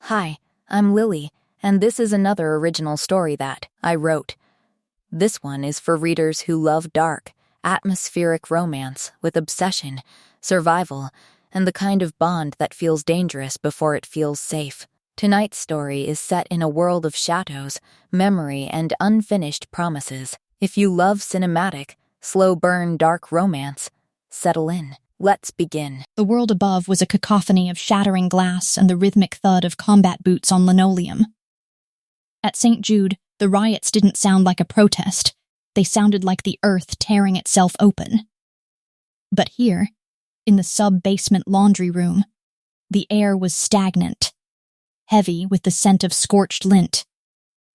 Hi, I'm Lily, and this is another original story that I wrote. This one is for readers who love dark, atmospheric romance with obsession, survival, and the kind of bond that feels dangerous before it feels safe. Tonight's story is set in a world of shadows, memory, and unfinished promises. If you love cinematic, slow-burn dark romance, settle in. Let's begin. The world above was a cacophony of shattering glass and the rhythmic thud of combat boots on linoleum. At Saint Jude, the riots didn't sound like a protest. They sounded like the earth tearing itself open. But here, in the sub-basement laundry room, the air was stagnant, heavy with the scent of scorched lint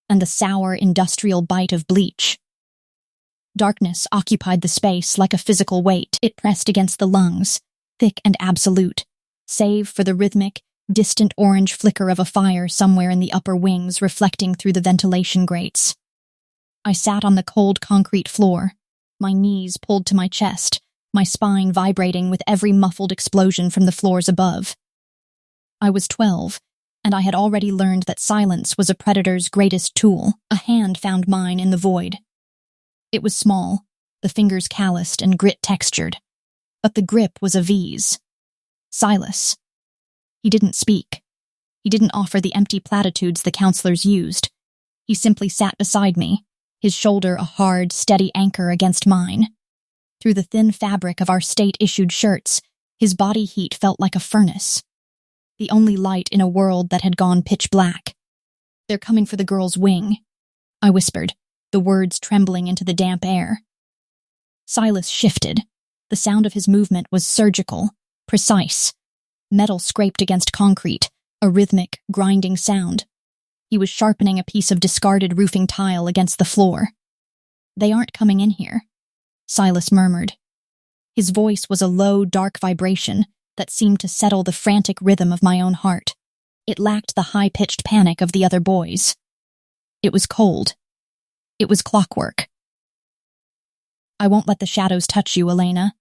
and the sour industrial bite of bleach. Darkness occupied the space like a physical weight. It pressed against the lungs, thick and absolute, save for the rhythmic, distant orange flicker of a fire somewhere in the upper wings reflecting through the ventilation grates. I sat on the cold concrete floor, my knees pulled to my chest, my spine vibrating with every muffled explosion from the floors above. I was 12, and I had already learned that silence was a predator's greatest tool. A hand found mine in the void. It was small, the fingers calloused and grit-textured, but the grip was a V's. Silas. He didn't speak. He didn't offer the empty platitudes the counselors used. He simply sat beside me, his shoulder a hard, steady anchor against mine. Through the thin fabric of our state-issued shirts, his body heat felt like a furnace. The only light in a world that had gone pitch black. "They're coming for the girl's wing," I whispered, the words trembling into the damp air. Silas shifted. The sound of his movement was surgical, precise. Metal scraped against concrete, a rhythmic, grinding sound. He was sharpening a piece of discarded roofing tile against the floor. "They aren't coming in here," Silas murmured. His voice was a low, dark vibration that seemed to settle the frantic rhythm of my own heart. It lacked the high-pitched panic of the other boys. It was cold. It was clockwork. "I won't let the shadows touch you, Elena.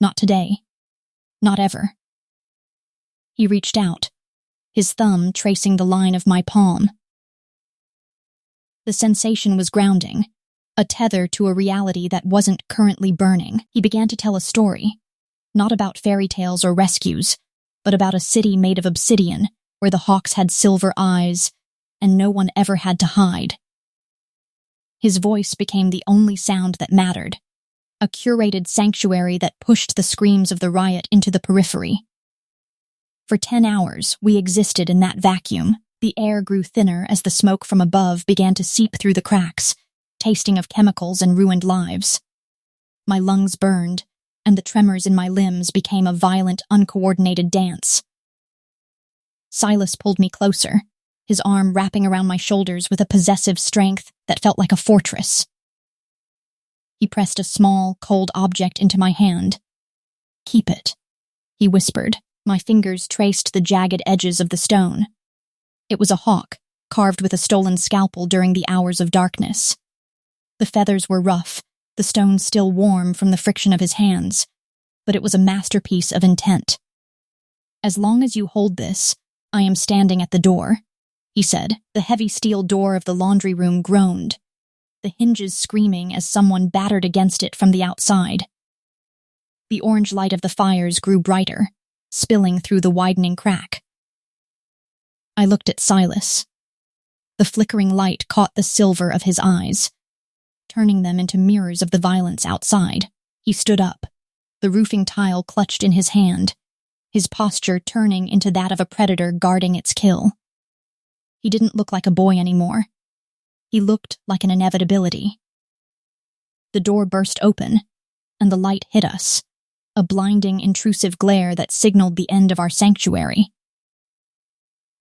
Not today. Not ever." He reached out, his thumb tracing the line of my palm. The sensation was grounding, a tether to a reality that wasn't currently burning. He began to tell a story, not about fairy tales or rescues, but about a city made of obsidian, where the hawks had silver eyes, and no one ever had to hide. His voice became the only sound that mattered, a curated sanctuary that pushed the screams of the riot into the periphery. For 10 hours, we existed in that vacuum. The air grew thinner as the smoke from above began to seep through the cracks, tasting of chemicals and ruined lives. My lungs burned, and the tremors in my limbs became a violent, uncoordinated dance. Silas pulled me closer, his arm wrapping around my shoulders with a possessive strength that felt like a fortress. He pressed a small, cold object into my hand. "Keep it," he whispered. My fingers traced the jagged edges of the stone. It was a hawk, carved with a stolen scalpel during the hours of darkness. The feathers were rough, the stone still warm from the friction of his hands, but it was a masterpiece of intent. "As long as you hold this, I am standing at the door," he said. The heavy steel door of the laundry room groaned, the hinges screaming as someone battered against it from the outside. The orange light of the fires grew brighter, spilling through the widening crack. I looked at Silas. The flickering light caught the silver of his eyes, turning them into mirrors of the violence outside. He stood up, the roofing tile clutched in his hand, his posture turning into that of a predator guarding its kill. He didn't look like a boy anymore. He looked like an inevitability. The door burst open, and the light hit us, a blinding, intrusive glare that signaled the end of our sanctuary.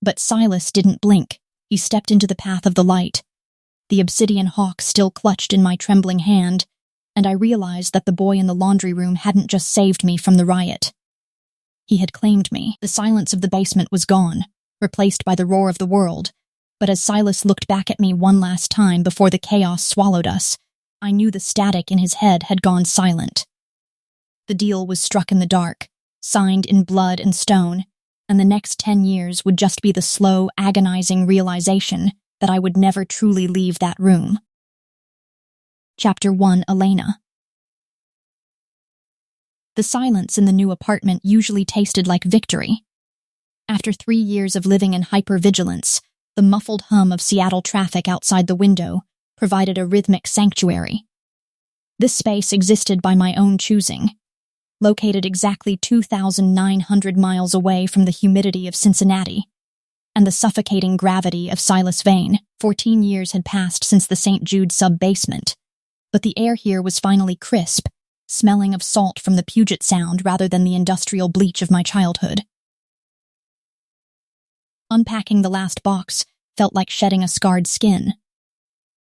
But Silas didn't blink. He stepped into the path of the light. The obsidian hawk still clutched in my trembling hand, and I realized that the boy in the laundry room hadn't just saved me from the riot. He had claimed me. The silence of the basement was gone, replaced by the roar of the world, but as Silas looked back at me one last time before the chaos swallowed us, I knew the static in his head had gone silent. The deal was struck in the dark, signed in blood and stone, and the next 10 years would just be the slow, agonizing realization that I would never truly leave that room. Chapter 1, Elena. The silence in the new apartment usually tasted like victory. After 3 years of living in hypervigilance, the muffled hum of Seattle traffic outside the window provided a rhythmic sanctuary. This space existed by my own choosing, located exactly 2,900 miles away from the humidity of Cincinnati and the suffocating gravity of Silas Vein. 14 years had passed since the Saint Jude sub-basement, but the air here was finally crisp, smelling of salt from the Puget Sound rather than the industrial bleach of my childhood. Unpacking the last box felt like shedding a scarred skin.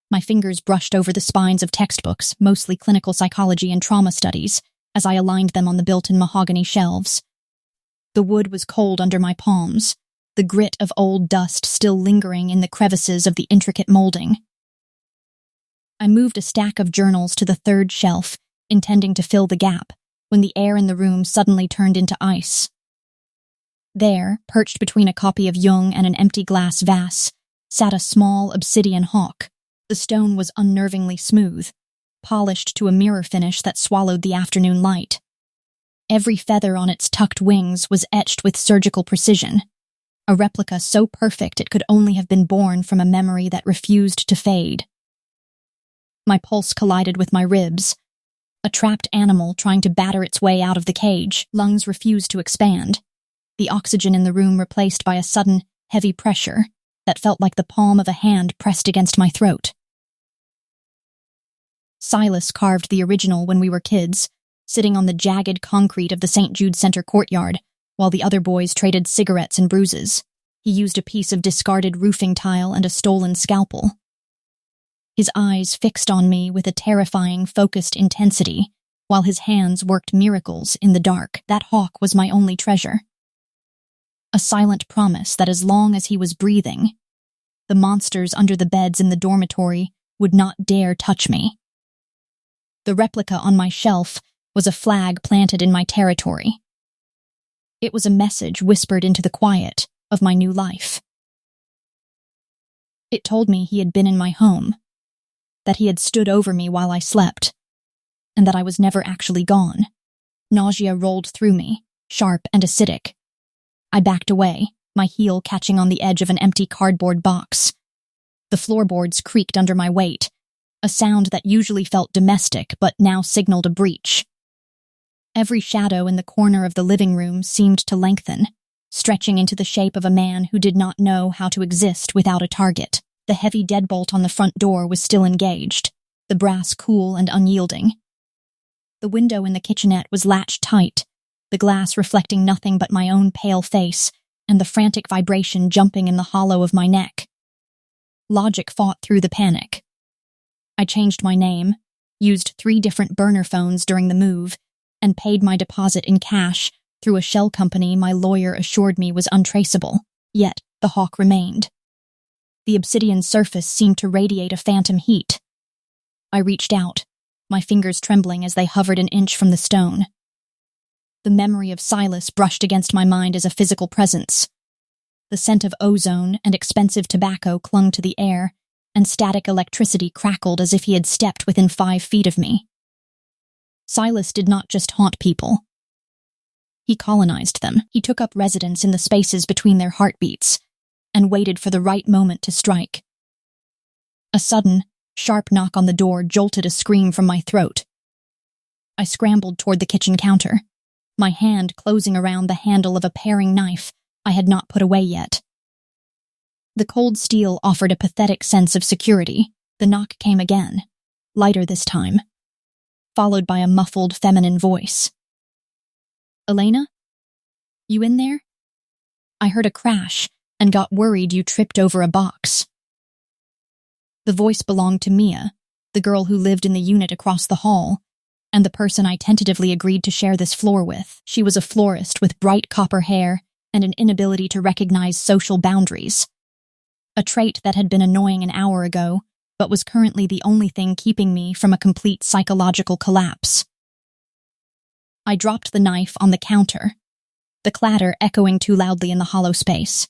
My fingers brushed over the spines of textbooks, mostly clinical psychology and trauma studies, as I aligned them on the built-in mahogany shelves. The wood was cold under my palms, the grit of old dust still lingering in the crevices of the intricate molding. I moved a stack of journals to the third shelf, intending to fill the gap, when the air in the room suddenly turned into ice. There, perched between a copy of Jung and an empty glass vase, sat a small obsidian hawk. The stone was unnervingly smooth, polished to a mirror finish that swallowed the afternoon light. Every feather on its tucked wings was etched with surgical precision, a replica so perfect it could only have been born from a memory that refused to fade. My pulse collided with my ribs. A trapped animal trying to batter its way out of the cage, lungs refused to expand. The oxygen in the room replaced by a sudden, heavy pressure that felt like the palm of a hand pressed against my throat. Silas carved the original when we were kids, sitting on the jagged concrete of the Saint Jude Center courtyard, while the other boys traded cigarettes and bruises. He used a piece of discarded roofing tile and a stolen scalpel. His eyes fixed on me with a terrifying, focused intensity, while his hands worked miracles in the dark. That hawk was my only treasure. A silent promise that as long as he was breathing, the monsters under the beds in the dormitory would not dare touch me. The replica on my shelf was a flag planted in my territory. It was a message whispered into the quiet of my new life. It told me he had been in my home, that he had stood over me while I slept, and that I was never actually gone. Nausea rolled through me, sharp and acidic. I backed away, my heel catching on the edge of an empty cardboard box. The floorboards creaked under my weight, a sound that usually felt domestic but now signaled a breach. Every shadow in the corner of the living room seemed to lengthen, stretching into the shape of a man who did not know how to exist without a target. The heavy deadbolt on the front door was still engaged, the brass cool and unyielding. The window in the kitchenette was latched tight, the glass reflecting nothing but my own pale face and the frantic vibration jumping in the hollow of my neck. Logic fought through the panic. I changed my name, used 3 different burner phones during the move, and paid my deposit in cash through a shell company my lawyer assured me was untraceable. Yet the hawk remained. The obsidian surface seemed to radiate a phantom heat. I reached out, my fingers trembling as they hovered an inch from the stone. The memory of Silas brushed against my mind as a physical presence. The scent of ozone and expensive tobacco clung to the air, and static electricity crackled as if he had stepped within 5 feet of me. Silas did not just haunt people. He colonized them. He took up residence in the spaces between their heartbeats, and waited for the right moment to strike. A sudden, sharp knock on the door jolted a scream from my throat. I scrambled toward the kitchen counter, my hand closing around the handle of a paring knife I had not put away yet. The cold steel offered a pathetic sense of security. The knock came again, lighter this time, followed by a muffled feminine voice. "Elena? You in there? I heard a crash and got worried you tripped over a box." The voice belonged to Mia, the girl who lived in the unit across the hall, and the person I tentatively agreed to share this floor with. She was a florist with bright copper hair and an inability to recognize social boundaries, a trait that had been annoying an hour ago, but was currently the only thing keeping me from a complete psychological collapse. I dropped the knife on the counter, the clatter echoing too loudly in the hollow space.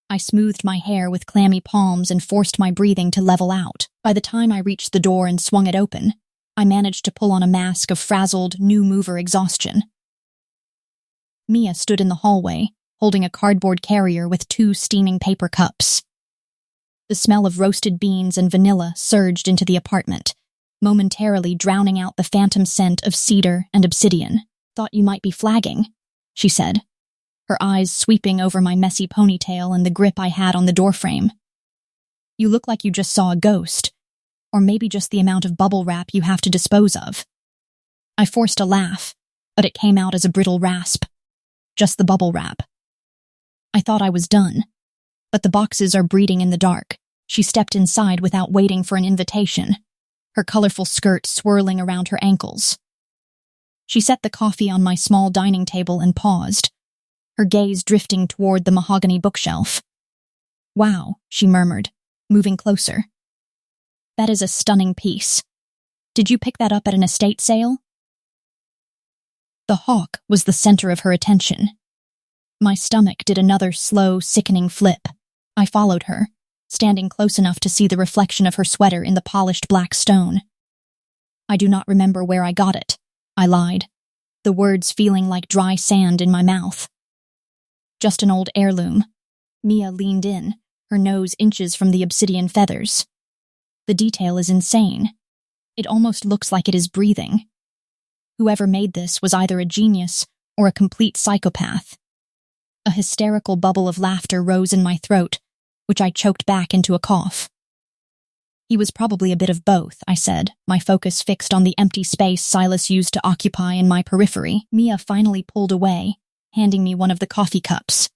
I smoothed my hair with clammy palms and forced my breathing to level out. By the time I reached the door and swung it open, I managed to pull on a mask of frazzled, new mover exhaustion. Mia stood in the hallway, holding a cardboard carrier with 2 steaming paper cups. The smell of roasted beans and vanilla surged into the apartment, momentarily drowning out the phantom scent of cedar and obsidian. "Thought you might be flagging," she said, her eyes sweeping over my messy ponytail and the grip I had on the doorframe. "You look like you just saw a ghost, or maybe just the amount of bubble wrap you have to dispose of." I forced a laugh, but it came out as a brittle rasp. Just the bubble wrap. I thought I was done, but the boxes are breeding in the dark. She stepped inside without waiting for an invitation, her colorful skirt swirling around her ankles. She set the coffee on my small dining table and paused, her gaze drifting toward the mahogany bookshelf. "Wow," she murmured, moving closer. "That is a stunning piece. Did you pick that up at an estate sale?" The hawk was the center of her attention. My stomach did another slow, sickening flip. I followed her, standing close enough to see the reflection of her sweater in the polished black stone. "I do not remember where I got it," I lied, the words feeling like dry sand in my mouth. "Just an old heirloom." Mia leaned in, her nose inches from the obsidian feathers. "The detail is insane. It almost looks like it is breathing. Whoever made this was either a genius or a complete psychopath." A hysterical bubble of laughter rose in my throat, which I choked back into a cough. "He was probably a bit of both," I said, my focus fixed on the empty space Silas used to occupy in my periphery. Mia finally pulled away, handing me one of the coffee cups.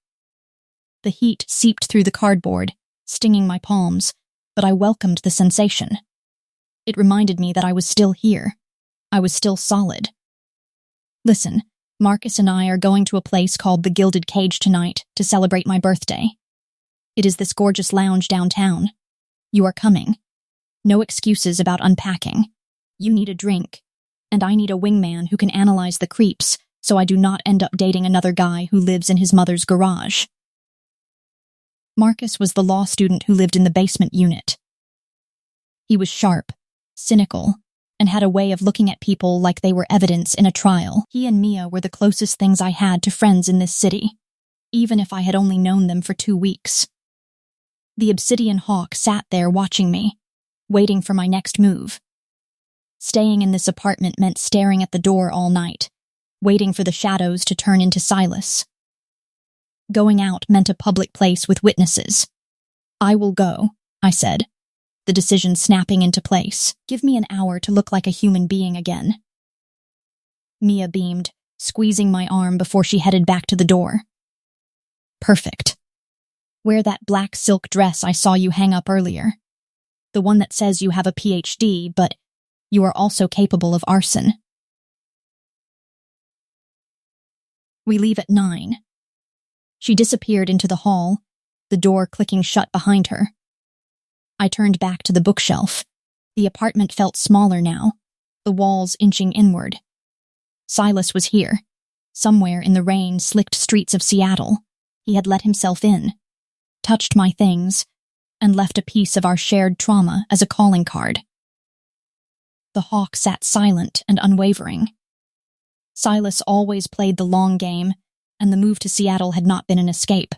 The heat seeped through the cardboard, stinging my palms, but I welcomed the sensation. It reminded me that I was still here. I was still solid. "Listen, Marcus and I are going to a place called the Gilded Cage tonight to celebrate my birthday. It is this gorgeous lounge downtown. You are coming. No excuses about unpacking. You need a drink, and I need a wingman who can analyze the creeps so I do not end up dating another guy who lives in his mother's garage." Marcus was the law student who lived in the basement unit. He was sharp, cynical, and had a way of looking at people like they were evidence in a trial. He and Mia were the closest things I had to friends in this city, even if I had only known them for 2 weeks. The obsidian hawk sat there watching me, waiting for my next move. Staying in this apartment meant staring at the door all night, waiting for the shadows to turn into Silas. Going out meant a public place with witnesses. "I will go," I said, the decision snapping into place. "Give me an hour to look like a human being again." Mia beamed, squeezing my arm before she headed back to the door. "Perfect. Wear that black silk dress I saw you hang up earlier. The one that says you have a PhD, but you are also capable of arson." "We leave at 9. She disappeared into the hall, the door clicking shut behind her. I turned back to the bookshelf. The apartment felt smaller now, the walls inching inward. Silas was here, somewhere in the rain-slicked streets of Seattle. He had let himself in, touched my things, and left a piece of our shared trauma as a calling card. The hawk sat silent and unwavering. Silas always played the long game, and the move to Seattle had not been an escape.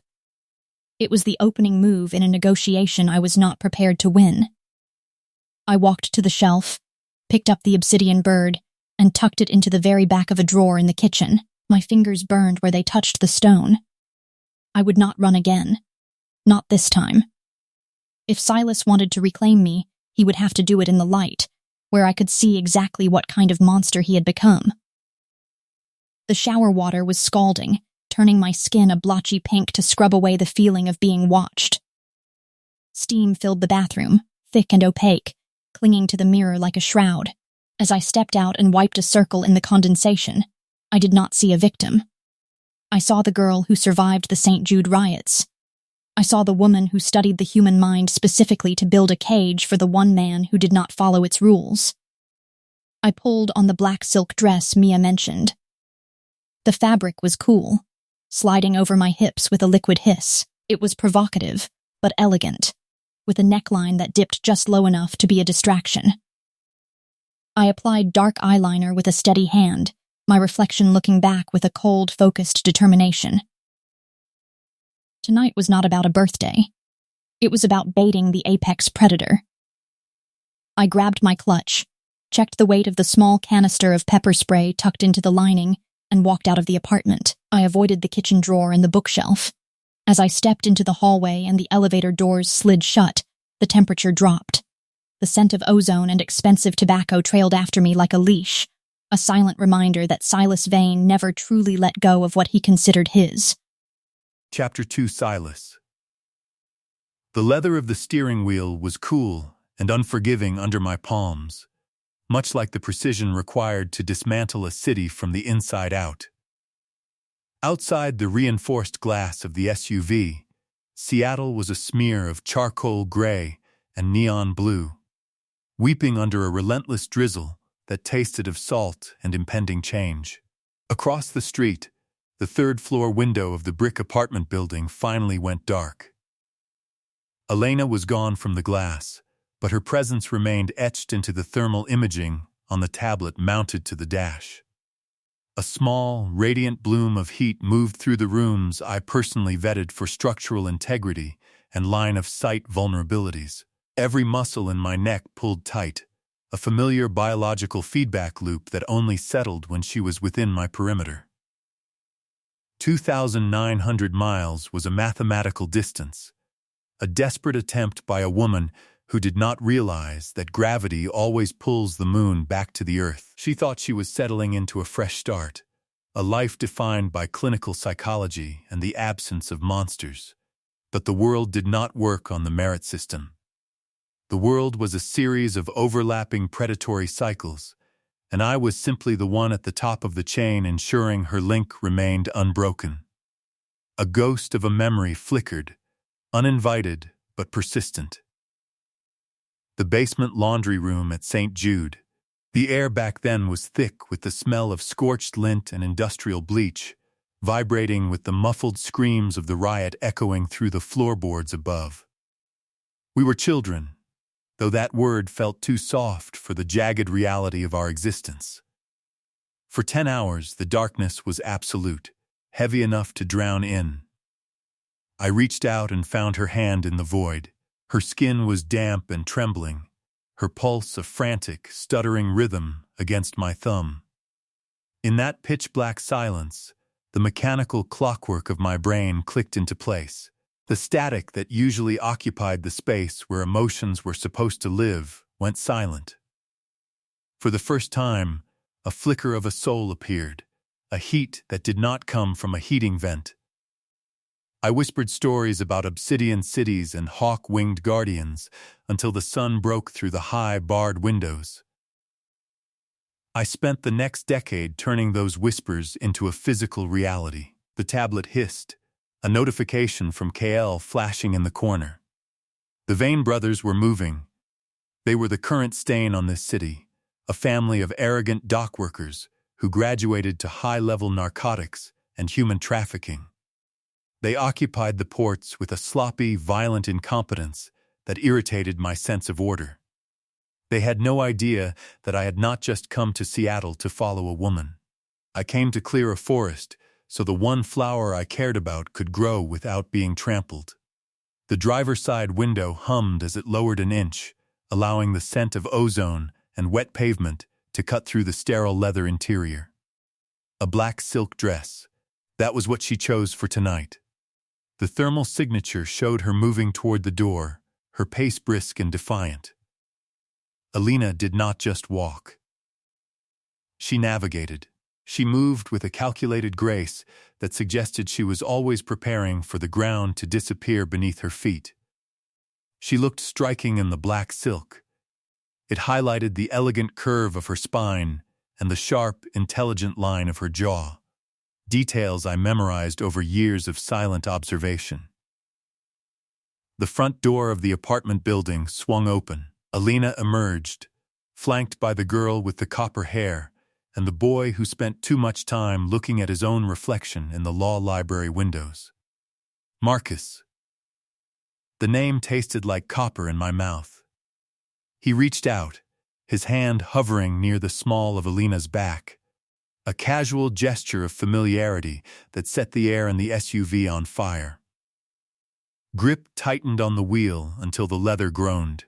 It was the opening move in a negotiation I was not prepared to win. I walked to the shelf, picked up the obsidian bird, and tucked it into the very back of a drawer in the kitchen. My fingers burned where they touched the stone. I would not run again. Not this time. If Silas wanted to reclaim me, he would have to do it in the light, where I could see exactly what kind of monster he had become. The shower water was scalding, turning my skin a blotchy pink to scrub away the feeling of being watched. Steam filled the bathroom, thick and opaque, clinging to the mirror like a shroud. As I stepped out and wiped a circle in the condensation, I did not see a victim. I saw the girl who survived the Saint Jude riots. I saw the woman who studied the human mind specifically to build a cage for the one man who did not follow its rules. I pulled on the black silk dress Mia mentioned. The fabric was cool, sliding over my hips with a liquid hiss. It was provocative, but elegant, with a neckline that dipped just low enough to be a distraction. I applied dark eyeliner with a steady hand, my reflection looking back with a cold, focused determination. Tonight was not about a birthday. It was about baiting the apex predator. I grabbed my clutch, checked the weight of the small canister of pepper spray tucked into the lining, and walked out of the apartment. I avoided the kitchen drawer and the bookshelf. As I stepped into the hallway and the elevator doors slid shut, the temperature dropped. The scent of ozone and expensive tobacco trailed after me like a leash, a silent reminder that Silas Vane never truly let go of what he considered his. Chapter 2 Silas. The leather of the steering wheel was cool and unforgiving under my palms, much like the precision required to dismantle a city from the inside out. Outside the reinforced glass of the SUV, Seattle was a smear of charcoal gray and neon blue, weeping under a relentless drizzle that tasted of salt and impending change. Across the street, the third-floor window of the brick apartment building finally went dark. Elena was gone from the glass, but her presence remained etched into the thermal imaging on the tablet mounted to the dash. A small, radiant bloom of heat moved through the rooms I personally vetted for structural integrity and line-of-sight vulnerabilities. Every muscle in my neck pulled tight, a familiar biological feedback loop that only settled when she was within my perimeter. 2,900 miles was a mathematical distance, a desperate attempt by a woman who did not realize that gravity always pulls the moon back to the earth. She thought she was settling into a fresh start, a life defined by clinical psychology and the absence of monsters. But the world did not work on the merit system. The world was a series of overlapping predatory cycles, and I was simply the one at the top of the chain ensuring her link remained unbroken. A ghost of a memory flickered, uninvited but persistent. The basement laundry room at Saint Jude. The air back then was thick with the smell of scorched lint and industrial bleach, vibrating with the muffled screams of the riot echoing through the floorboards above. We were children, though that word felt too soft for the jagged reality of our existence. For 10 hours, the darkness was absolute, heavy enough to drown in. I reached out and found her hand in the void. Her skin was damp and trembling, her pulse a frantic, stuttering rhythm against my thumb. In that pitch-black silence, the mechanical clockwork of my brain clicked into place. The static that usually occupied the space where emotions were supposed to live went silent. For the first time, a flicker of a soul appeared, a heat that did not come from a heating vent. I whispered stories about obsidian cities and hawk-winged guardians until the sun broke through the high, barred windows. I spent the next decade turning those whispers into a physical reality. The tablet hissed, a notification from KL flashing in the corner. The Vane brothers were moving. They were the current stain on this city, a family of arrogant dock workers who graduated to high-level narcotics and human trafficking. They occupied the ports with a sloppy, violent incompetence that irritated my sense of order. They had no idea that I had not just come to Seattle to follow a woman. I came to clear a forest so the one flower I cared about could grow without being trampled. The driver's side window hummed as it lowered an inch, allowing the scent of ozone and wet pavement to cut through the sterile leather interior. A black silk dress. That was what she chose for tonight. The thermal signature showed her moving toward the door, her pace brisk and defiant. Elena did not just walk. She navigated. She moved with a calculated grace that suggested she was always preparing for the ground to disappear beneath her feet. She looked striking in the black silk. It highlighted the elegant curve of her spine and the sharp, intelligent line of her jaw. Details I memorized over years of silent observation. The front door of the apartment building swung open. Elena emerged, flanked by the girl with the copper hair and the boy who spent too much time looking at his own reflection in the law library windows. Marcus. The name tasted like copper in my mouth. He reached out, his hand hovering near the small of Elena's back, a casual gesture of familiarity that set the air in the SUV on fire. Grip tightened on the wheel until the leather groaned.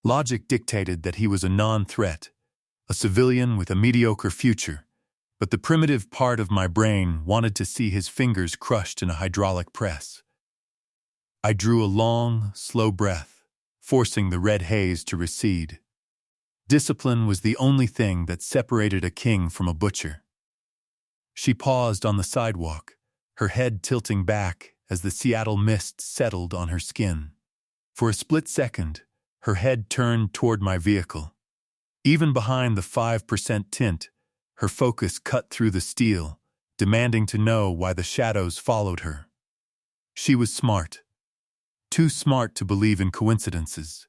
Logic dictated that he was a non-threat, a civilian with a mediocre future, but the primitive part of my brain wanted to see his fingers crushed in a hydraulic press. I drew a long, slow breath, forcing the red haze to recede. Discipline was the only thing that separated a king from a butcher. She paused on the sidewalk, her head tilting back as the Seattle mist settled on her skin. For a split second, her head turned toward my vehicle. Even behind the 5% tint, her focus cut through the steel, demanding to know why the shadows followed her. She was smart. Too smart to believe in coincidences.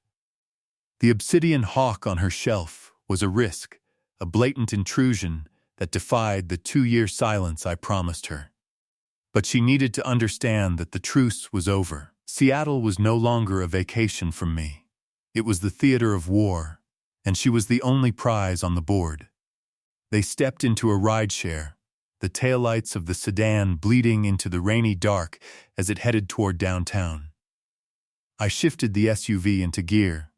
The obsidian hawk on her shelf was a risk, a blatant intrusion that defied the 2-year silence I promised her. But she needed to understand that the truce was over. Seattle was no longer a vacation from me. It was the theater of war, and she was the only prize on the board. They stepped into a rideshare, the taillights of the sedan bleeding into the rainy dark as it headed toward downtown. I shifted the SUV into gear,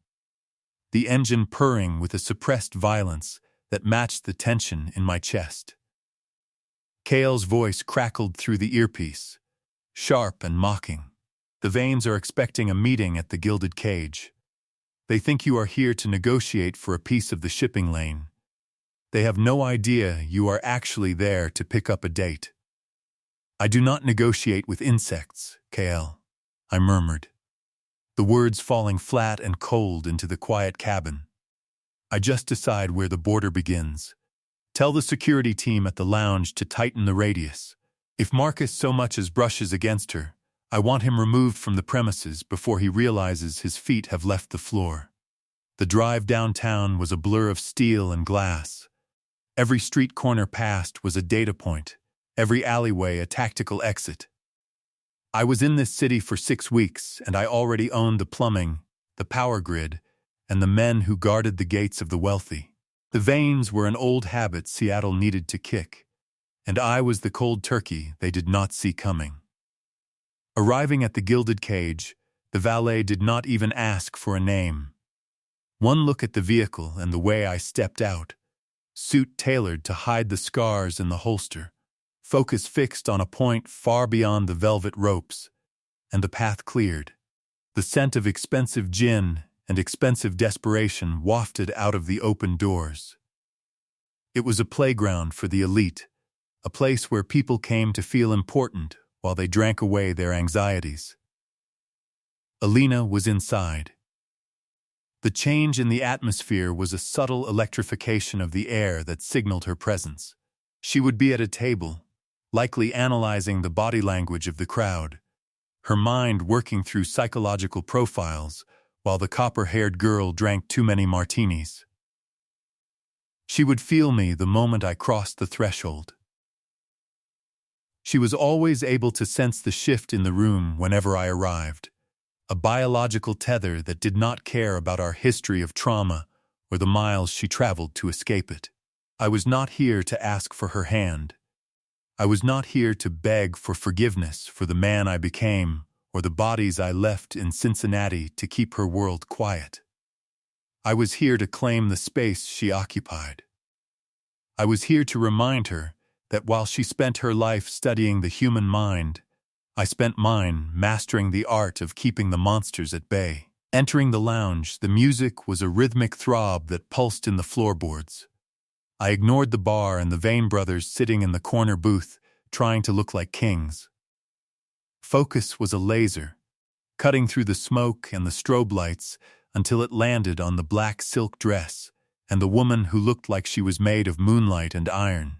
the engine purring with a suppressed violence that matched the tension in my chest. Cale's voice crackled through the earpiece, sharp and mocking. The Vanes are expecting a meeting at the Gilded Cage. They think you are here to negotiate for a piece of the shipping lane. They have no idea you are actually there to pick up a date. I do not negotiate with insects, Kale, I murmured, the words falling flat and cold into the quiet cabin. I just decide where the border begins. Tell the security team at the lounge to tighten the radius. If Marcus so much as brushes against her, I want him removed from the premises before he realizes his feet have left the floor. The drive downtown was a blur of steel and glass. Every street corner passed was a data point, every alleyway a tactical exit. I was in this city for 6 weeks, and I already owned the plumbing, the power grid, and the men who guarded the gates of the wealthy. The Vanes were an old habit Seattle needed to kick, and I was the cold turkey they did not see coming. Arriving at the Gilded Cage, the valet did not even ask for a name. One look at the vehicle and the way I stepped out, suit tailored to hide the scars in the holster, focus fixed on a point far beyond the velvet ropes, and the path cleared. The scent of expensive gin and expensive desperation wafted out of the open doors. It was a playground for the elite, a place where people came to feel important while they drank away their anxieties. Elena was inside. The change in the atmosphere was a subtle electrification of the air that signaled her presence. She would be at a table, likely analyzing the body language of the crowd, her mind working through psychological profiles while the copper-haired girl drank too many martinis. She would feel me the moment I crossed the threshold. She was always able to sense the shift in the room whenever I arrived, a biological tether that did not care about our history of trauma or the miles she traveled to escape it. I was not here to ask for her hand. I was not here to beg for forgiveness for the man I became or the bodies I left in Cincinnati to keep her world quiet. I was here to claim the space she occupied. I was here to remind her that while she spent her life studying the human mind, I spent mine mastering the art of keeping the monsters at bay. Entering the lounge, the music was a rhythmic throb that pulsed in the floorboards. I ignored the bar and the Vane brothers sitting in the corner booth, trying to look like kings. Focus was a laser, cutting through the smoke and the strobe lights until it landed on the black silk dress and the woman who looked like she was made of moonlight and iron.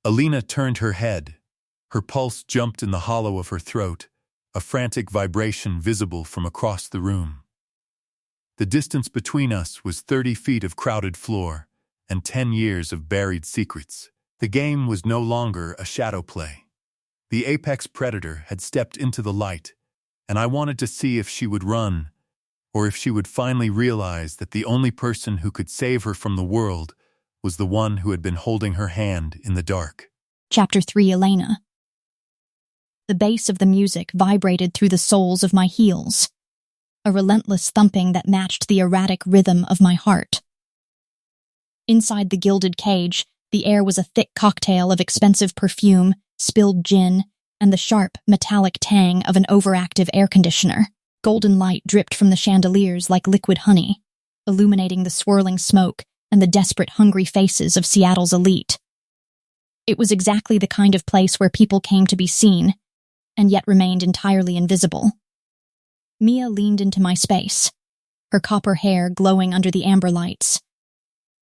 Elena turned her head. Her pulse jumped in the hollow of her throat, a frantic vibration visible from across the room. The distance between us was 30 feet of crowded floor, and 10 years of buried secrets. The game was no longer a shadow play. The apex predator had stepped into the light, and I wanted to see if she would run, or if she would finally realize that the only person who could save her from the world was the one who had been holding her hand in the dark. Chapter 3, Elena. The bass of the music vibrated through the soles of my heels, a relentless thumping that matched the erratic rhythm of my heart. Inside the gilded cage, the air was a thick cocktail of expensive perfume, spilled gin, and the sharp, metallic tang of an overactive air conditioner. Golden light dripped from the chandeliers like liquid honey, illuminating the swirling smoke and the desperate, hungry faces of Seattle's elite. It was exactly the kind of place where people came to be seen, and yet remained entirely invisible. Mia leaned into my space, her copper hair glowing under the amber lights.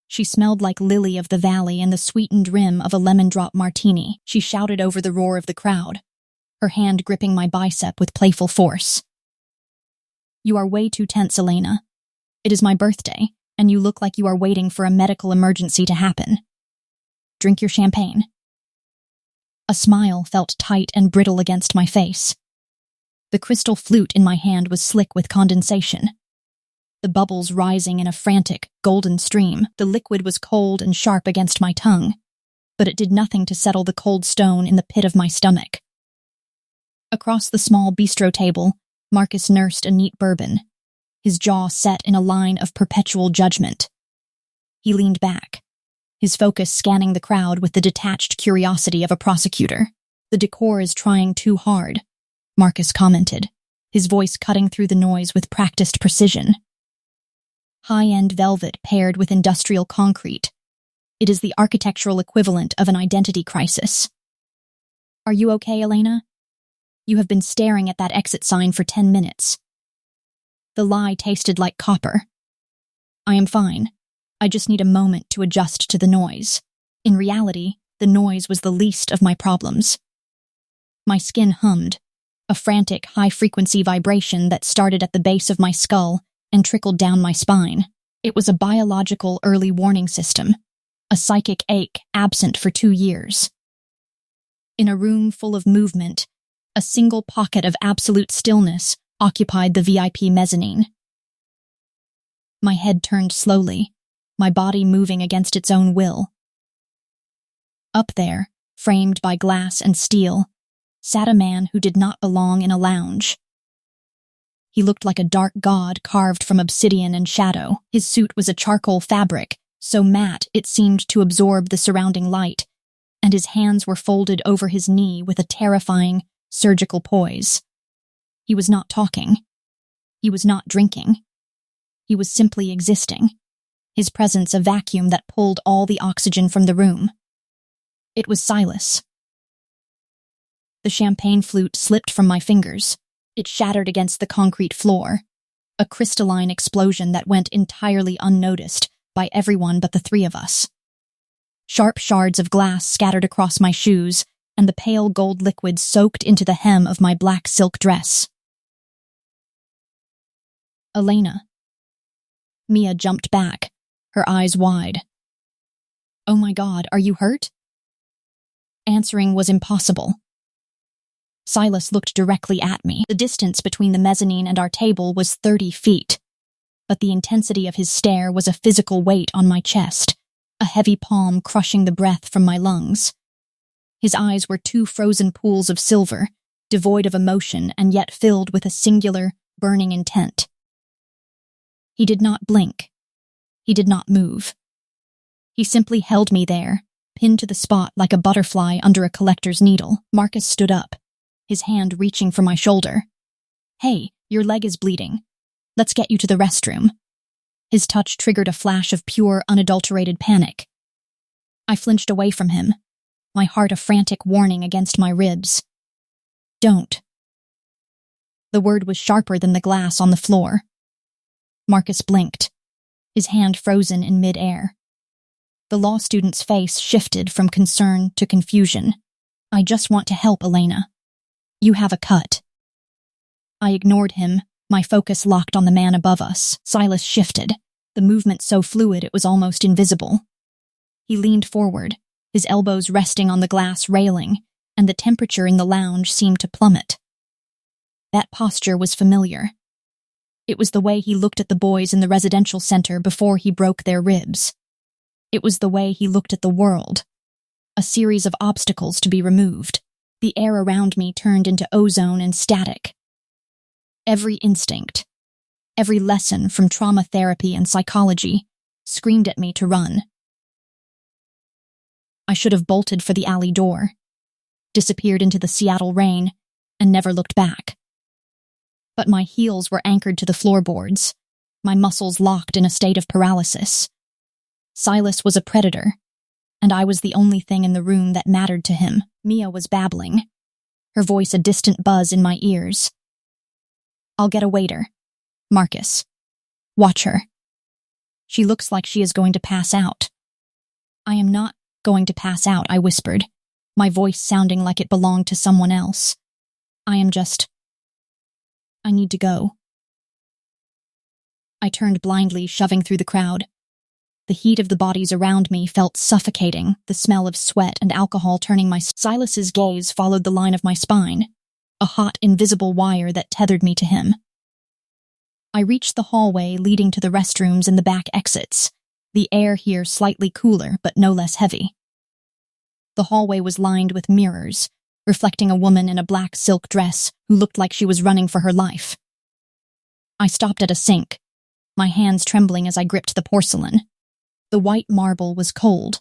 She smelled like lily of the valley and the sweetened rim of a lemon drop martini. She shouted over the roar of the crowd, her hand gripping my bicep with playful force. "You are way too tense, Elena. It is my birthday, and you look like you are waiting for a medical emergency to happen. Drink your champagne." A smile felt tight and brittle against my face. The crystal flute in my hand was slick with condensation, the bubbles rising in a frantic, golden stream. The liquid was cold and sharp against my tongue, but it did nothing to settle the cold stone in the pit of my stomach. Across the small bistro table, Marcus nursed a neat bourbon, his jaw set in a line of perpetual judgment. He leaned back, his focus scanning the crowd with the detached curiosity of a prosecutor. "The decor is trying too hard," Marcus commented, his voice cutting through the noise with practiced precision. "High-end velvet paired with industrial concrete. It is the architectural equivalent of an identity crisis." "Are you okay, Elena? You have been staring at that exit sign for 10 minutes. The lie tasted like copper. "I am fine. I just need a moment to adjust to the noise." In reality, the noise was the least of my problems. My skin hummed, a frantic, high-frequency vibration that started at the base of my skull and trickled down my spine. It was a biological early warning system, a psychic ache absent for 2 years. In a room full of movement, a single pocket of absolute stillness occupied the VIP mezzanine. My head turned slowly, my body moving against its own will. Up there, framed by glass and steel, sat a man who did not belong in a lounge. He looked like a dark god carved from obsidian and shadow. His suit was a charcoal fabric, so matte it seemed to absorb the surrounding light, and his hands were folded over his knee with a terrifying, surgical poise. He was not talking. He was not drinking. He was simply existing, his presence a vacuum that pulled all the oxygen from the room. It was Silas. The champagne flute slipped from my fingers. It shattered against the concrete floor, a crystalline explosion that went entirely unnoticed by everyone but the 3 of us. Sharp shards of glass scattered across my shoes, and the pale gold liquid soaked into the hem of my black silk dress. "Elena." Mia jumped back, her eyes wide. "Oh my God, are you hurt?" Answering was impossible. Silas looked directly at me. The distance between the mezzanine and our table was 30 feet, but the intensity of his stare was a physical weight on my chest, a heavy palm crushing the breath from my lungs. His eyes were 2 frozen pools of silver, devoid of emotion and yet filled with a singular, burning intent. He did not blink. He did not move. He simply held me there, pinned to the spot like a butterfly under a collector's needle. Marcus stood up, his hand reaching for my shoulder. "Hey, your leg is bleeding. Let's get you to the restroom." His touch triggered a flash of pure, unadulterated panic. I flinched away from him, my heart a frantic warning against my ribs. "Don't." The word was sharper than the glass on the floor. Marcus blinked, his hand frozen in mid-air. The law student's face shifted from concern to confusion. "I just want to help, Elena. You have a cut." I ignored him, my focus locked on the man above us. Silas shifted, the movement so fluid it was almost invisible. He leaned forward, his elbows resting on the glass railing, and the temperature in the lounge seemed to plummet. That posture was familiar. It was the way he looked at the boys in the residential center before he broke their ribs. It was the way he looked at the world. A series of obstacles to be removed. The air around me turned into ozone and static. Every instinct, every lesson from trauma therapy and psychology screamed at me to run. I should have bolted for the alley door, disappeared into the Seattle rain, and never looked back. But my heels were anchored to the floorboards, my muscles locked in a state of paralysis. Silas was a predator, and I was the only thing in the room that mattered to him. Mia was babbling, her voice a distant buzz in my ears. "I'll get a waiter. Marcus. Watch her. She looks like she is going to pass out." "I am not going to pass out," I whispered, my voice sounding like it belonged to someone else. I need to go." I turned blindly, shoving through the crowd. The heat of the bodies around me felt suffocating, the smell of sweat and alcohol turning my... Silas's gaze followed the line of my spine, a hot, invisible wire that tethered me to him. I reached the hallway leading to the restrooms and the back exits, the air here slightly cooler but no less heavy. The hallway was lined with mirrors, reflecting a woman in a black silk dress who looked like she was running for her life. I stopped at a sink, my hands trembling as I gripped the porcelain. The white marble was cold,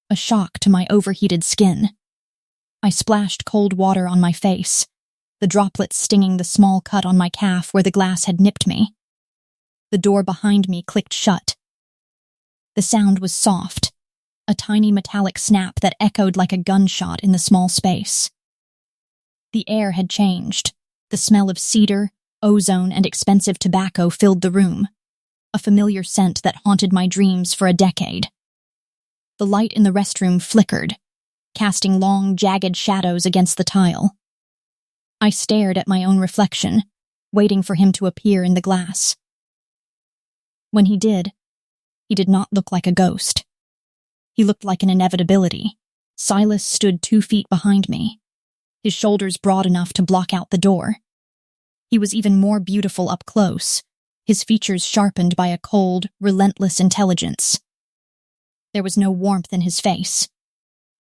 a shock to my overheated skin. I splashed cold water on my face, the droplets stinging the small cut on my calf where the glass had nipped me. The door behind me clicked shut. The sound was soft, a tiny metallic snap that echoed like a gunshot in the small space. The air had changed. The smell of cedar, ozone, and expensive tobacco filled the room, a familiar scent that haunted my dreams for a decade. The light in the restroom flickered, casting long, jagged shadows against the tile. I stared at my own reflection, waiting for him to appear in the glass. When he did not look like a ghost. He looked like an inevitability. Silas stood 2 feet behind me, his shoulders broad enough to block out the door. He was even more beautiful up close, his features sharpened by a cold, relentless intelligence. There was no warmth in his face,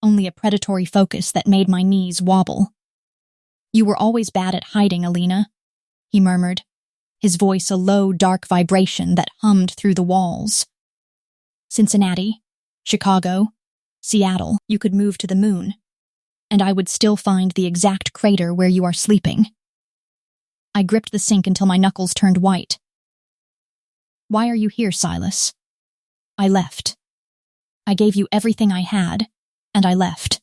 only a predatory focus that made my knees wobble. "You were always bad at hiding, Elena," he murmured, his voice a low, dark vibration that hummed through the walls. "Cincinnati, Chicago, Seattle, you could move to the moon, and I would still find the exact crater where you are sleeping." I gripped the sink until my knuckles turned white. "Why are you here, Silas?" "I left. I gave you everything I had, and I left."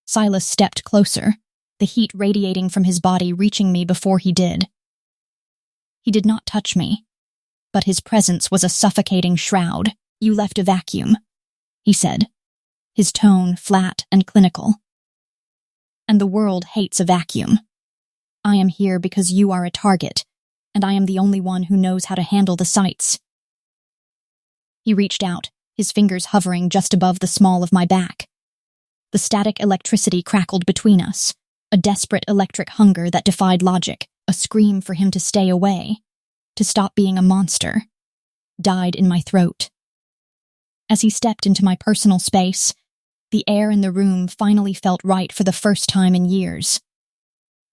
Silas stepped closer, the heat radiating from his body reaching me before he did. He did not touch me, but his presence was a suffocating shroud. "You left a vacuum," he said, his tone flat and clinical. "And the world hates a vacuum. I am here because you are a target, and I am the only one who knows how to handle the sights." He reached out, his fingers hovering just above the small of my back. The static electricity crackled between us, a desperate electric hunger that defied logic, a scream for him to stay away, to stop being a monster, died in my throat. As he stepped into my personal space, the air in the room finally felt right for the first time in years.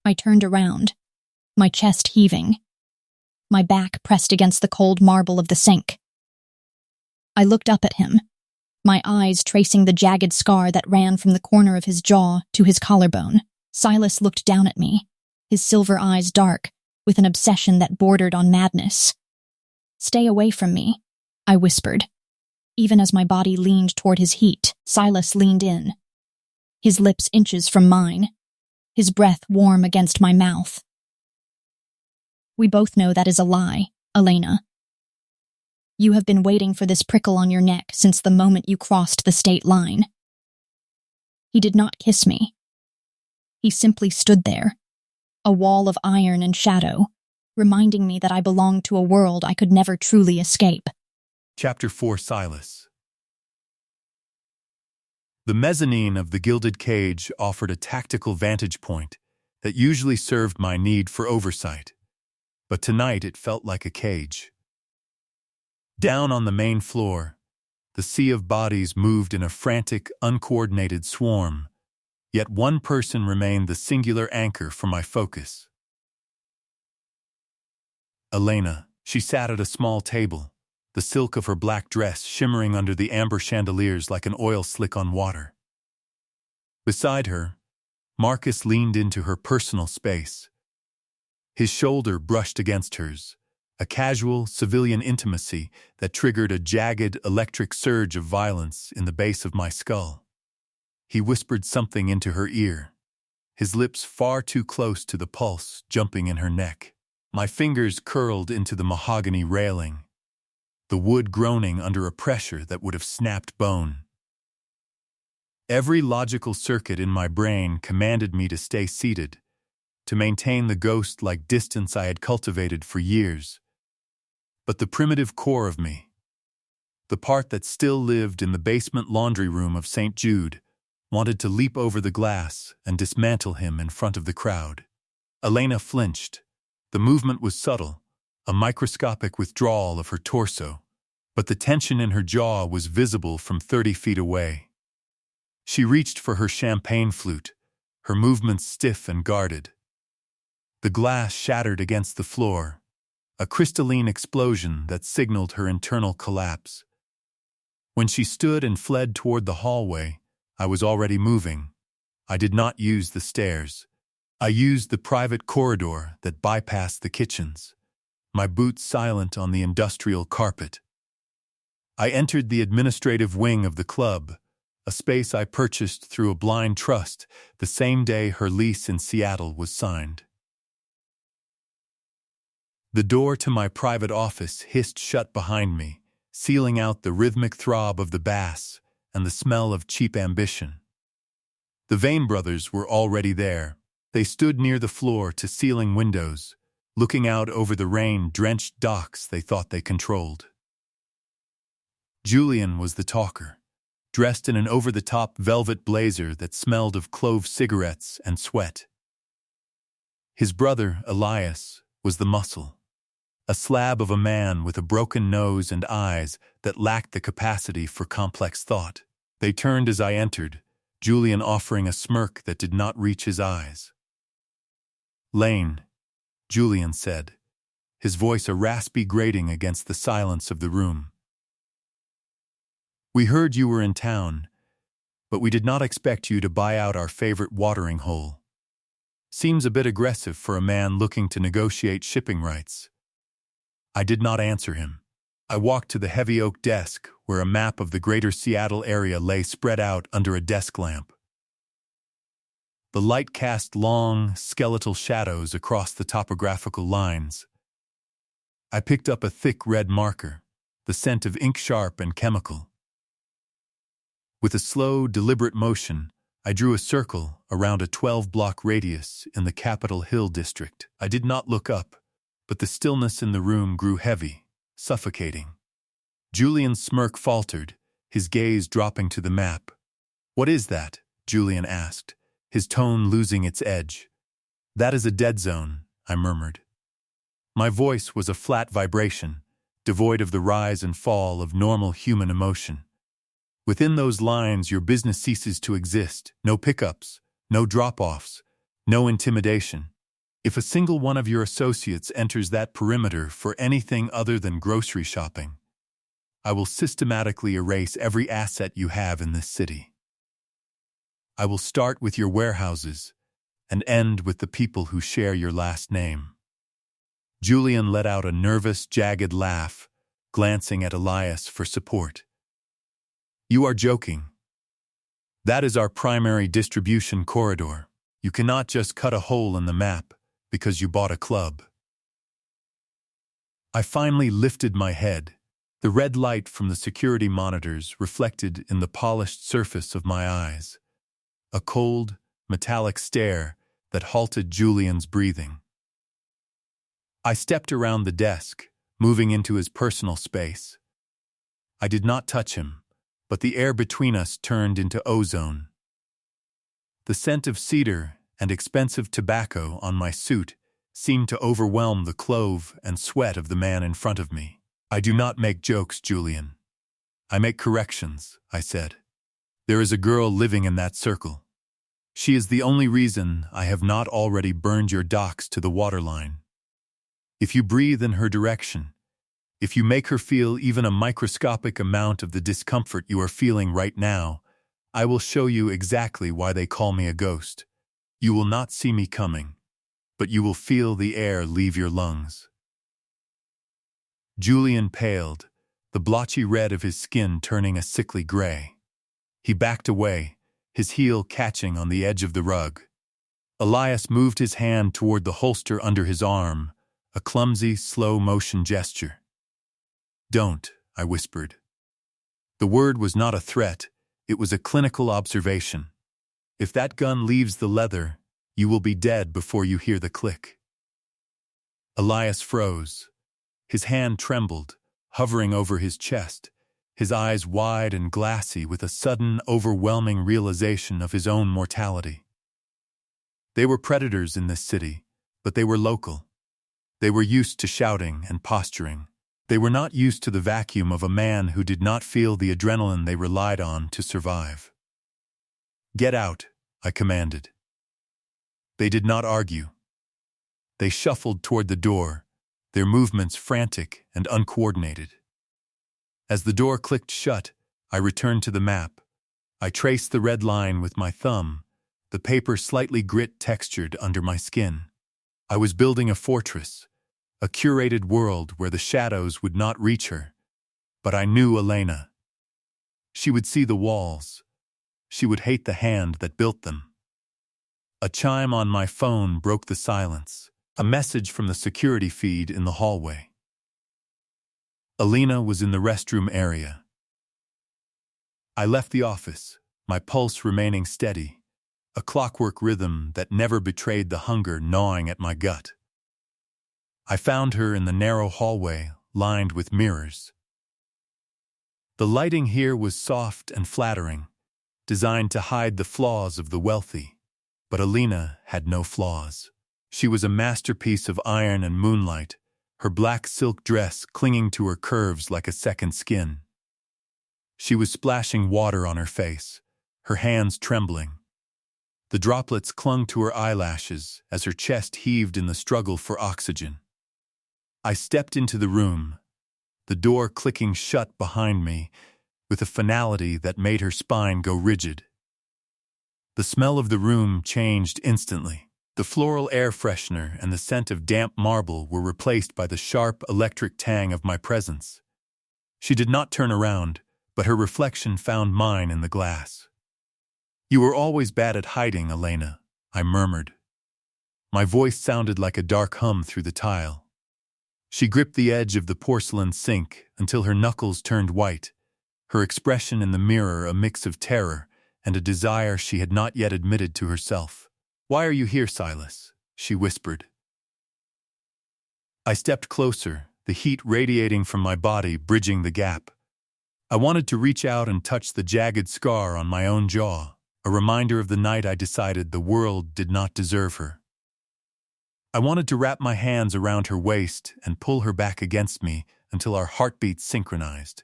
I turned around, my chest heaving, my back pressed against the cold marble of the sink. I looked up at him, my eyes tracing the jagged scar that ran from the corner of his jaw to his collarbone. Silas looked down at me, his silver eyes dark, with an obsession that bordered on madness. "Stay away from me," I whispered. Even as my body leaned toward his heat, Silas leaned in, his lips inches from mine, his breath warm against my mouth. "We both know that is a lie, Elena. You have been waiting for this prickle on your neck since the moment you crossed the state line." He did not kiss me. He simply stood there, a wall of iron and shadow, reminding me that I belonged to a world I could never truly escape. Chapter 4, Silas. The mezzanine of the gilded cage offered a tactical vantage point that usually served my need for oversight, but tonight it felt like a cage. Down on the main floor, the sea of bodies moved in a frantic, uncoordinated swarm, yet one person remained the singular anchor for my focus. Elena. She sat at a small table, the silk of her black dress shimmering under the amber chandeliers like an oil slick on water. Beside her, Marcus leaned into her personal space. His shoulder brushed against hers, a casual, civilian intimacy that triggered a jagged, electric surge of violence in the base of my skull. He whispered something into her ear, his lips far too close to the pulse jumping in her neck. My fingers curled into the mahogany railing, the wood groaning under a pressure that would have snapped bone. Every logical circuit in my brain commanded me to stay seated, to maintain the ghost-like distance I had cultivated for years. But the primitive core of me, the part that still lived in the basement laundry room of Saint Jude, wanted to leap over the glass and dismantle him in front of the crowd. Elena flinched. The movement was subtle, a microscopic withdrawal of her torso, but the tension in her jaw was visible from 30 feet away. She reached for her champagne flute, her movements stiff and guarded. The glass shattered against the floor, a crystalline explosion that signaled her internal collapse. When she stood and fled toward the hallway, I was already moving. I did not use the stairs. I used the private corridor that bypassed the kitchens, my boots silent on the industrial carpet. I entered the administrative wing of the club, a space I purchased through a blind trust the same day her lease in Seattle was signed. The door to my private office hissed shut behind me, sealing out the rhythmic throb of the bass and the smell of cheap ambition. The Vane brothers were already there. They stood near the floor-to-ceiling windows, looking out over the rain-drenched docks they thought they controlled. Julian was the talker, dressed in an over-the-top velvet blazer that smelled of clove cigarettes and sweat. His brother, Elias, was the muscle, a slab of a man with a broken nose and eyes that lacked the capacity for complex thought. They turned as I entered, Julian offering a smirk that did not reach his eyes. "Lane," Julian said, his voice a raspy grating against the silence of the room. "We heard you were in town, but we did not expect you to buy out our favorite watering hole. Seems a bit aggressive for a man looking to negotiate shipping rights." I did not answer him. I walked to the heavy oak desk where a map of the greater Seattle area lay spread out under a desk lamp. The light cast long, skeletal shadows across the topographical lines. I picked up a thick red marker, the scent of ink sharp and chemical. With a slow, deliberate motion, I drew a circle around a 12-block radius in the Capitol Hill district. I did not look up, but the stillness in the room grew heavy, suffocating. Julian's smirk faltered, his gaze dropping to the map. "What is that?" Julian asked, his tone losing its edge. "That is a dead zone," I murmured. My voice was a flat vibration, devoid of the rise and fall of normal human emotion. Within those lines, your business ceases to exist. No pickups, no drop-offs, no intimidation. If a single one of your associates enters that perimeter for anything other than grocery shopping, I will systematically erase every asset you have in this city. I will start with your warehouses and end with the people who share your last name. Julian let out a nervous, jagged laugh, glancing at Elias for support. "You are joking. That is our primary distribution corridor. You cannot just cut a hole in the map because you bought a club." I finally lifted my head, the red light from the security monitors reflected in the polished surface of my eyes. A cold, metallic stare that halted Julian's breathing. I stepped around the desk, moving into his personal space. I did not touch him, but the air between us turned into ozone. The scent of cedar and expensive tobacco on my suit seemed to overwhelm the clove and sweat of the man in front of me. "I do not make jokes, Julian. I make corrections," I said. "There is a girl living in that circle. She is the only reason I have not already burned your docks to the waterline. If you breathe in her direction, if you make her feel even a microscopic amount of the discomfort you are feeling right now, I will show you exactly why they call me a ghost. You will not see me coming, but you will feel the air leave your lungs." Julian paled, the blotchy red of his skin turning a sickly gray. He backed away, his heel catching on the edge of the rug. Elias moved his hand toward the holster under his arm, a clumsy, slow-motion gesture. "Don't," I whispered. The word was not a threat, it was a clinical observation. "If that gun leaves the leather, you will be dead before you hear the click." Elias froze. His hand trembled, hovering over his chest, his eyes wide and glassy with a sudden, overwhelming realization of his own mortality. They were predators in this city, but they were local. They were used to shouting and posturing. They were not used to the vacuum of a man who did not feel the adrenaline they relied on to survive. "Get out," I commanded. They did not argue. They shuffled toward the door, their movements frantic and uncoordinated. As the door clicked shut, I returned to the map. I traced the red line with my thumb, the paper slightly grit-textured under my skin. I was building a fortress, a curated world where the shadows would not reach her. But I knew Elena. She would see the walls. She would hate the hand that built them. A chime on my phone broke the silence, a message from the security feed in the hallway. Elena was in the restroom area. I left the office, my pulse remaining steady, a clockwork rhythm that never betrayed the hunger gnawing at my gut. I found her in the narrow hallway, lined with mirrors. The lighting here was soft and flattering, designed to hide the flaws of the wealthy. But Elena had no flaws. She was a masterpiece of iron and moonlight, her black silk dress clinging to her curves like a second skin. She was splashing water on her face, her hands trembling. The droplets clung to her eyelashes as her chest heaved in the struggle for oxygen. I stepped into the room, the door clicking shut behind me, with a finality that made her spine go rigid. The smell of the room changed instantly. The floral air freshener and the scent of damp marble were replaced by the sharp electric tang of my presence. She did not turn around, but her reflection found mine in the glass. "You were always bad at hiding, Elena," I murmured. My voice sounded like a dark hum through the tile. She gripped the edge of the porcelain sink until her knuckles turned white, her expression in the mirror a mix of terror and a desire she had not yet admitted to herself. "Why are you here, Silas?" she whispered. I stepped closer, the heat radiating from my body, bridging the gap. I wanted to reach out and touch the jagged scar on my own jaw, a reminder of the night I decided the world did not deserve her. I wanted to wrap my hands around her waist and pull her back against me until our heartbeats synchronized.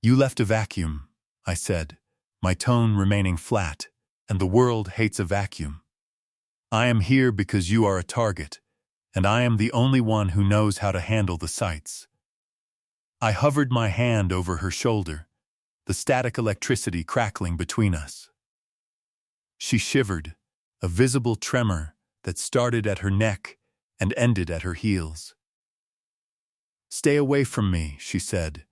"You left a vacuum," I said, my tone remaining flat, "and the world hates a vacuum. I am here because you are a target, and I am the only one who knows how to handle the sights." I hovered my hand over her shoulder, the static electricity crackling between us. She shivered, a visible tremor that started at her neck and ended at her heels. "Stay away from me," she said,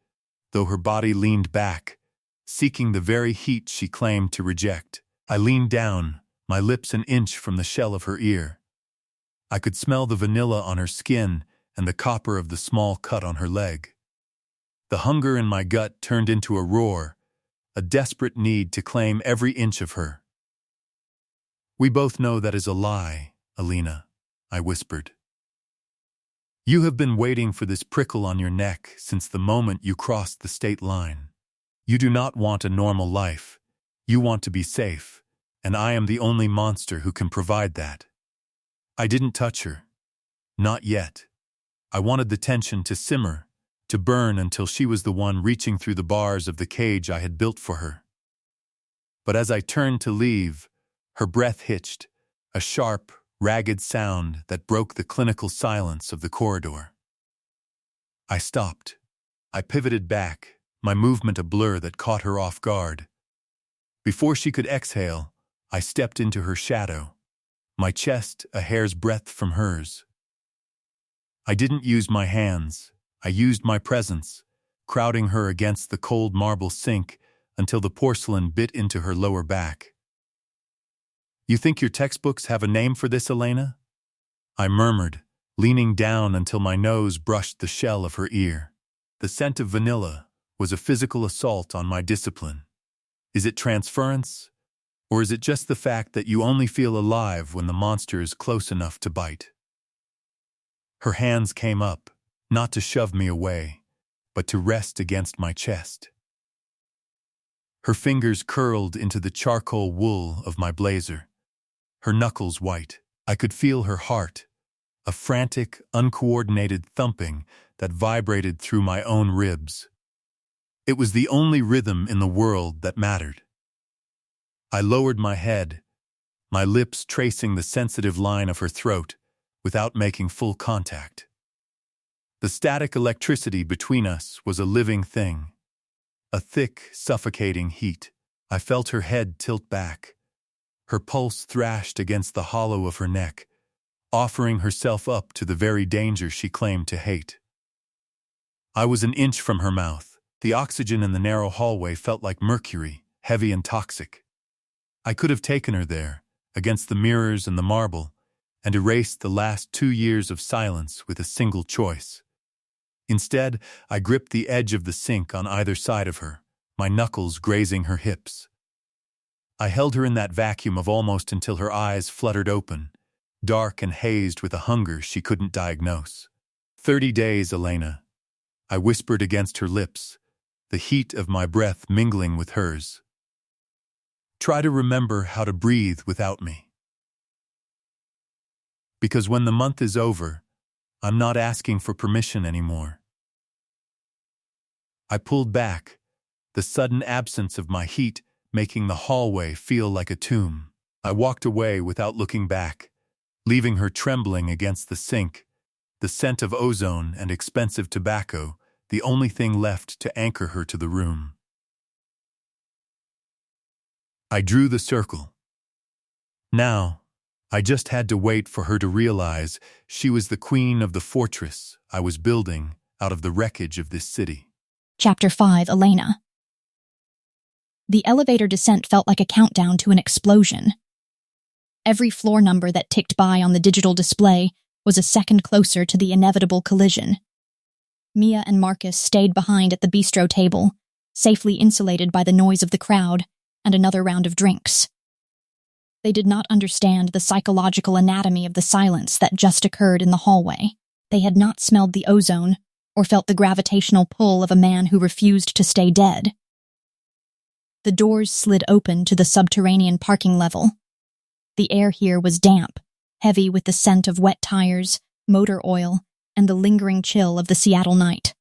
though her body leaned back, seeking the very heat she claimed to reject. I leaned down, my lips an inch from the shell of her ear. I could smell the vanilla on her skin and the copper of the small cut on her leg. The hunger in my gut turned into a roar, a desperate need to claim every inch of her. "We both know that is a lie, Elena," I whispered. "You have been waiting for this prickle on your neck since the moment you crossed the state line. You do not want a normal life. You want to be safe, and I am the only monster who can provide that. I didn't touch her. Not yet. I wanted the tension to simmer, to burn until she was the one reaching through the bars of the cage I had built for her. But as I turned to leave, her breath hitched, a sharp, ragged sound that broke the clinical silence of the corridor. I stopped. I pivoted back, my movement a blur that caught her off guard. Before she could exhale, I stepped into her shadow, my chest a hair's breadth from hers. I didn't use my hands. I used my presence, crowding her against the cold marble sink until the porcelain bit into her lower back. You think your textbooks have a name for this, Elena? I murmured, leaning down until my nose brushed the shell of her ear. The scent of vanilla was a physical assault on my discipline. Is it transference? Or is it just the fact that you only feel alive when the monster is close enough to bite? Her hands came up, not to shove me away, but to rest against my chest. Her fingers curled into the charcoal wool of my blazer, her knuckles white. I could feel her heart, a frantic, uncoordinated thumping that vibrated through my own ribs. It was the only rhythm in the world that mattered. I lowered my head, my lips tracing the sensitive line of her throat without making full contact. The static electricity between us was a living thing, a thick, suffocating heat. I felt her head tilt back. Her pulse thrashed against the hollow of her neck, offering herself up to the very danger she claimed to hate. I was an inch from her mouth. The oxygen in the narrow hallway felt like mercury, heavy and toxic. I could have taken her there, against the mirrors and the marble, and erased the last 2 years of silence with a single choice. Instead, I gripped the edge of the sink on either side of her, my knuckles grazing her hips. I held her in that vacuum of almost until her eyes fluttered open, dark and hazed with a hunger she couldn't diagnose. 30 days, Elena. I whispered against her lips, the heat of my breath mingling with hers. Try to remember how to breathe without me. Because when the month is over, I'm not asking for permission anymore. I pulled back, the sudden absence of my heat making the hallway feel like a tomb. I walked away without looking back, leaving her trembling against the sink, the scent of ozone and expensive tobacco, the only thing left to anchor her to the room. I drew the circle. Now, I just had to wait for her to realize she was the queen of the fortress I was building out of the wreckage of this city. Chapter 5, Elena. The elevator descent felt like a countdown to an explosion. Every floor number that ticked by on the digital display was a second closer to the inevitable collision. Mia and Marcus stayed behind at the bistro table, safely insulated by the noise of the crowd and another round of drinks. They did not understand the psychological anatomy of the silence that just occurred in the hallway. They had not smelled the ozone or felt the gravitational pull of a man who refused to stay dead. The doors slid open to the subterranean parking level. The air here was damp, heavy with the scent of wet tires, motor oil, and the lingering chill of the Seattle night.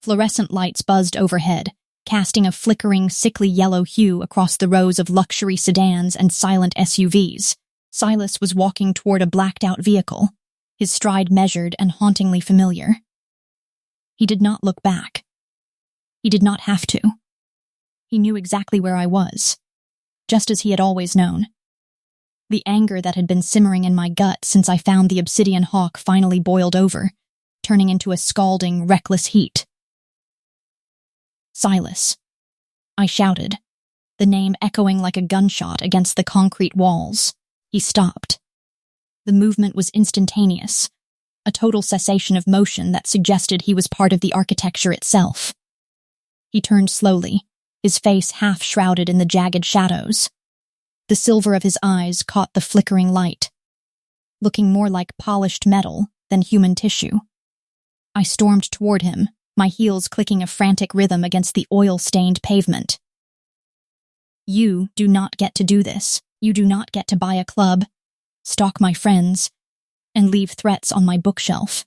Fluorescent lights buzzed overhead, casting a flickering, sickly yellow hue across the rows of luxury sedans and silent SUVs. Silas was walking toward a blacked-out vehicle, his stride measured and hauntingly familiar. He did not look back. He did not have to. He knew exactly where I was, just as he had always known. The anger that had been simmering in my gut since I found the obsidian hawk finally boiled over, turning into a scalding, reckless heat. Silas, I shouted, the name echoing like a gunshot against the concrete walls. He stopped. The movement was instantaneous, a total cessation of motion that suggested he was part of the architecture itself. He turned slowly, his face half shrouded in the jagged shadows. The silver of his eyes caught the flickering light, looking more like polished metal than human tissue. I stormed toward him, my heels clicking a frantic rhythm against the oil-stained pavement. You do not get to do this. You do not get to buy a club, stalk my friends, and leave threats on my bookshelf.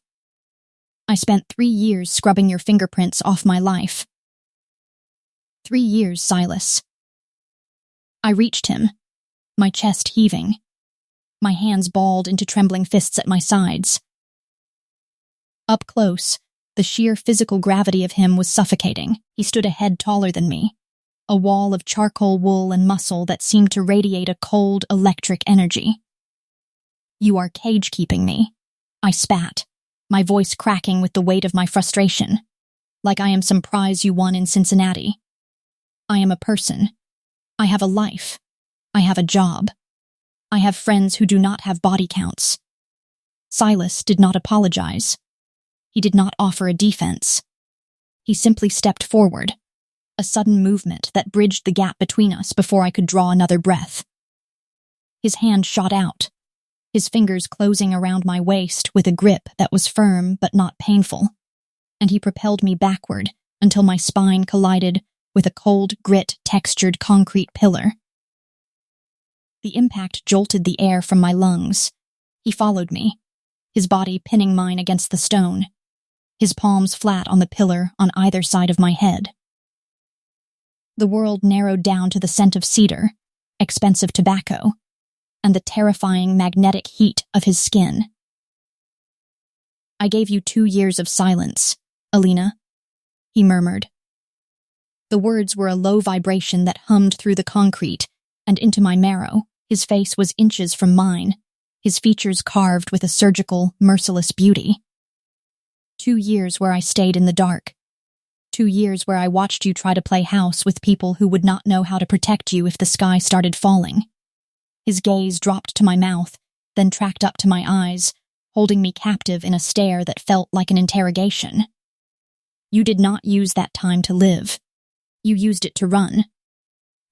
I spent 3 years scrubbing your fingerprints off my life. 3 years, Silas. I reached him, my chest heaving, my hands balled into trembling fists at my sides. Up close, the sheer physical gravity of him was suffocating. He stood a head taller than me, a wall of charcoal wool and muscle that seemed to radiate a cold, electric energy. You are cage-keeping me, I spat, my voice cracking with the weight of my frustration, like I am some prize you won in Cincinnati. I am a person. I have a life. I have a job. I have friends who do not have body counts. Silas did not apologize. He did not offer a defense. He simply stepped forward, a sudden movement that bridged the gap between us before I could draw another breath. His hand shot out, his fingers closing around my waist with a grip that was firm but not painful, and he propelled me backward until my spine collided with a cold, grit-textured concrete pillar. The impact jolted the air from my lungs. He followed me, his body pinning mine against the stone, his palms flat on the pillar on either side of my head. The world narrowed down to the scent of cedar, expensive tobacco, and the terrifying magnetic heat of his skin. I gave you 2 years of silence, Elena, he murmured. The words were a low vibration that hummed through the concrete and into my marrow. His face was inches from mine, his features carved with a surgical, merciless beauty. 2 years where I stayed in the dark. 2 years where I watched you try to play house with people who would not know how to protect you if the sky started falling. His gaze dropped to my mouth, then tracked up to my eyes, holding me captive in a stare that felt like an interrogation. You did not use that time to live. You used it to run.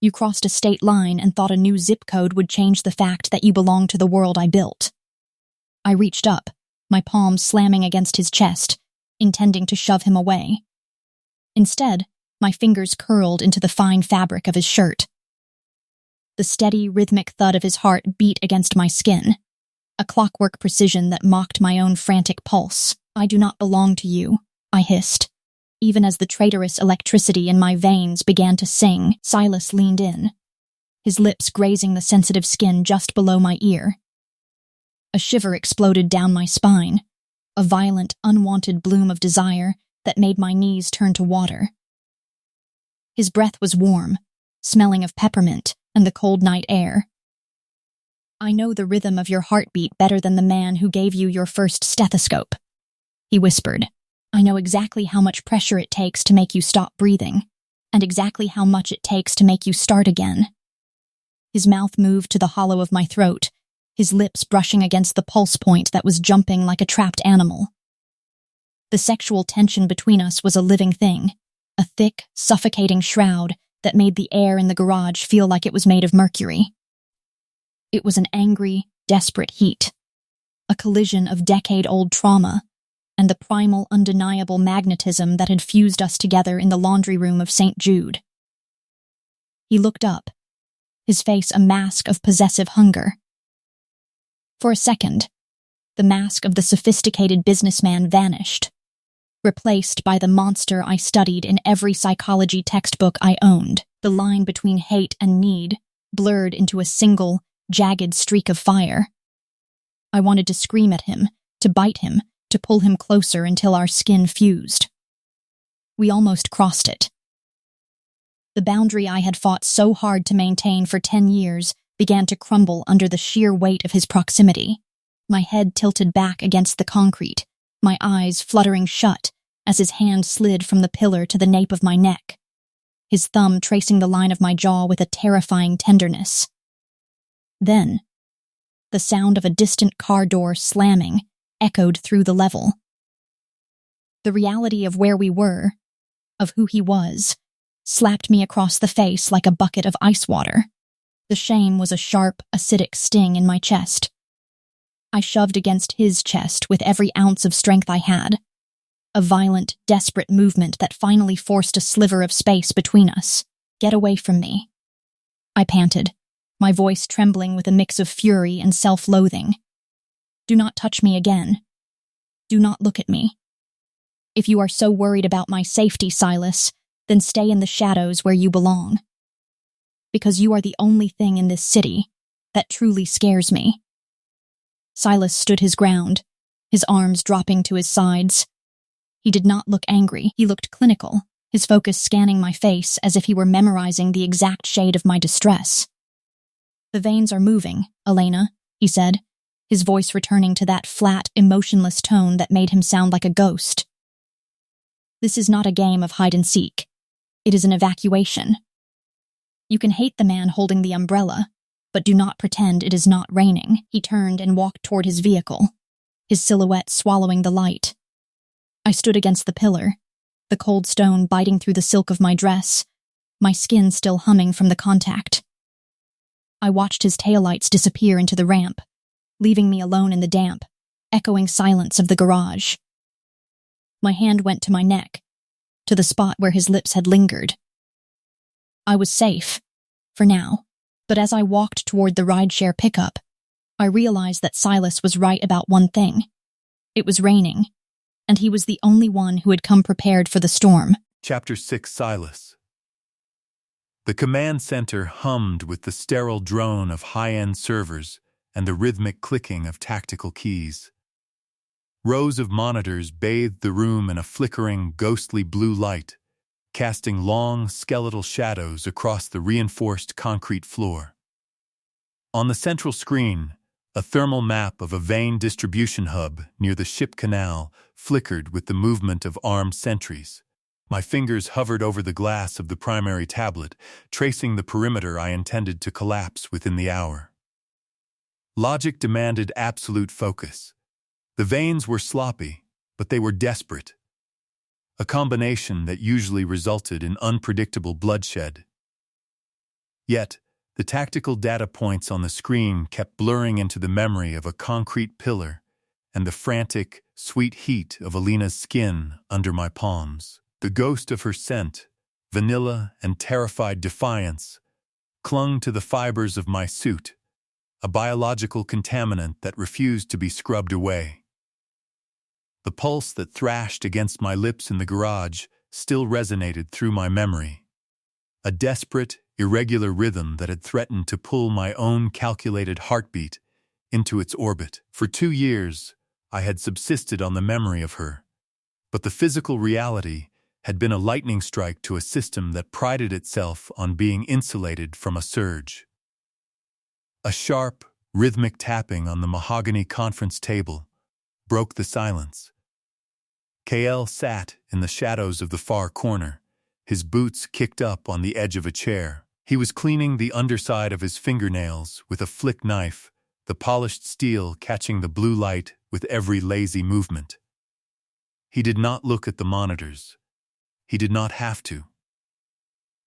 You crossed a state line and thought a new zip code would change the fact that you belonged to the world I built. I reached up, my palms slamming against his chest, intending to shove him away. Instead, my fingers curled into the fine fabric of his shirt. The steady, rhythmic thud of his heart beat against my skin, a clockwork precision that mocked my own frantic pulse. I do not belong to you, I hissed. Even as the traitorous electricity in my veins began to sing, Silas leaned in, his lips grazing the sensitive skin just below my ear. A shiver exploded down my spine, a violent, unwanted bloom of desire that made my knees turn to water. His breath was warm, smelling of peppermint and the cold night air. I know the rhythm of your heartbeat better than the man who gave you your first stethoscope, he whispered. I know exactly how much pressure it takes to make you stop breathing, and exactly how much it takes to make you start again. His mouth moved to the hollow of my throat, his lips brushing against the pulse point that was jumping like a trapped animal. The sexual tension between us was a living thing, a thick, suffocating shroud that made the air in the garage feel like it was made of mercury. It was an angry, desperate heat, a collision of decade-old trauma, and the primal, undeniable magnetism that had fused us together in the laundry room of Saint Jude. He looked up, his face a mask of possessive hunger. For a second, the mask of the sophisticated businessman vanished, replaced by the monster I studied in every psychology textbook I owned. The line between hate and need blurred into a single, jagged streak of fire. I wanted to scream at him, to bite him, to pull him closer until our skin fused. We almost crossed it. The boundary I had fought so hard to maintain for 10 years began to crumble under the sheer weight of his proximity. My head tilted back against the concrete, my eyes fluttering shut as his hand slid from the pillar to the nape of my neck, his thumb tracing the line of my jaw with a terrifying tenderness. Then, the sound of a distant car door slamming echoed through the level. The reality of where we were, of who he was, slapped me across the face like a bucket of ice water. The shame was a sharp, acidic sting in my chest. I shoved against his chest with every ounce of strength I had. a violent, desperate movement that finally forced a sliver of space between us. "Get away from me," I panted, my voice trembling with a mix of fury and self-loathing. "Do not touch me again. Do not look at me. If you are so worried about my safety, Silas, then stay in the shadows where you belong. Because you are the only thing in this city that truly scares me." Silas stood his ground, his arms dropping to his sides. He did not look angry. He looked clinical, his focus scanning my face as if he were memorizing the exact shade of my distress. "The veins are moving, Elena," he said, his voice returning to that flat, emotionless tone that made him sound like a ghost. "This is not a game of hide-and-seek. It is an evacuation. You can hate the man holding the umbrella, but do not pretend it is not raining." He turned and walked toward his vehicle, his silhouette swallowing the light. I stood against the pillar, the cold stone biting through the silk of my dress, my skin still humming from the contact. I watched his taillights disappear into the ramp, leaving me alone in the damp, echoing silence of the garage. My hand went to my neck, to the spot where his lips had lingered. I was safe, for now, but as I walked toward the rideshare pickup, I realized that Silas was right about one thing. It was raining, and he was the only one who had come prepared for the storm. Chapter 6, Silas. The command center hummed with the sterile drone of high-end servers and the rhythmic clicking of tactical keys. Rows of monitors bathed the room in a flickering, ghostly blue light, casting long, skeletal shadows across the reinforced concrete floor. On the central screen, a thermal map of a vein distribution hub near the ship canal flickered with the movement of armed sentries. My fingers hovered over the glass of the primary tablet, tracing the perimeter I intended to collapse within the hour. Logic demanded absolute focus. The veins were sloppy, but they were desperate. A combination that usually resulted in unpredictable bloodshed. Yet, the tactical data points on the screen kept blurring into the memory of a concrete pillar and the frantic, sweet heat of Elena's skin under my palms. The ghost of her scent, vanilla and terrified defiance, clung to the fibers of my suit, a biological contaminant that refused to be scrubbed away. The pulse that thrashed against my lips in the garage still resonated through my memory. A desperate, irregular rhythm that had threatened to pull my own calculated heartbeat into its orbit. For 2 years, I had subsisted on the memory of her, but the physical reality had been a lightning strike to a system that prided itself on being insulated from a surge. A sharp, rhythmic tapping on the mahogany conference table broke the silence. KL sat in the shadows of the far corner, his boots kicked up on the edge of a chair. He was cleaning the underside of his fingernails with a flick knife, the polished steel catching the blue light with every lazy movement. He did not look at the monitors. He did not have to.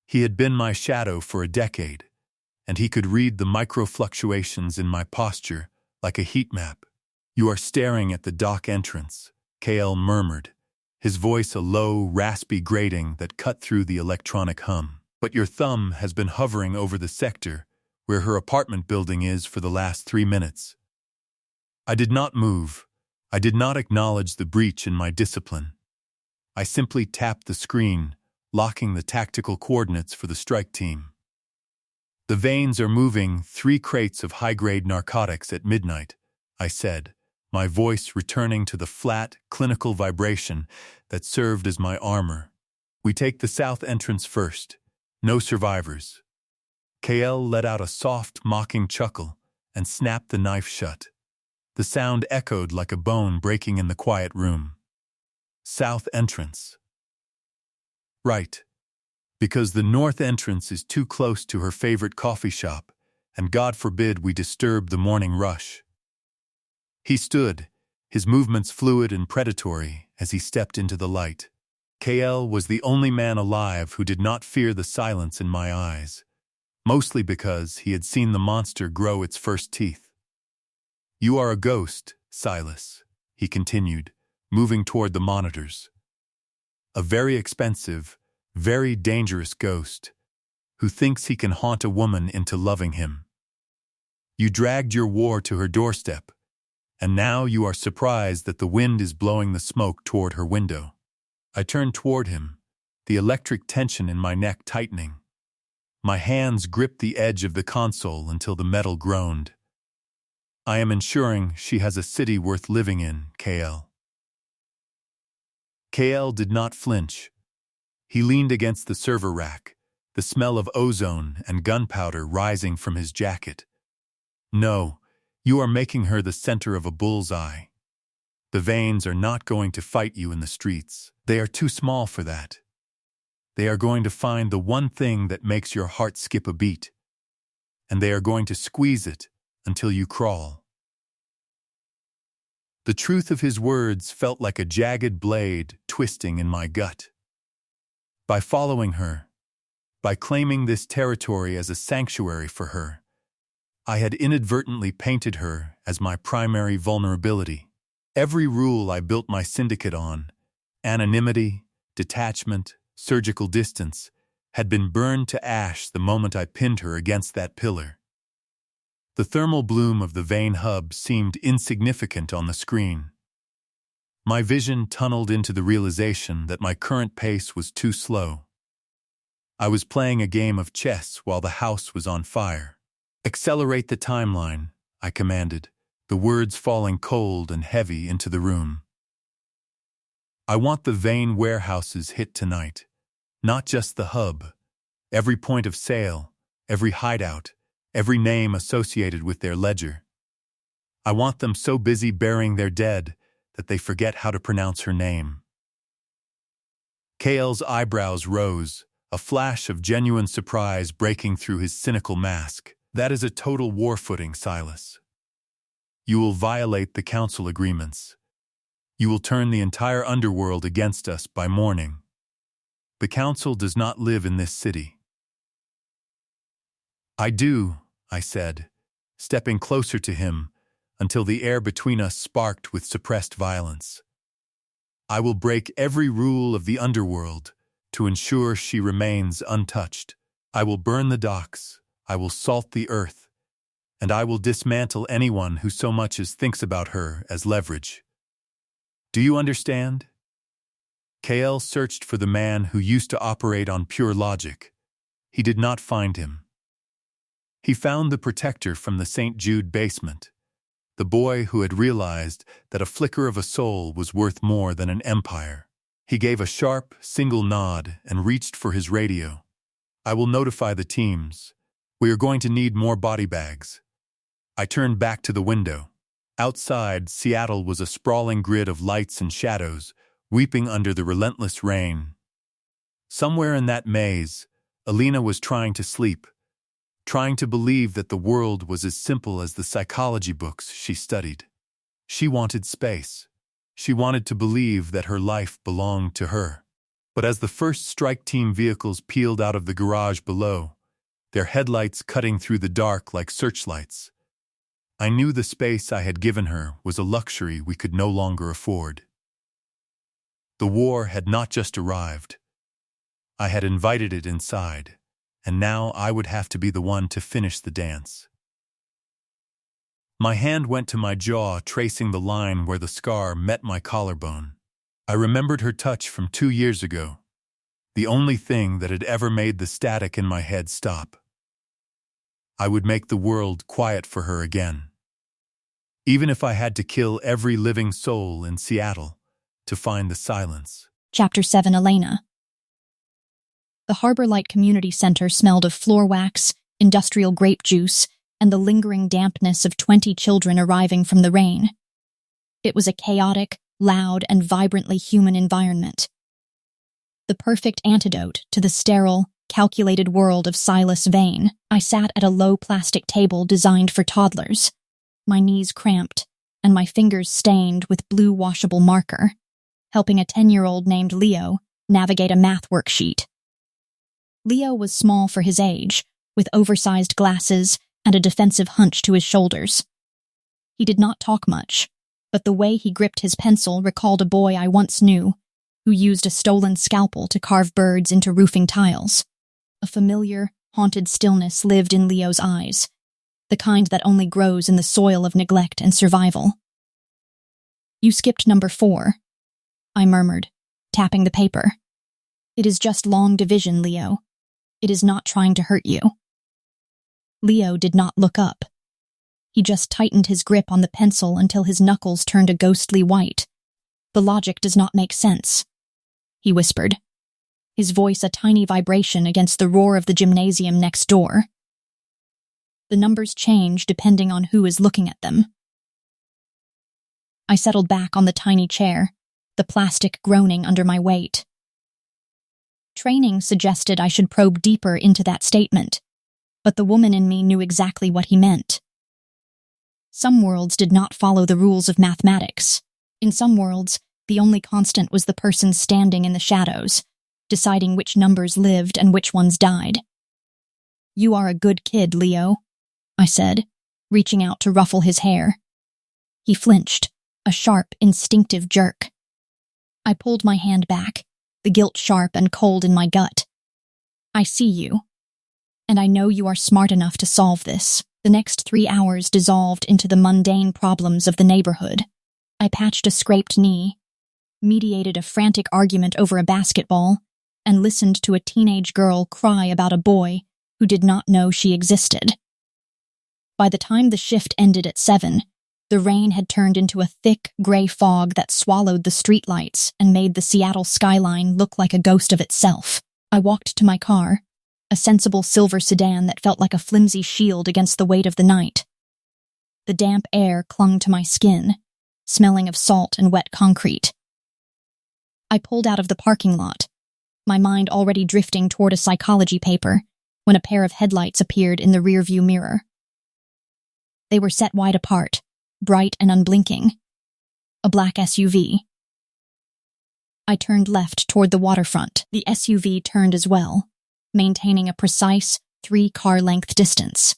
He had been my shadow for a decade, and he could read the micro-fluctuations in my posture like a heat map. "You are staring at the dock entrance," KL murmured, his voice a low, raspy grating that cut through the electronic hum. "But your thumb has been hovering over the sector where her apartment building is for the last 3 minutes. I did not move. I did not acknowledge the breach in my discipline. I simply tapped the screen, locking the tactical coordinates for the strike team. The veins are moving 3 crates of high-grade narcotics at midnight," I said, my voice returning to the flat, clinical vibration that served as my armor. "We take the south entrance first. No survivors." KL let out a soft, mocking chuckle and snapped the knife shut. The sound echoed like a bone breaking in the quiet room. "South entrance." "Right. Because the north entrance is too close to her favorite coffee shop, and God forbid we disturb the morning rush." He stood, his movements fluid and predatory as he stepped into the light. KL was the only man alive who did not fear the silence in my eyes, mostly because he had seen the monster grow its first teeth. "You are a ghost, Silas," he continued, moving toward the monitors. a very expensive, very dangerous ghost who thinks he can haunt a woman into loving him. You dragged your war to her doorstep, and now you are surprised that the wind is blowing the smoke toward her window. I turned toward him, the electric tension in my neck tightening. My hands gripped the edge of the console until the metal groaned. I am ensuring she has a city worth living in, KL. KL did not flinch. He leaned against the server rack, the smell of ozone and gunpowder rising from his jacket. No, you are making her the center of a bullseye. The Vanes are not going to fight you in the streets. They are too small for that. They are going to find the one thing that makes your heart skip a beat, and they are going to squeeze it until you crawl. The truth of his words felt like a jagged blade twisting in my gut. By following her, by claiming this territory as a sanctuary for her, I had inadvertently painted her as my primary vulnerability. Every rule I built my syndicate on, anonymity, detachment, surgical distance, had been burned to ash the moment I pinned her against that pillar. The thermal bloom of the Vane hub seemed insignificant on the screen. My vision tunneled into the realization that my current pace was too slow. I was playing a game of chess while the house was on fire. "Accelerate the timeline," I commanded, the words falling cold and heavy into the room. I want the Vane warehouses hit tonight, not just the hub, every point of sale, every hideout, every name associated with their ledger. I want them so busy burying their dead that they forget how to pronounce her name. KL's eyebrows rose, a flash of genuine surprise breaking through his cynical mask. "That is a total war footing, Silas. You will violate the council agreements. You will turn the entire underworld against us by morning. The council does not live in this city." "I do," I said, stepping closer to him until the air between us sparked with suppressed violence. "I will break every rule of the underworld to ensure she remains untouched. I will burn the docks, I will salt the earth, and I will dismantle anyone who so much as thinks about her as leverage. Do you understand?" KL searched for the man who used to operate on pure logic. He did not find him. He found the protector from the Saint Jude basement, the boy who had realized that a flicker of a soul was worth more than an empire. He gave a sharp, single nod and reached for his radio. "I will notify the teams. We are going to need more body bags." I turned back to the window. Outside, Seattle was a sprawling grid of lights and shadows, weeping under the relentless rain. Somewhere in that maze, Elena was trying to sleep, trying to believe that the world was as simple as the psychology books she studied. She wanted space. She wanted to believe that her life belonged to her. But as the first strike team vehicles peeled out of the garage below, their headlights cutting through the dark like searchlights, I knew the space I had given her was a luxury we could no longer afford. The war had not just arrived. I had invited it inside, and now I would have to be the one to finish the dance. My hand went to my jaw, tracing the line where the scar met my collarbone. I remembered her touch from 2 years ago, the only thing that had ever made the static in my head stop. I would make the world quiet for her again, even if I had to kill every living soul in Seattle to find the silence. Chapter 7, Elena. The Harbor Light Community Center smelled of floor wax, industrial grape juice, and the lingering dampness of 20 children arriving from the rain. It was a chaotic, loud, and vibrantly human environment. The perfect antidote to the sterile, calculated world of Silas Vane. I sat at a low plastic table designed for toddlers, my knees cramped and my fingers stained with blue washable marker, helping a 10-year-old named Leo navigate a math worksheet. Leo was small for his age, with oversized glasses and a defensive hunch to his shoulders. He did not talk much, but the way he gripped his pencil recalled a boy I once knew, who used a stolen scalpel to carve birds into roofing tiles. A familiar, haunted stillness lived in Leo's eyes, the kind that only grows in the soil of neglect and survival. "You skipped number 4, I murmured, tapping the paper. "It is just long division, Leo. It is not trying to hurt you." Leo did not look up. He just tightened his grip on the pencil until his knuckles turned a ghostly white. "The logic does not make sense," he whispered, his voice a tiny vibration against the roar of the gymnasium next door. "The numbers change depending on who is looking at them." I settled back on the tiny chair, the plastic groaning under my weight. Training suggested I should probe deeper into that statement, but the woman in me knew exactly what he meant. Some worlds did not follow the rules of mathematics. In some worlds, the only constant was the person standing in the shadows, deciding which numbers lived and which ones died. "You are a good kid, Leo," I said, reaching out to ruffle his hair. He flinched, a sharp, instinctive jerk. I pulled my hand back, the guilt sharp and cold in my gut. "I see you, and I know you are smart enough to solve this." The next 3 hours dissolved into the mundane problems of the neighborhood. I patched a scraped knee, mediated a frantic argument over a basketball, and listened to a teenage girl cry about a boy who did not know she existed. By the time the shift ended at 7, the rain had turned into a thick, gray fog that swallowed the streetlights and made the Seattle skyline look like a ghost of itself. I walked to my car, a sensible silver sedan that felt like a flimsy shield against the weight of the night. The damp air clung to my skin, smelling of salt and wet concrete. I pulled out of the parking lot, my mind already drifting toward a psychology paper, when a pair of headlights appeared in the rearview mirror. They were set wide apart, bright and unblinking. A black SUV. I turned left toward the waterfront. The SUV turned as well, maintaining a precise 3-car-length distance.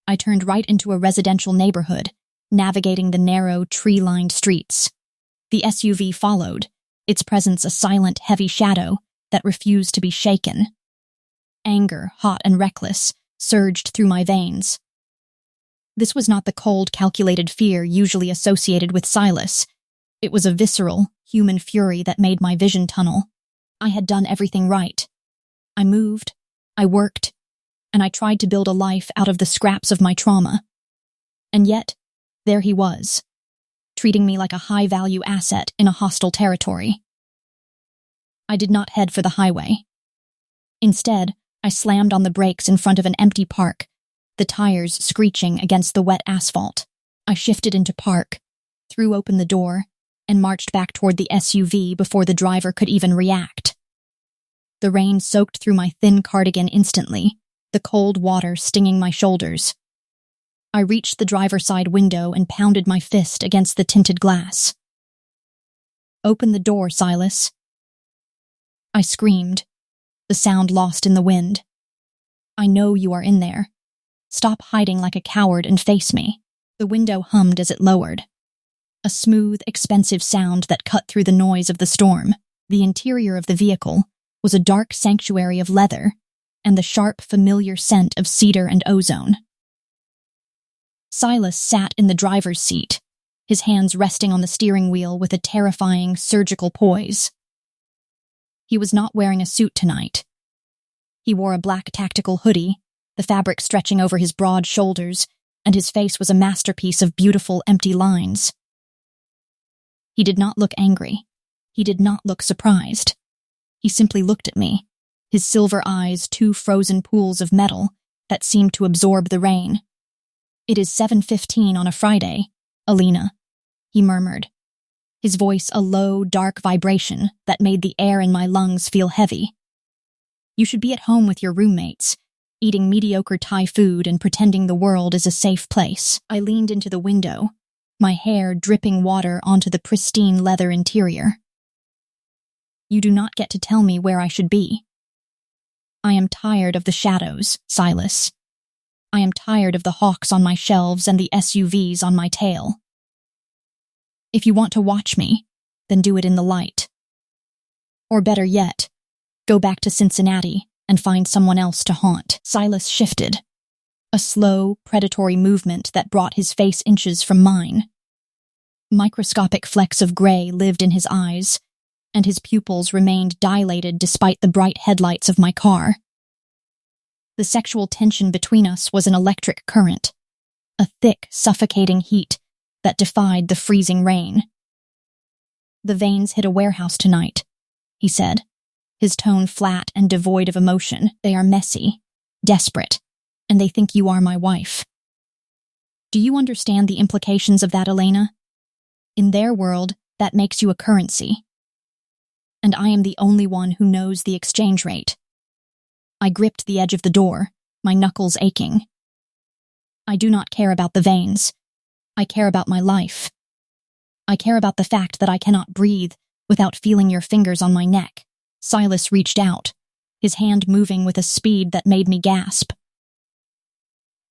I turned right into a residential neighborhood, navigating the narrow, tree-lined streets. The SUV followed, its presence a silent, heavy shadow that refused to be shaken. Anger, hot and reckless, surged through my veins. This was not the cold, calculated fear usually associated with Silas. It was a visceral, human fury that made my vision tunnel. I had done everything right. I moved, I worked, and I tried to build a life out of the scraps of my trauma. And yet, there he was, treating me like a high-value asset in a hostile territory. I did not head for the highway. Instead, I slammed on the brakes in front of an empty park, the tires screeching against the wet asphalt. I shifted into park, threw open the door, and marched back toward the SUV before the driver could even react. The rain soaked through my thin cardigan instantly, the cold water stinging my shoulders. I reached the driver's side window and pounded my fist against the tinted glass. "Open the door, Silas." I screamed, the sound lost in the wind. "I know you are in there. Stop hiding like a coward and face me." The window hummed as it lowered, a smooth, expensive sound that cut through the noise of the storm. The interior of the vehicle was a dark sanctuary of leather and the sharp, familiar scent of cedar and ozone. Silas sat in the driver's seat, his hands resting on the steering wheel with a terrifying, surgical poise. He was not wearing a suit tonight. He wore a black tactical hoodie, the fabric stretching over his broad shoulders, and his face was a masterpiece of beautiful, empty lines. He did not look angry. He did not look surprised. He simply looked at me, his silver eyes 2 frozen pools of metal that seemed to absorb the rain. "It is 7:15 on a Friday, Elena," he murmured, his voice a low, dark vibration that made the air in my lungs feel heavy. "You should be at home with your roommates, eating mediocre Thai food and pretending the world is a safe place." I leaned into the window, my hair dripping water onto the pristine leather interior. "You do not get to tell me where I should be. I am tired of the shadows, Silas. I am tired of the hawks on my shelves and the SUVs on my tail. If you want to watch me, then do it in the light." Or better yet, go back to Cincinnati and find someone else to haunt. Silas shifted, a slow, predatory movement that brought his face inches from mine. Microscopic flecks of gray lived in his eyes, and his pupils remained dilated despite the bright headlights of my car. The sexual tension between us was an electric current, a thick, suffocating heat that defied the freezing rain. "The Vanes hit a warehouse tonight," he said, his tone flat and devoid of emotion. "They are messy, desperate, and they think you are my wife. Do you understand the implications of that, Elena? In their world, that makes you a currency. And I am the only one who knows the exchange rate." I gripped the edge of the door, my knuckles aching. "I do not care about the Vanes. I care about my life. I care about the fact that I cannot breathe without feeling your fingers on my neck." Silas reached out, his hand moving with a speed that made me gasp.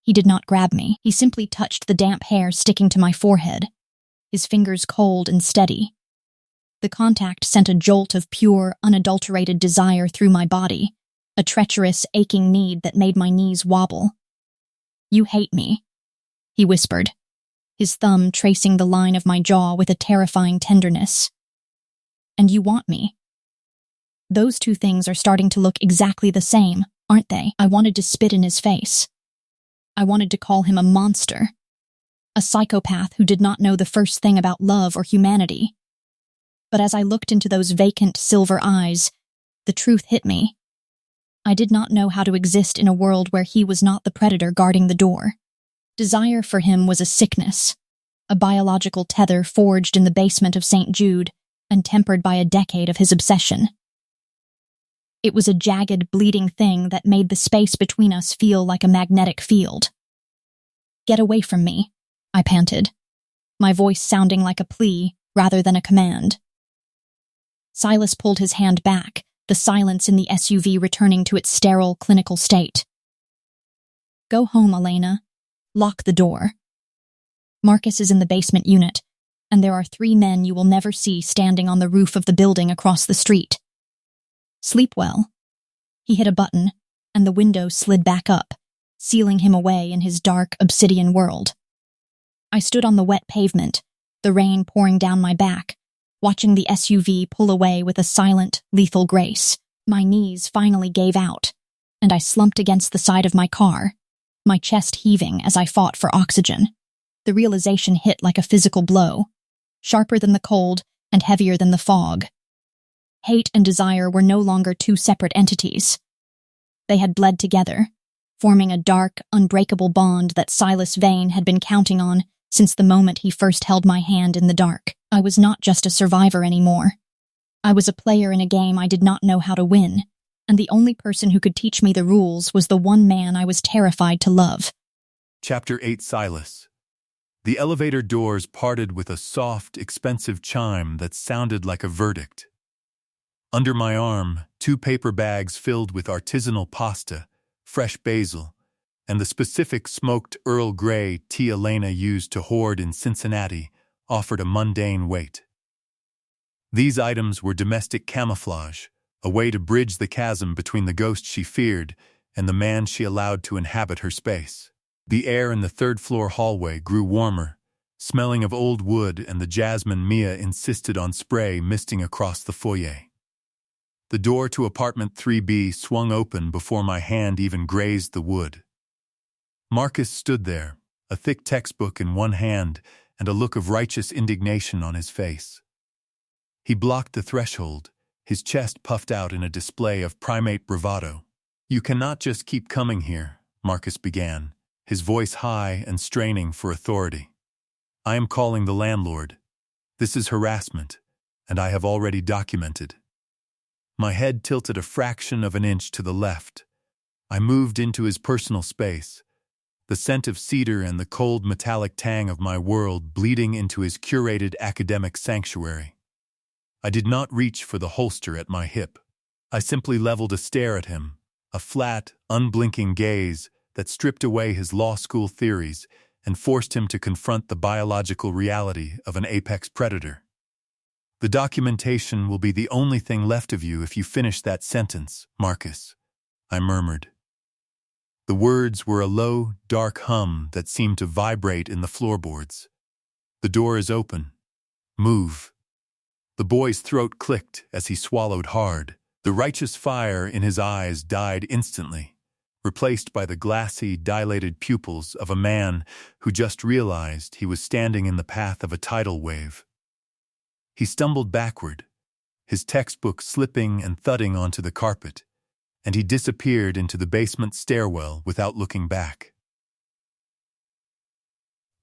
He did not grab me. He simply touched the damp hair sticking to my forehead, his fingers cold and steady. The contact sent a jolt of pure, unadulterated desire through my body, a treacherous, aching need that made my knees wobble. "You hate me," he whispered, his thumb tracing the line of my jaw with a terrifying tenderness. "And you want me. Those two things are starting to look exactly the same, aren't they?" I wanted to spit in his face. I wanted to call him a monster, a psychopath who did not know the first thing about love or humanity. But as I looked into those vacant silver eyes, the truth hit me. I did not know how to exist in a world where he was not the predator guarding the door. Desire for him was a sickness, a biological tether forged in the basement of Saint Jude and tempered by a decade of his obsession. It was a jagged, bleeding thing that made the space between us feel like a magnetic field. "Get away from me," I panted, my voice sounding like a plea rather than a command. Silas pulled his hand back, the silence in the SUV returning to its sterile, clinical state. "Go home, Elena. Lock the door. Marcus is in the basement unit, and there are 3 men you will never see standing on the roof of the building across the street. Sleep well." He hit a button, and the window slid back up, sealing him away in his dark, obsidian world. I stood on the wet pavement, the rain pouring down my back, watching the SUV pull away with a silent, lethal grace. My knees finally gave out, and I slumped against the side of my car, my chest heaving as I fought for oxygen. The realization hit like a physical blow, sharper than the cold and heavier than the fog. Hate and desire were no longer 2 separate entities. They had bled together, forming a dark, unbreakable bond that Silas Vane had been counting on since the moment he first held my hand in the dark. I was not just a survivor anymore. I was a player in a game I did not know how to win, and the only person who could teach me the rules was the one man I was terrified to love. Chapter 8. Silas. The elevator doors parted with a soft, expensive chime that sounded like a verdict. Under my arm, 2 paper bags filled with artisanal pasta, fresh basil, and the specific smoked Earl Grey tea Elena used to hoard in Cincinnati offered a mundane weight. These items were domestic camouflage, a way to bridge the chasm between the ghost she feared and the man she allowed to inhabit her space. The air in the 3rd-floor hallway grew warmer, smelling of old wood and the jasmine Mia insisted on spray misting across the foyer. The door to apartment 3B swung open before my hand even grazed the wood. Marcus stood there, a thick textbook in one hand and a look of righteous indignation on his face. He blocked the threshold, his chest puffed out in a display of primate bravado. "You cannot just keep coming here," Marcus began, his voice high and straining for authority. "I am calling the landlord. This is harassment, and I have already documented." My head tilted a fraction of an inch to the left. I moved into his personal space, the scent of cedar and the cold metallic tang of my world bleeding into his curated academic sanctuary. I did not reach for the holster at my hip. I simply leveled a stare at him, a flat, unblinking gaze that stripped away his law school theories and forced him to confront the biological reality of an apex predator. The documentation will be the only thing left of you if you finish that sentence, Marcus, I murmured. The words were a low, dark hum that seemed to vibrate in the floorboards. The door is open. Move. The boy's throat clicked as he swallowed hard. The righteous fire in his eyes died instantly, replaced by the glassy, dilated pupils of a man who just realized he was standing in the path of a tidal wave. He stumbled backward, his textbook slipping and thudding onto the carpet, and he disappeared into the basement stairwell without looking back.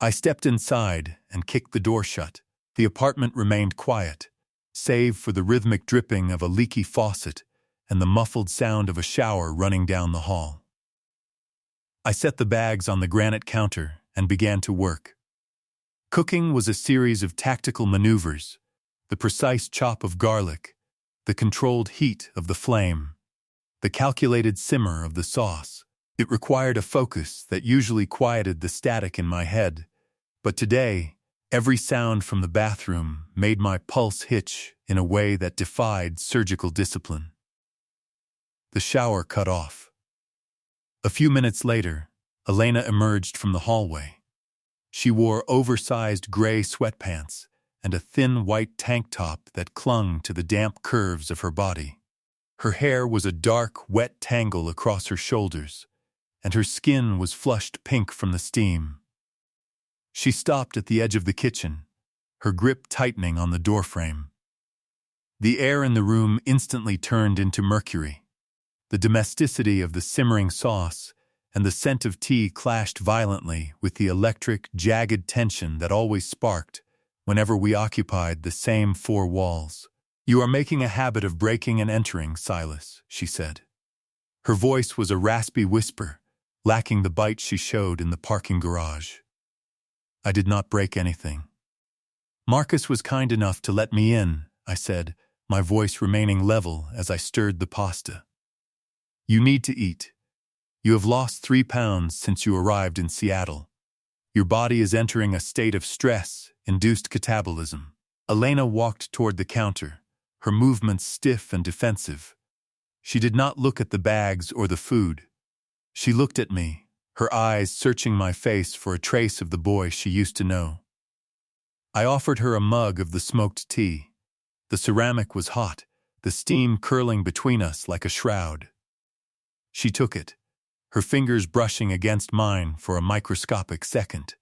I stepped inside and kicked the door shut. The apartment remained quiet, save for the rhythmic dripping of a leaky faucet and the muffled sound of a shower running down the hall. I set the bags on the granite counter and began to work. Cooking was a series of tactical maneuvers, the precise chop of garlic, the controlled heat of the flame, the calculated simmer of the sauce. It required a focus that usually quieted the static in my head, but today, every sound from the bathroom made my pulse hitch in a way that defied surgical discipline. The shower cut off. A few minutes later, Elena emerged from the hallway. She wore oversized gray sweatpants and a thin white tank top that clung to the damp curves of her body. Her hair was a dark, wet tangle across her shoulders, and her skin was flushed pink from the steam. She stopped at the edge of the kitchen, her grip tightening on the doorframe. The air in the room instantly turned into mercury. The domesticity of the simmering sauce and the scent of tea clashed violently with the electric, jagged tension that always sparked whenever we occupied the same four walls. "You are making a habit of breaking and entering, Silas," she said. Her voice was a raspy whisper, lacking the bite she showed in the parking garage. I did not break anything. "Marcus was kind enough to let me in," I said, my voice remaining level as I stirred the pasta. "You need to eat. You have lost 3 pounds since you arrived in Seattle. Your body is entering a state of stress-induced catabolism." Elena walked toward the counter, her movements stiff and defensive. She did not look at the bags or the food. She looked at me, her eyes searching my face for a trace of the boy she used to know. I offered her a mug of the smoked tea. The ceramic was hot, the steam curling between us like a shroud. She took it, her fingers brushing against mine for a microscopic second.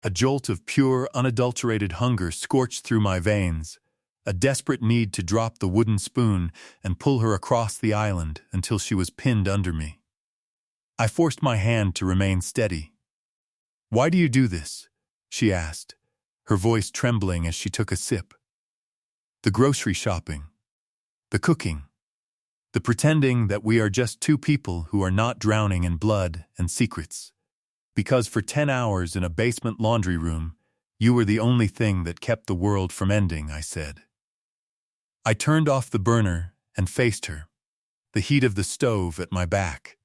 A jolt of pure, unadulterated hunger scorched through my veins, a desperate need to drop the wooden spoon and pull her across the island until she was pinned under me. I forced my hand to remain steady. "Why do you do this?" she asked, her voice trembling as she took a sip. "The grocery shopping, the cooking, the pretending that we are just two people who are not drowning in blood and secrets. Because for 10 hours in a basement laundry room, you were the only thing that kept the world from ending," I said. I turned off the burner and faced her, the heat of the stove at my back.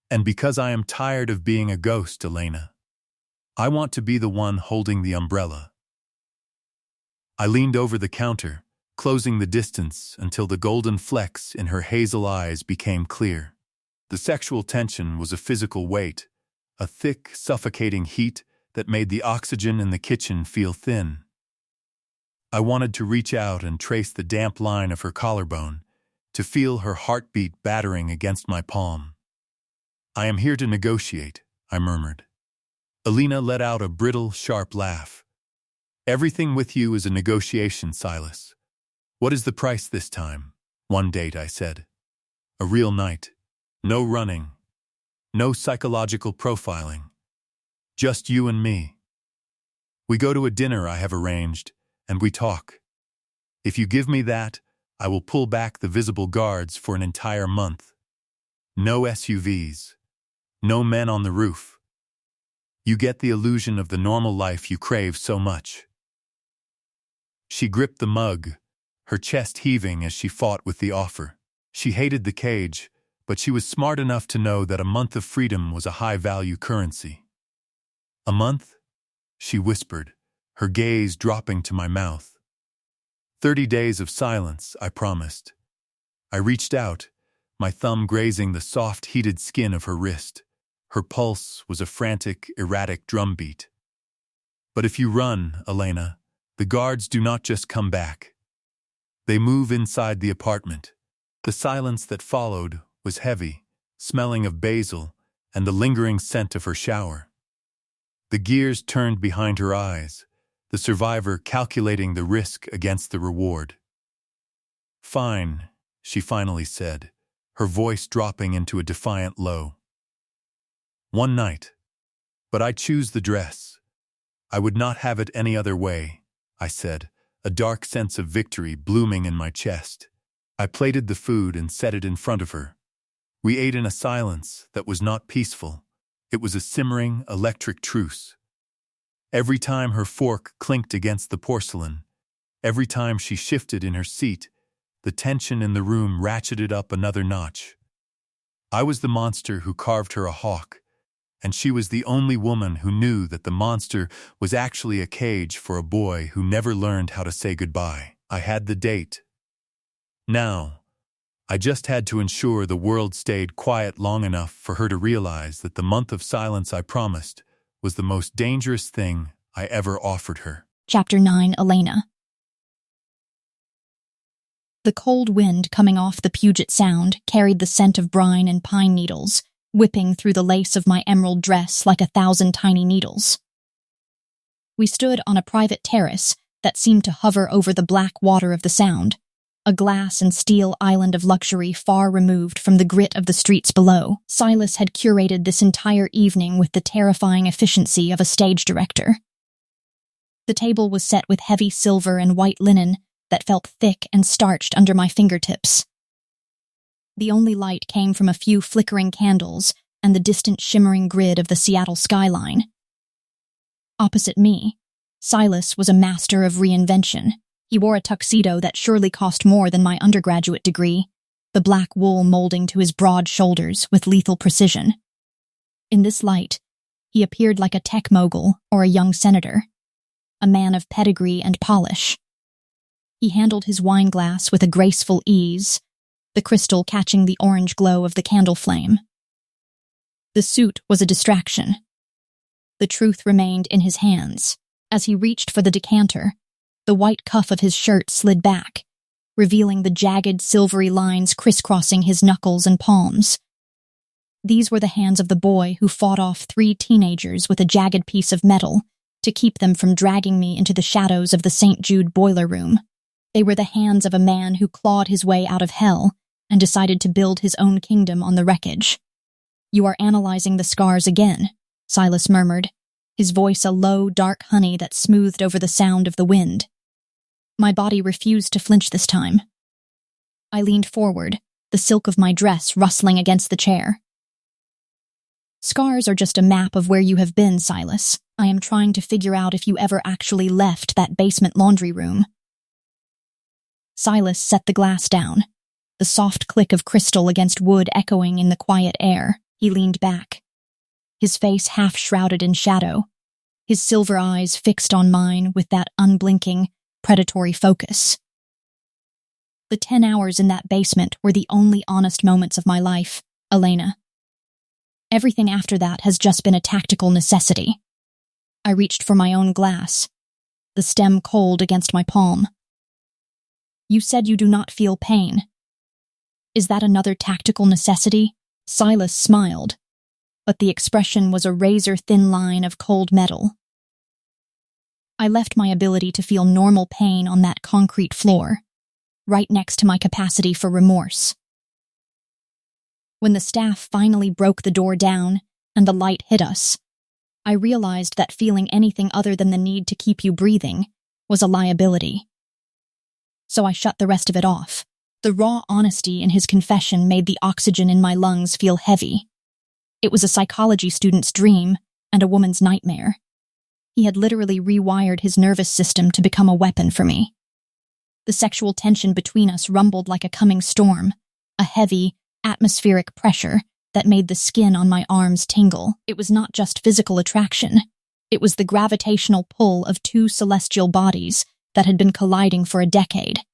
"And because I am tired of being a ghost, Elena. I want to be the one holding the umbrella." I leaned over the counter, closing the distance until the golden flecks in her hazel eyes became clear. The sexual tension was a physical weight, a thick, suffocating heat that made the oxygen in the kitchen feel thin. I wanted to reach out and trace the damp line of her collarbone, to feel her heartbeat battering against my palm. "I am here to negotiate," I murmured. Elena let out a brittle, sharp laugh. "Everything with you is a negotiation, Silas. What is the price this time?" "1 date," I said. "A real night. No running. No psychological profiling. Just you and me. We go to a dinner I have arranged, and we talk. If you give me that, I will pull back the visible guards for an entire month. No SUVs. No men on the roof. You get the illusion of the normal life you crave so much." She gripped the mug, her chest heaving as she fought with the offer. She hated the cage, but she was smart enough to know that a month of freedom was a high-value currency. "A month?" she whispered, her gaze dropping to my mouth. 30 days of silence, I promised. I reached out, my thumb grazing the soft, heated skin of her wrist. Her pulse was a frantic, erratic drumbeat. But if you run, Elena, the guards do not just come back. They move inside the apartment. The silence that followed was heavy, smelling of basil and the lingering scent of her shower. The gears turned behind her eyes, the survivor calculating the risk against the reward. "Fine," she finally said, her voice dropping into a defiant low. "One night. But I choose the dress. I would not have it any other way," I said, a dark sense of victory blooming in my chest. I plated the food and set it in front of her. We ate in a silence that was not peaceful. It was a simmering, electric truce. Every time her fork clinked against the porcelain, every time she shifted in her seat, the tension in the room ratcheted up another notch. I was the monster who carved her a hawk, and she was the only woman who knew that the monster was actually a cage for a boy who never learned how to say goodbye. I had the date. Now, I just had to ensure the world stayed quiet long enough for her to realize that the month of silence I promised was the most dangerous thing I ever offered her. Chapter 9, Elena. The cold wind coming off the Puget Sound carried the scent of brine and pine needles, whipping through the lace of my emerald dress like 1,000 tiny needles. We stood on a private terrace that seemed to hover over the black water of the Sound, a glass and steel island of luxury far removed from the grit of the streets below. Silas had curated this entire evening with the terrifying efficiency of a stage director. The table was set with heavy silver and white linen that felt thick and starched under my fingertips. The only light came from a few flickering candles and the distant shimmering grid of the Seattle skyline. Opposite me, Silas was a master of reinvention. He wore a tuxedo that surely cost more than my undergraduate degree, the black wool molding to his broad shoulders with lethal precision. In this light, he appeared like a tech mogul or a young senator, a man of pedigree and polish. He handled his wine glass with a graceful ease, the crystal catching the orange glow of the candle flame. The suit was a distraction. The truth remained in his hands. As he reached for the decanter, the white cuff of his shirt slid back, revealing the jagged, silvery lines crisscrossing his knuckles and palms. These were the hands of the boy who fought off 3 teenagers with a jagged piece of metal to keep them from dragging me into the shadows of the Saint Jude boiler room. They were the hands of a man who clawed his way out of hell and decided to build his own kingdom on the wreckage. "You are analyzing the scars again," Silas murmured, his voice a low, dark honey that smoothed over the sound of the wind. My body refused to flinch this time. I leaned forward, the silk of my dress rustling against the chair. "Scars are just a map of where you have been, Silas. I am trying to figure out if you ever actually left that basement laundry room." Silas set the glass down, the soft click of crystal against wood echoing in the quiet air. He leaned back, his face half shrouded in shadow, his silver eyes fixed on mine with that unblinking, predatory focus. The 10 hours in that basement were the only honest moments of my life, Elena. Everything after that has just been a tactical necessity. I reached for my own glass, the stem cold against my palm. "You said you do not feel pain. Is that another tactical necessity?" Silas smiled, but the expression was a razor-thin line of cold metal. I left my ability to feel normal pain on that concrete floor, right next to my capacity for remorse. When the staff finally broke the door down and the light hit us, I realized that feeling anything other than the need to keep you breathing was a liability. So I shut the rest of it off. The raw honesty in his confession made the oxygen in my lungs feel heavy. It was a psychology student's dream and a woman's nightmare. He had literally rewired his nervous system to become a weapon for me. The sexual tension between us rumbled like a coming storm, a heavy, atmospheric pressure that made the skin on my arms tingle. It was not just physical attraction. It was the gravitational pull of 2 celestial bodies that had been colliding for a decade.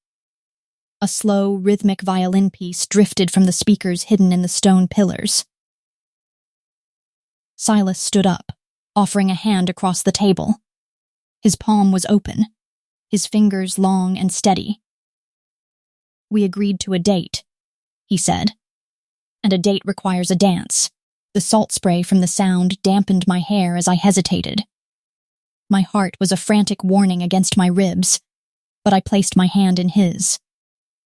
A slow, rhythmic violin piece drifted from the speakers hidden in the stone pillars. Silas stood up, offering a hand across the table. His palm was open, his fingers long and steady. "We agreed to a date," he said. "And a date requires a dance." The salt spray from the sound dampened my hair as I hesitated. My heart was a frantic warning against my ribs, but I placed my hand in his.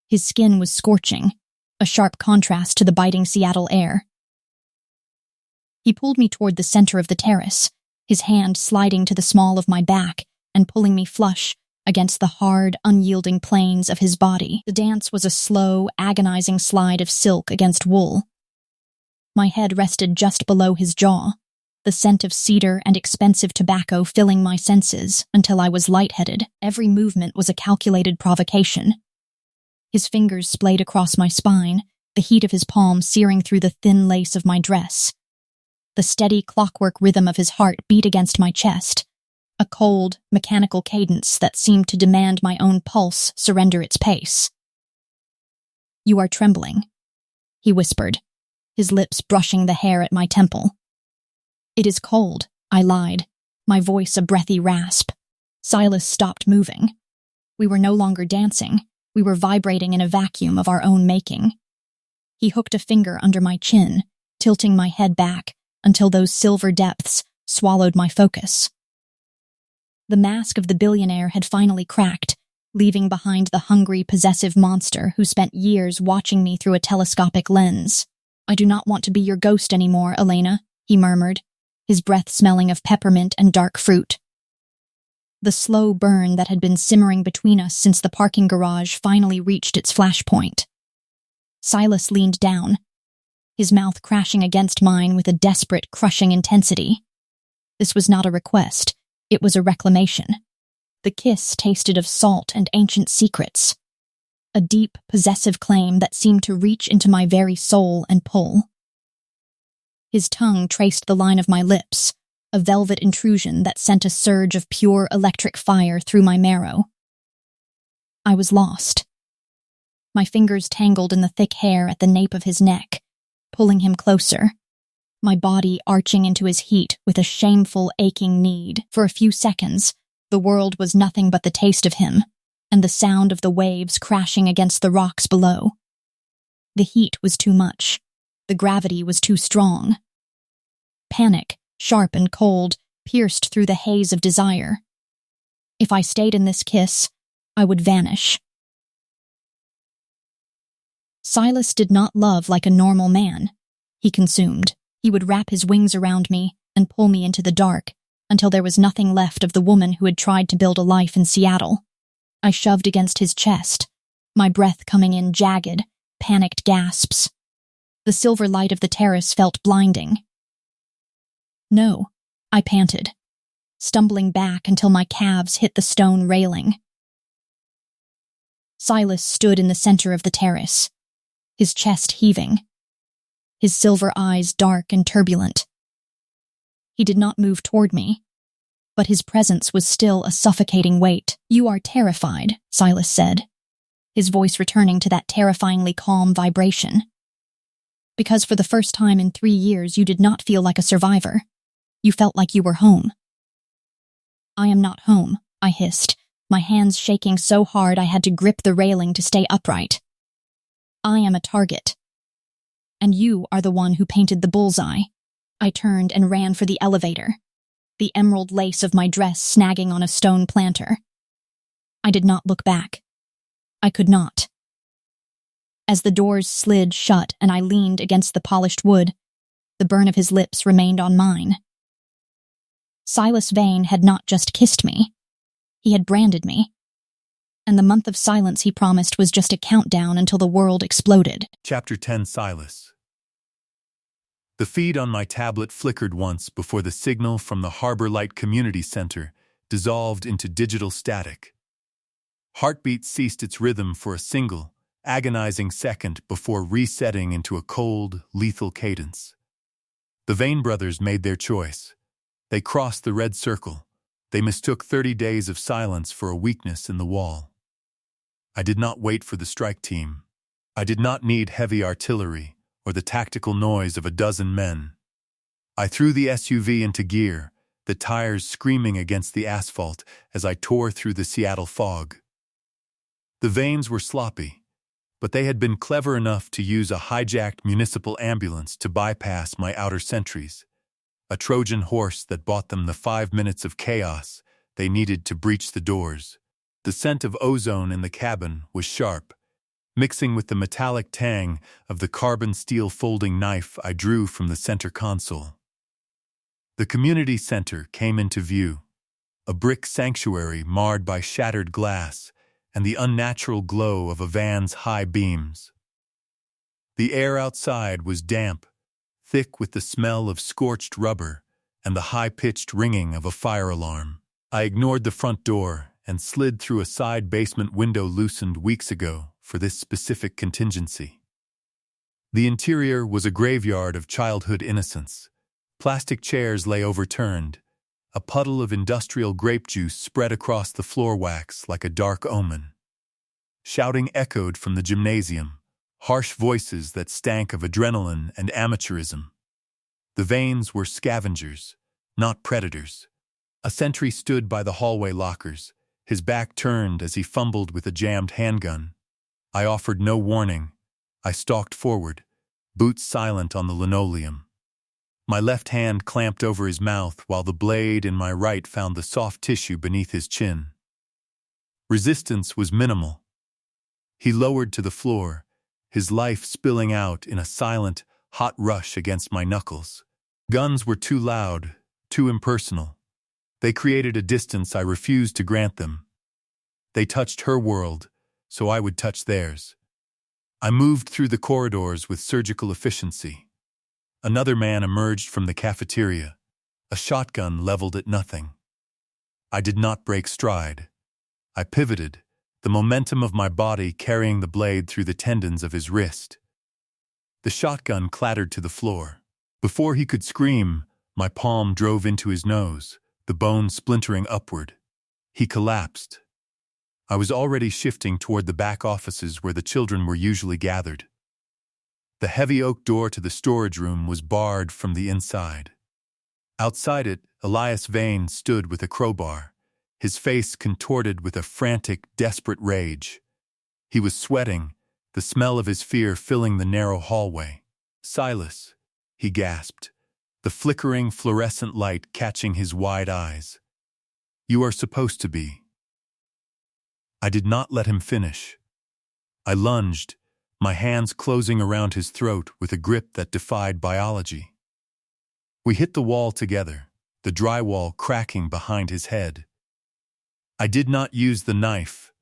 His skin was scorching, a sharp contrast to the biting Seattle air. He pulled me toward the center of the terrace, his hand sliding to the small of my back and pulling me flush against the hard, unyielding planes of his body. The dance was a slow, agonizing slide of silk against wool. My head rested just below his jaw, the scent of cedar and expensive tobacco filling my senses until I was lightheaded. Every movement was a calculated provocation. His fingers splayed across my spine, the heat of his palm searing through the thin lace of my dress. The steady clockwork rhythm of his heart beat against my chest, a cold, mechanical cadence that seemed to demand my own pulse surrender its pace. "You are trembling," he whispered, his lips brushing the hair at my temple. "It is cold," I lied, my voice a breathy rasp. Silas stopped moving. We were no longer dancing. We were vibrating in a vacuum of our own making. He hooked a finger under my chin, tilting my head back until those silver depths swallowed my focus. The mask of the billionaire had finally cracked, leaving behind the hungry, possessive monster who spent years watching me through a telescopic lens. "I do not want to be your ghost anymore, Elena," he murmured, his breath smelling of peppermint and dark fruit. The slow burn that had been simmering between us since the parking garage finally reached its flashpoint. Silas leaned down, his mouth crashing against mine with a desperate, crushing intensity. This was not a request, it was a reclamation. The kiss tasted of salt and ancient secrets. A deep, possessive claim that seemed to reach into my very soul and pull. His tongue traced the line of my lips, a velvet intrusion that sent a surge of pure electric fire through my marrow. I was lost. My fingers tangled in the thick hair at the nape of his neck, pulling him closer, my body arching into his heat with a shameful, aching need. For a few seconds, the world was nothing but the taste of him, and the sound of the waves crashing against the rocks below. The heat was too much. The gravity was too strong. Panic, sharp and cold, pierced through the haze of desire. If I stayed in this kiss, I would vanish. Silas did not love like a normal man. He consumed. He would wrap his wings around me and pull me into the dark until there was nothing left of the woman who had tried to build a life in Seattle. I shoved against his chest, my breath coming in jagged, panicked gasps. The silver light of the terrace felt blinding. "No," I panted, stumbling back until my calves hit the stone railing. Silas stood in the center of the terrace, his chest heaving, his silver eyes dark and turbulent. He did not move toward me, but his presence was still a suffocating weight. "You are terrified," Silas said, his voice returning to that terrifyingly calm vibration. "Because for the first time in 3 years you did not feel like a survivor. You felt like you were home." "I am not home," I hissed, my hands shaking so hard I had to grip the railing to stay upright. "I am a target. And you are the one who painted the bullseye." I turned and ran for the elevator, the emerald lace of my dress snagging on a stone planter. I did not look back. I could not. As the doors slid shut and I leaned against the polished wood, the burn of his lips remained on mine. Silas Vane had not just kissed me. He had branded me. And the month of silence he promised was just a countdown until the world exploded. Chapter 10 Silas. The feed on my tablet flickered once before the signal from the Harbor Light Community Center dissolved into digital static. Heartbeat ceased its rhythm for a single, agonizing second before resetting into a cold, lethal cadence. The Vane brothers made their choice. They crossed the red circle, They mistook 30 days of silence for a weakness in the wall. I did not wait for the strike team. I did not need heavy artillery or the tactical noise of a dozen men. I threw the SUV into gear, the tires screaming against the asphalt as I tore through the Seattle fog. The veins were sloppy, but they had been clever enough to use a hijacked municipal ambulance to bypass my outer sentries, a Trojan horse that bought them the 5 minutes of chaos they needed to breach the doors. The scent of ozone in the cabin was sharp, mixing with the metallic tang of the carbon steel folding knife I drew from the center console. The community center came into view, a brick sanctuary marred by shattered glass and the unnatural glow of a van's high beams. The air outside was damp, thick with the smell of scorched rubber and the high-pitched ringing of a fire alarm. I ignored the front door and slid through a side basement window loosened weeks ago for this specific contingency. The interior was a graveyard of childhood innocence. Plastic chairs lay overturned. A puddle of industrial grape juice spread across the floor wax like a dark omen. Shouting echoed from the gymnasium, harsh voices that stank of adrenaline and amateurism. The veins were scavengers, not predators. A sentry stood by the hallway lockers, his back turned as he fumbled with a jammed handgun. I offered no warning. I stalked forward, boots silent on the linoleum. My left hand clamped over his mouth while the blade in my right found the soft tissue beneath his chin. Resistance was minimal. He lowered to the floor, his life spilling out in a silent, hot rush against my knuckles. Guns were too loud, too impersonal. They created a distance I refused to grant them. They touched her world, so I would touch theirs. I moved through the corridors with surgical efficiency. Another man emerged from the cafeteria, a shotgun leveled at nothing. I did not break stride. I pivoted, the momentum of my body carrying the blade through the tendons of his wrist. The shotgun clattered to the floor. Before he could scream, my palm drove into his nose, the bone splintering upward. He collapsed. I was already shifting toward the back offices where the children were usually gathered. The heavy oak door to the storage room was barred from the inside. Outside it, Elias Vane stood with a crowbar, his face contorted with a frantic, desperate rage. He was sweating, the smell of his fear filling the narrow hallway. "Silas," he gasped, the flickering fluorescent light catching his wide eyes. "You are supposed to be." I did not let him finish. I lunged, my hands closing around his throat with a grip that defied biology. We hit the wall together, the drywall cracking behind his head. I did not use the knife.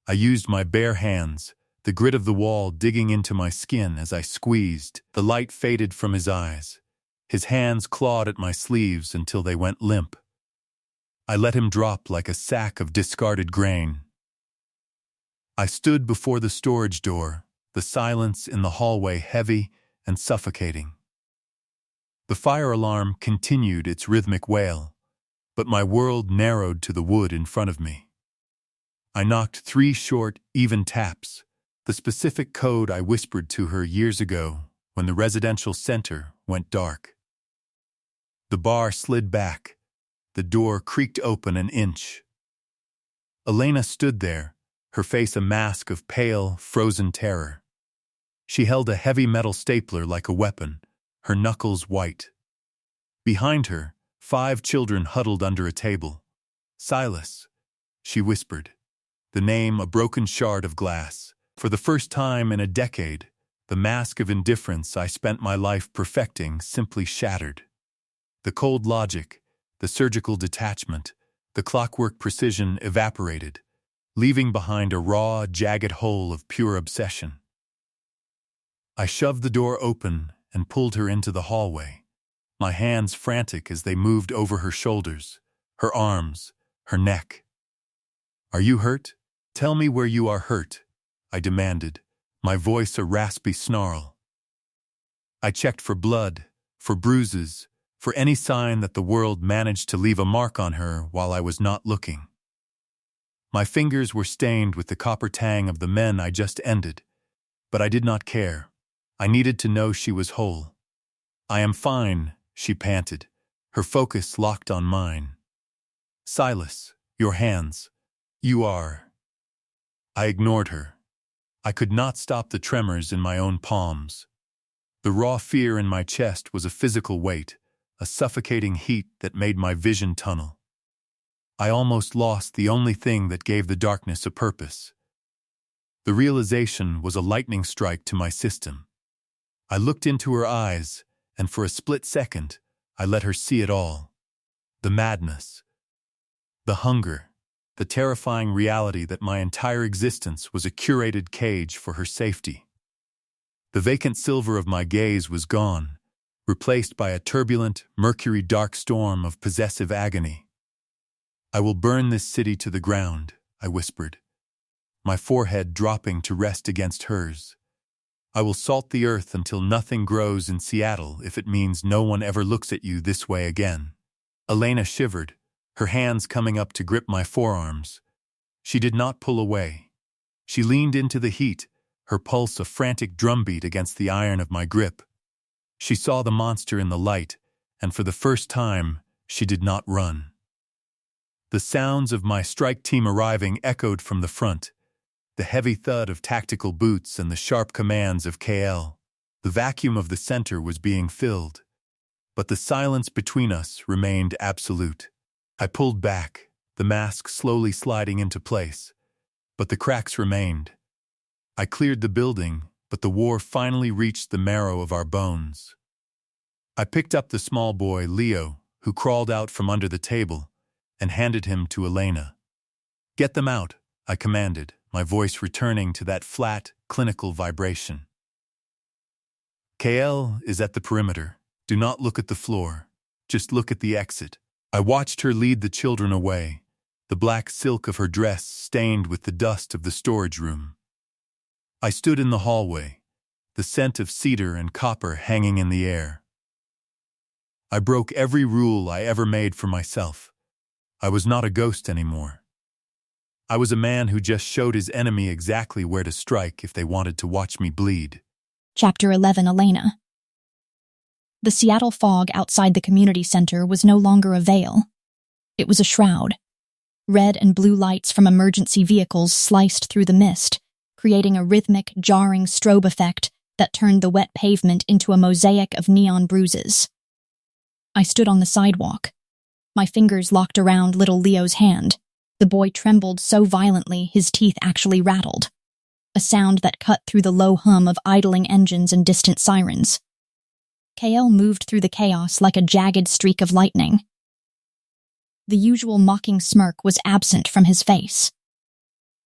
I used my bare hands, the grit of the wall digging into my skin as I squeezed. The light faded from his eyes. His hands clawed at my sleeves until they went limp. I let him drop like a sack of discarded grain. I stood before the storage door, the silence in the hallway heavy and suffocating. The fire alarm continued its rhythmic wail, but my world narrowed to the wood in front of me. I knocked 3 short, even taps, the specific code I whispered to her years ago when the residential center went dark. The bar slid back. The door creaked open an inch. Elena stood there, her face a mask of pale, frozen terror. She held a heavy metal stapler like a weapon, her knuckles white. Behind her, 5 children huddled under a table. "Silas," she whispered, the name a broken shard of glass. For the first time in a decade, the mask of indifference I spent my life perfecting simply shattered. The cold logic, the surgical detachment, the clockwork precision evaporated, leaving behind a raw, jagged hole of pure obsession. I shoved the door open and pulled her into the hallway, my hands frantic as they moved over her shoulders, her arms, her neck. "Are you hurt? Tell me where you are hurt," I demanded, my voice a raspy snarl. I checked for blood, for bruises, for any sign that the world managed to leave a mark on her while I was not looking. My fingers were stained with the copper tang of the men I just ended, but I did not care. I needed to know she was whole. "I am fine," she panted, her focus locked on mine. "Silas, your hands. You are—" I ignored her. I could not stop the tremors in my own palms. The raw fear in my chest was a physical weight, a suffocating heat that made my vision tunnel. I almost lost the only thing that gave the darkness a purpose. The realization was a lightning strike to my system. I looked into her eyes, and for a split second, I let her see it all. The madness, the hunger, the terrifying reality that my entire existence was a curated cage for her safety. The vacant silver of my gaze was gone, replaced by a turbulent, mercury-dark storm of possessive agony. "I will burn this city to the ground," I whispered, my forehead dropping to rest against hers. "I will salt the earth until nothing grows in Seattle if it means no one ever looks at you this way again." Elena shivered, her hands coming up to grip my forearms. She did not pull away. She leaned into the heat, her pulse a frantic drumbeat against the iron of my grip. She saw the monster in the light, and for the first time, she did not run. The sounds of my strike team arriving echoed from the front, the heavy thud of tactical boots and the sharp commands of KL. The vacuum of the center was being filled, but the silence between us remained absolute. I pulled back, the mask slowly sliding into place, but the cracks remained. I cleared the building, but the war finally reached the marrow of our bones. I picked up the small boy, Leo, who crawled out from under the table, and handed him to Elena. "Get them out," I commanded, my voice returning to that flat, clinical vibration. "KL is at the perimeter. Do not look at the floor. Just look at the exit." I watched her lead the children away, the black silk of her dress stained with the dust of the storage room. I stood in the hallway, the scent of cedar and copper hanging in the air. I broke every rule I ever made for myself. I was not a ghost anymore. I was a man who just showed his enemy exactly where to strike if they wanted to watch me bleed. Chapter 11, Elena. The Seattle fog outside the community center was no longer a veil. It was a shroud. Red and blue lights from emergency vehicles sliced through the mist, creating a rhythmic, jarring strobe effect that turned the wet pavement into a mosaic of neon bruises. I stood on the sidewalk. My fingers locked around little Leo's hand. The boy trembled so violently his teeth actually rattled, a sound that cut through the low hum of idling engines and distant sirens. KL moved through the chaos like a jagged streak of lightning. The usual mocking smirk was absent from his face.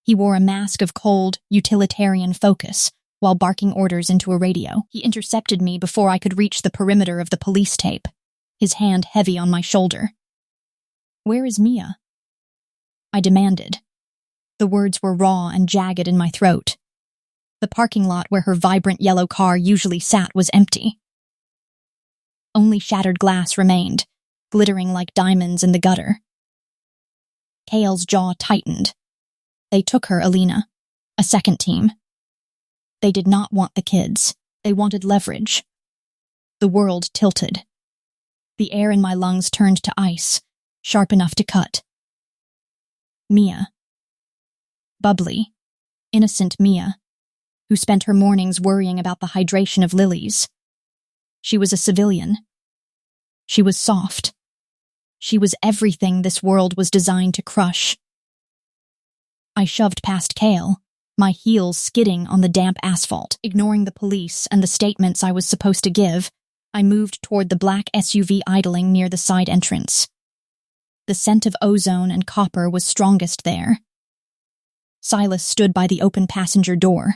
He wore a mask of cold, utilitarian focus while barking orders into a radio. He intercepted me before I could reach the perimeter of the police tape, his hand heavy on my shoulder. "Where is Mia?" I demanded. The words were raw and jagged in my throat. The parking lot where her vibrant yellow car usually sat was empty. Only shattered glass remained, glittering like diamonds in the gutter. KL's jaw tightened. They took her, Elena. A second team. They did not want the kids. They wanted leverage. The world tilted. The air in my lungs turned to ice, sharp enough to cut. Mia. Bubbly, innocent Mia, who spent her mornings worrying about the hydration of lilies. She was a civilian. She was soft. She was everything this world was designed to crush. I shoved past Kale, my heels skidding on the damp asphalt. Ignoring the police and the statements I was supposed to give, I moved toward the black SUV idling near the side entrance. The scent of ozone and copper was strongest there. Silas stood by the open passenger door.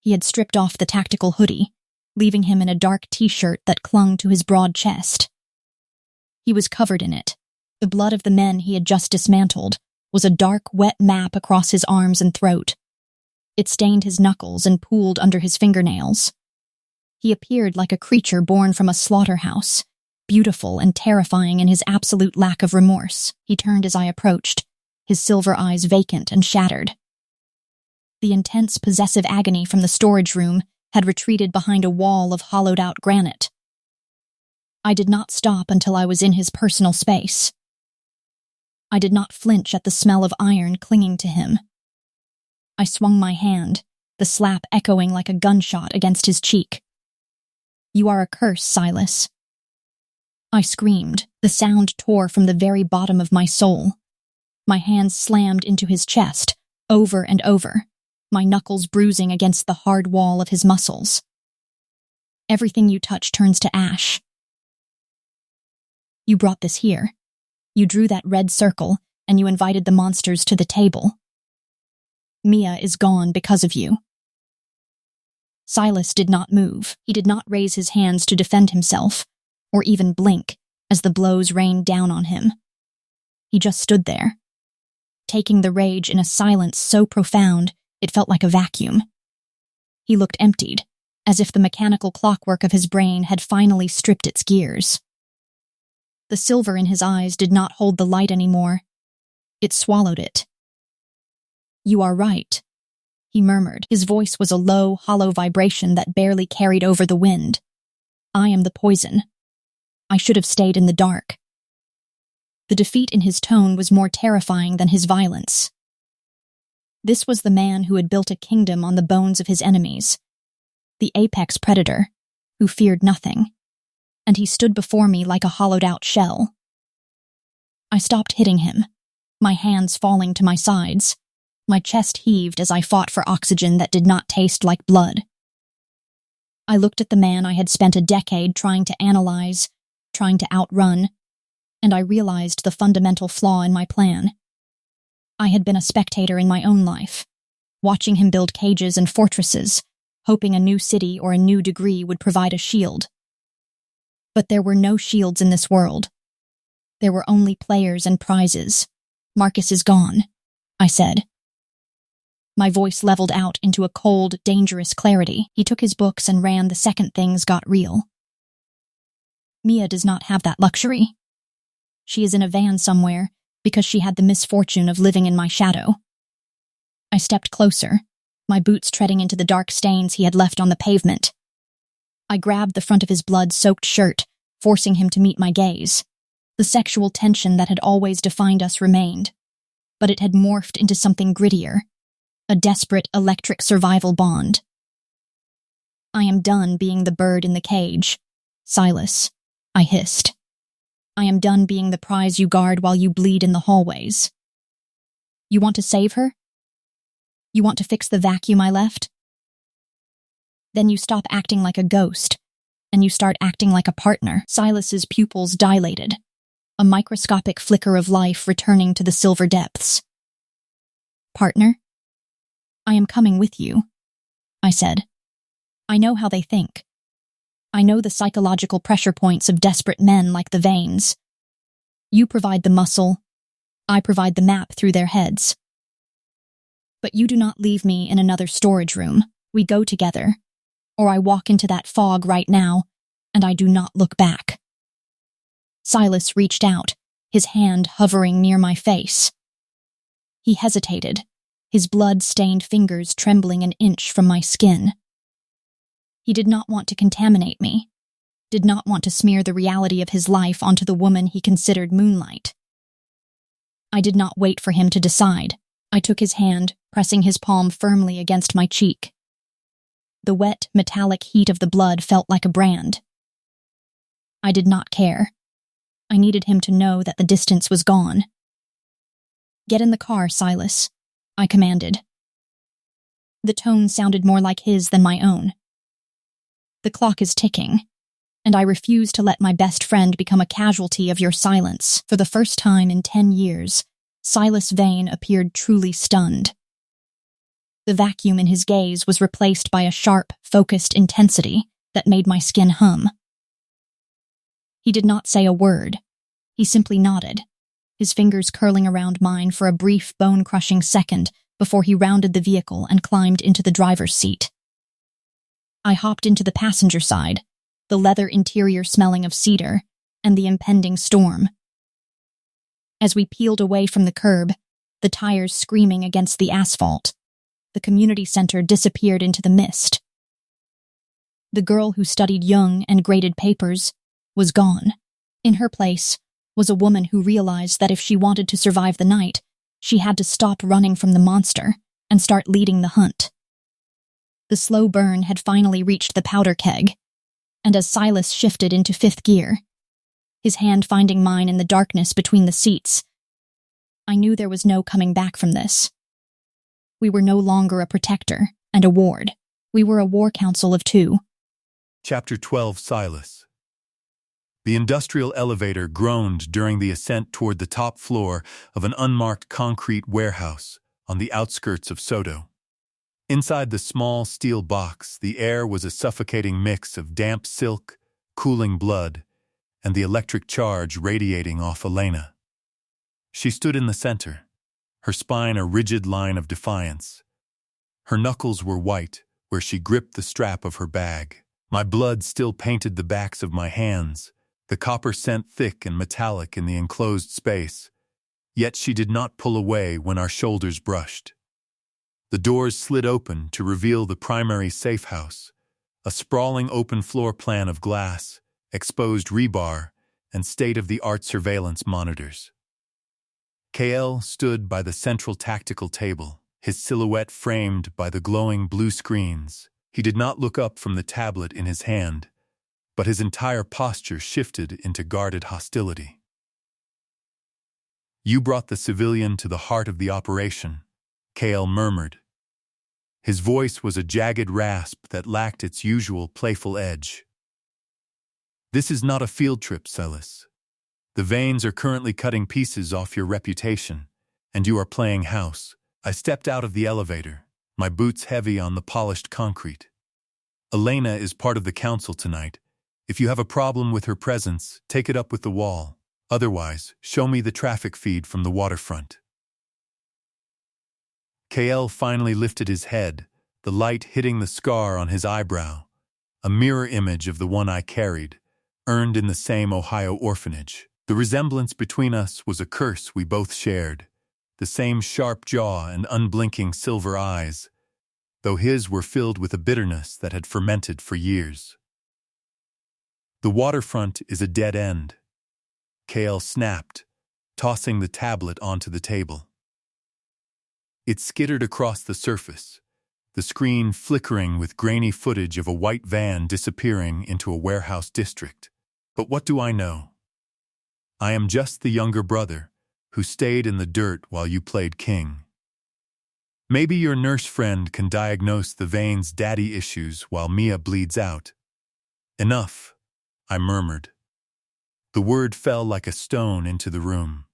He had stripped off the tactical hoodie, leaving him in a dark t-shirt that clung to his broad chest. He was covered in it. The blood of the men he had just dismantled was a dark, wet map across his arms and throat. It stained his knuckles and pooled under his fingernails. He appeared like a creature born from a slaughterhouse, beautiful and terrifying in his absolute lack of remorse. He turned as I approached, his silver eyes vacant and shattered. The intense possessive agony from the storage room had retreated behind a wall of hollowed-out granite. I did not stop until I was in his personal space. I did not flinch at the smell of iron clinging to him. I swung my hand, the slap echoing like a gunshot against his cheek. "You are a curse, Silas." I screamed. The sound tore from the very bottom of my soul. My hands slammed into his chest, over and over, my knuckles bruising against the hard wall of his muscles. "Everything you touch turns to ash. You brought this here. You drew that red circle, and you invited the monsters to the table. Mia is gone because of you." Silas did not move. He did not raise his hands to defend himself, or even blink as the blows rained down on him. He just stood there, taking the rage in a silence so profound it felt like a vacuum. He looked emptied, as if the mechanical clockwork of his brain had finally stripped its gears. The silver in his eyes did not hold the light anymore. It swallowed it. "You are right," he murmured. His voice was a low, hollow vibration that barely carried over the wind. "I am the poison. I should have stayed in the dark." The defeat in his tone was more terrifying than his violence. This was the man who had built a kingdom on the bones of his enemies, the apex predator, who feared nothing, and he stood before me like a hollowed-out shell. I stopped hitting him, my hands falling to my sides. My chest heaved as I fought for oxygen that did not taste like blood. I looked at the man I had spent a decade trying to analyze, trying to outrun, and I realized the fundamental flaw in my plan. I had been a spectator in my own life, watching him build cages and fortresses, hoping a new city or a new degree would provide a shield. But there were no shields in this world. There were only players and prizes. "Marcus is gone," I said. My voice leveled out into a cold, dangerous clarity. He took his books and ran the second things got real. "Mia does not have that luxury. She is in a van somewhere because she had the misfortune of living in my shadow." I stepped closer, my boots treading into the dark stains he had left on the pavement. I grabbed the front of his blood-soaked shirt, forcing him to meet my gaze. The sexual tension that had always defined us remained, but it had morphed into something grittier, a desperate electric survival bond. "I am done being the bird in the cage, Silas," I hissed. "I am done being the prize you guard while you bleed in the hallways. You want to save her? You want to fix the vacuum I left? Then you stop acting like a ghost, and you start acting like a partner." Silas's pupils dilated, a microscopic flicker of life returning to the silver depths. "Partner? I am coming with you," I said. "I know how they think. I know the psychological pressure points of desperate men like the veins. You provide the muscle, I provide the map through their heads. But you do not leave me in another storage room. We go together, or I walk into that fog right now, and I do not look back." Silas reached out, his hand hovering near my face. He hesitated, his blood-stained fingers trembling an inch from my skin. He did not want to contaminate me, did not want to smear the reality of his life onto the woman he considered moonlight. I did not wait for him to decide. I took his hand, pressing his palm firmly against my cheek. The wet, metallic heat of the blood felt like a brand. I did not care. I needed him to know that the distance was gone. "Get in the car, Silas," I commanded. The tone sounded more like his than my own. "The clock is ticking, and I refuse to let my best friend become a casualty of your silence." For the first time in 10 years, Silas Vane appeared truly stunned. The vacuum in his gaze was replaced by a sharp, focused intensity that made my skin hum. He did not say a word. He simply nodded, his fingers curling around mine for a brief, bone-crushing second before he rounded the vehicle and climbed into the driver's seat. I hopped into the passenger side, the leather interior smelling of cedar, and the impending storm. As we peeled away from the curb, the tires screaming against the asphalt, the community center disappeared into the mist. The girl who studied Jung and graded papers was gone. In her place was a woman who realized that if she wanted to survive the night, she had to stop running from the monster and start leading the hunt. The slow burn had finally reached the powder keg, and as Silas shifted into fifth gear, his hand finding mine in the darkness between the seats, I knew there was no coming back from this. We were no longer a protector and a ward. We were a war council of two. Chapter 12, Silas. The industrial elevator groaned during the ascent toward the top floor of an unmarked concrete warehouse on the outskirts of Soto. Inside the small steel box, the air was a suffocating mix of damp silk, cooling blood, and the electric charge radiating off Elena. She stood in the center, her spine a rigid line of defiance. Her knuckles were white where she gripped the strap of her bag. My blood still painted the backs of my hands, the copper scent thick and metallic in the enclosed space, yet she did not pull away when our shoulders brushed. The doors slid open to reveal the primary safe house, a sprawling open floor plan of glass, exposed rebar, and state-of-the-art surveillance monitors. KL stood by the central tactical table, his silhouette framed by the glowing blue screens. He did not look up from the tablet in his hand, but his entire posture shifted into guarded hostility. "You brought the civilian to the heart of the operation," KL murmured. His voice was a jagged rasp that lacked its usual playful edge. "This is not a field trip, Silas. The veins are currently cutting pieces off your reputation, and you are playing house." I stepped out of the elevator, my boots heavy on the polished concrete. "Elena is part of the council tonight. If you have a problem with her presence, take it up with the wall. Otherwise, show me the traffic feed from the waterfront." KL finally lifted his head, the light hitting the scar on his eyebrow, a mirror image of the one I carried, earned in the same Ohio orphanage. The resemblance between us was a curse we both shared, the same sharp jaw and unblinking silver eyes, though his were filled with a bitterness that had fermented for years. "The waterfront is a dead end," KL snapped, tossing the tablet onto the table. It skittered across the surface, the screen flickering with grainy footage of a white van disappearing into a warehouse district. But what do I know? I am just the younger brother who stayed in the dirt while you played king. Maybe your nurse friend can diagnose the veins' daddy issues while Mia bleeds out. "Enough," I murmured. The word fell like a stone into the room.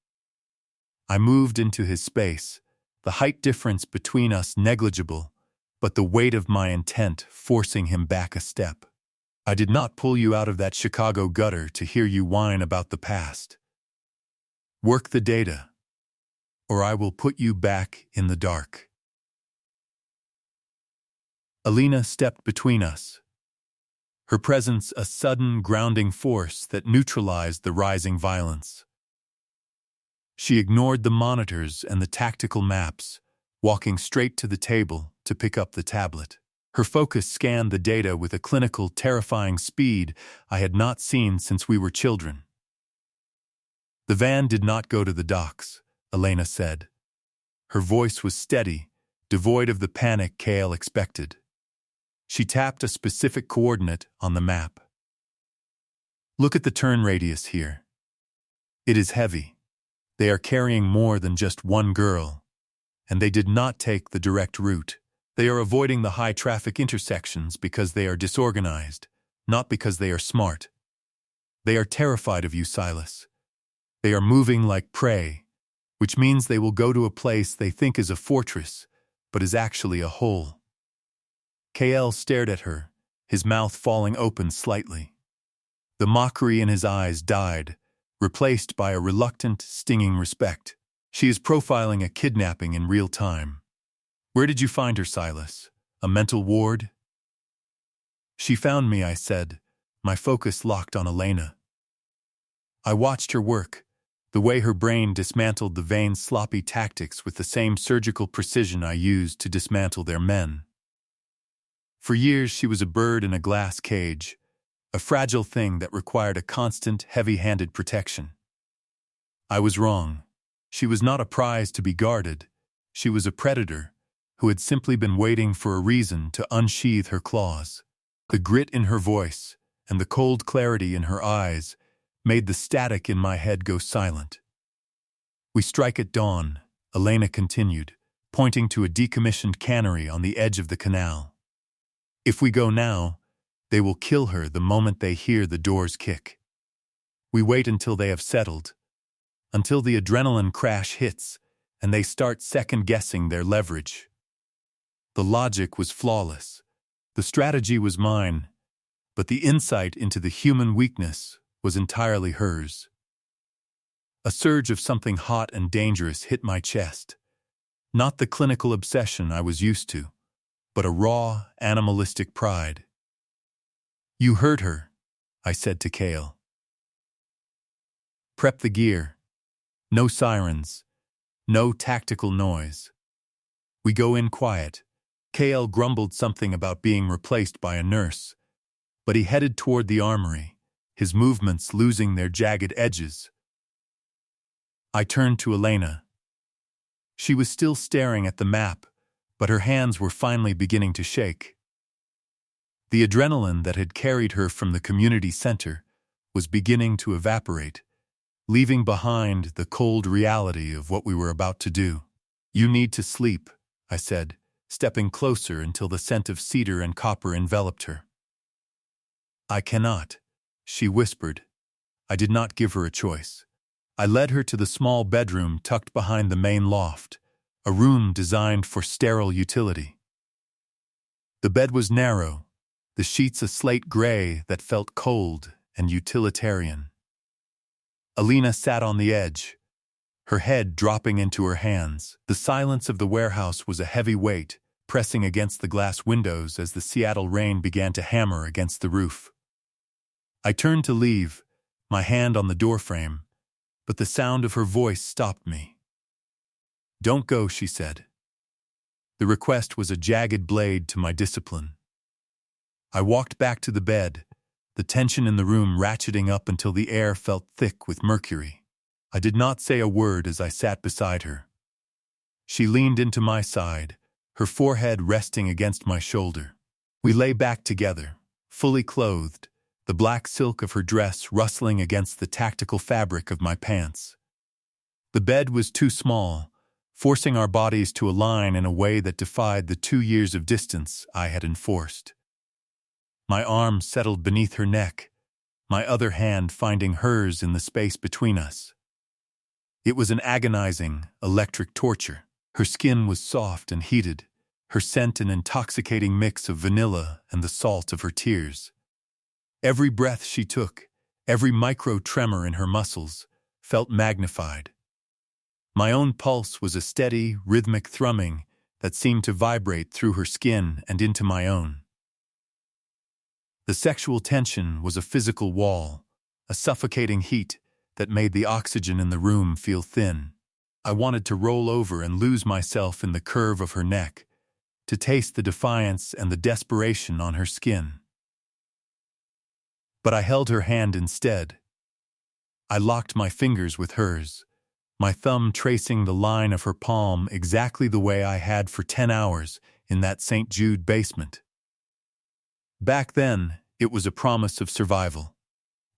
I moved into his space, the height difference between us negligible, but the weight of my intent forcing him back a step. "I did not pull you out of that Chicago gutter to hear you whine about the past. Work the data, or I will put you back in the dark." Elena stepped between us, her presence a sudden grounding force that neutralized the rising violence. She ignored the monitors and the tactical maps, walking straight to the table to pick up the tablet. Her focus scanned the data with a clinical, terrifying speed I had not seen since we were children. "The van did not go to the docks," Elena said. Her voice was steady, devoid of the panic KL expected. She tapped a specific coordinate on the map. "Look at the turn radius here. It is heavy. They are carrying more than just one girl, and they did not take the direct route. They are avoiding the high-traffic intersections because they are disorganized, not because they are smart. They are terrified of you, Silas. They are moving like prey, which means they will go to a place they think is a fortress, but is actually a hole." KL stared at her, his mouth falling open slightly. The mockery in his eyes died, replaced by a reluctant, stinging respect. "She is profiling a kidnapping in real time. Where did you find her, Silas? A mental ward?" "She found me," I said, my focus locked on Elena. I watched her work, the way her brain dismantled the vain, sloppy tactics with the same surgical precision I used to dismantle their men. For years she was a bird in a glass cage, a fragile thing that required a constant, heavy-handed protection. I was wrong. She was not a prize to be guarded. She was a predator who had simply been waiting for a reason to unsheathe her claws. The grit in her voice and the cold clarity in her eyes made the static in my head go silent. "We strike at dawn," Elena continued, pointing to a decommissioned cannery on the edge of the canal. "If we go now, they will kill her the moment they hear the doors kick. We wait until they have settled, until the adrenaline crash hits and they start second-guessing their leverage." The logic was flawless. The strategy was mine, but the insight into the human weakness was entirely hers. A surge of something hot and dangerous hit my chest. Not the clinical obsession I was used to, but a raw, animalistic pride. "You heard her," I said to Kale. "Prep the gear. No sirens. No tactical noise. We go in quiet." Kale grumbled something about being replaced by a nurse, but he headed toward the armory, his movements losing their jagged edges. I turned to Elena. She was still staring at the map, but her hands were finally beginning to shake. The adrenaline that had carried her from the community center was beginning to evaporate, leaving behind the cold reality of what we were about to do. "You need to sleep," I said, stepping closer until the scent of cedar and copper enveloped her. "I cannot," she whispered. I did not give her a choice. I led her to the small bedroom tucked behind the main loft, a room designed for sterile utility. The bed was narrow, the sheets a slate gray that felt cold and utilitarian. Elena sat on the edge, her head dropping into her hands. The silence of the warehouse was a heavy weight, pressing against the glass windows as the Seattle rain began to hammer against the roof. I turned to leave, my hand on the doorframe, but the sound of her voice stopped me. "Don't go," she said. The request was a jagged blade to my discipline. I walked back to the bed, the tension in the room ratcheting up until the air felt thick with mercury. I did not say a word as I sat beside her. She leaned into my side, her forehead resting against my shoulder. We lay back together, fully clothed, the black silk of her dress rustling against the tactical fabric of my pants. The bed was too small, forcing our bodies to align in a way that defied the 2 years of distance I had enforced. My arm settled beneath her neck, my other hand finding hers in the space between us. It was an agonizing, electric torture. Her skin was soft and heated, her scent an intoxicating mix of vanilla and the salt of her tears. Every breath she took, every micro-tremor in her muscles, felt magnified. My own pulse was a steady, rhythmic thrumming that seemed to vibrate through her skin and into my own. The sexual tension was a physical wall, a suffocating heat that made the oxygen in the room feel thin. I wanted to roll over and lose myself in the curve of her neck, to taste the defiance and the desperation on her skin. But I held her hand instead. I locked my fingers with hers, my thumb tracing the line of her palm exactly the way I had for 10 hours in that Saint Jude basement. Back then, it was a promise of survival.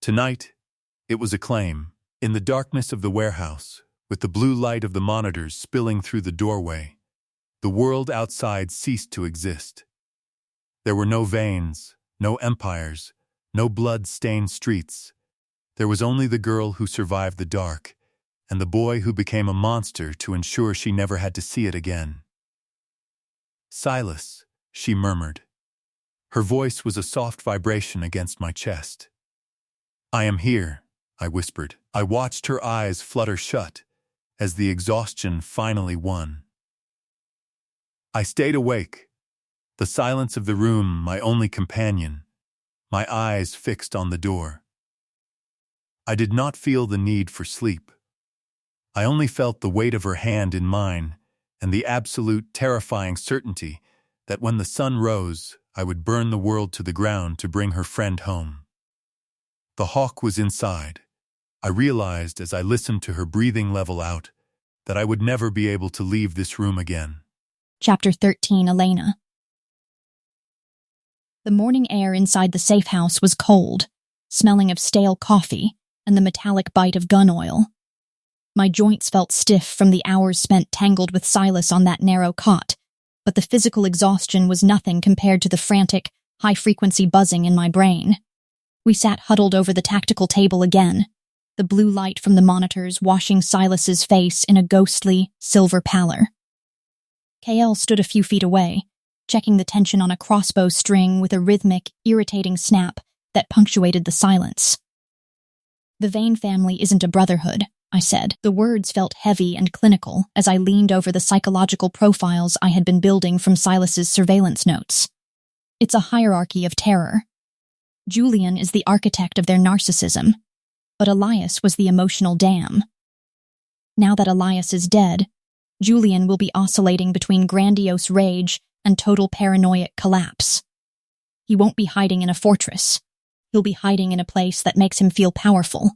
Tonight, it was a claim. In the darkness of the warehouse, with the blue light of the monitors spilling through the doorway, the world outside ceased to exist. There were no veins, no empires, no blood-stained streets. There was only the girl who survived the dark, and the boy who became a monster to ensure she never had to see it again. "Silas," she murmured. Her voice was a soft vibration against my chest. "I am here," I whispered. I watched her eyes flutter shut as the exhaustion finally won. I stayed awake, the silence of the room my only companion, my eyes fixed on the door. I did not feel the need for sleep. I only felt the weight of her hand in mine and the absolute terrifying certainty that when the sun rose, I would burn the world to the ground to bring her friend home. The hawk was inside. I realized as I listened to her breathing level out that I would never be able to leave this room again. Chapter 13, Elena. The morning air inside the safe house was cold, smelling of stale coffee and the metallic bite of gun oil. My joints felt stiff from the hours spent tangled with Silas on that narrow cot, but the physical exhaustion was nothing compared to the frantic, high-frequency buzzing in my brain. We sat huddled over the tactical table again, the blue light from the monitors washing Silas's face in a ghostly, silver pallor. KL stood a few feet away, checking the tension on a crossbow string with a rhythmic, irritating snap that punctuated the silence. "The Vane family isn't a brotherhood," I said. The words felt heavy and clinical as I leaned over the psychological profiles I had been building from Silas's surveillance notes. "It's a hierarchy of terror. Julian is the architect of their narcissism, but Elias was the emotional dam. Now that Elias is dead, Julian will be oscillating between grandiose rage and total paranoid collapse. He won't be hiding in a fortress. He'll be hiding in a place that makes him feel powerful."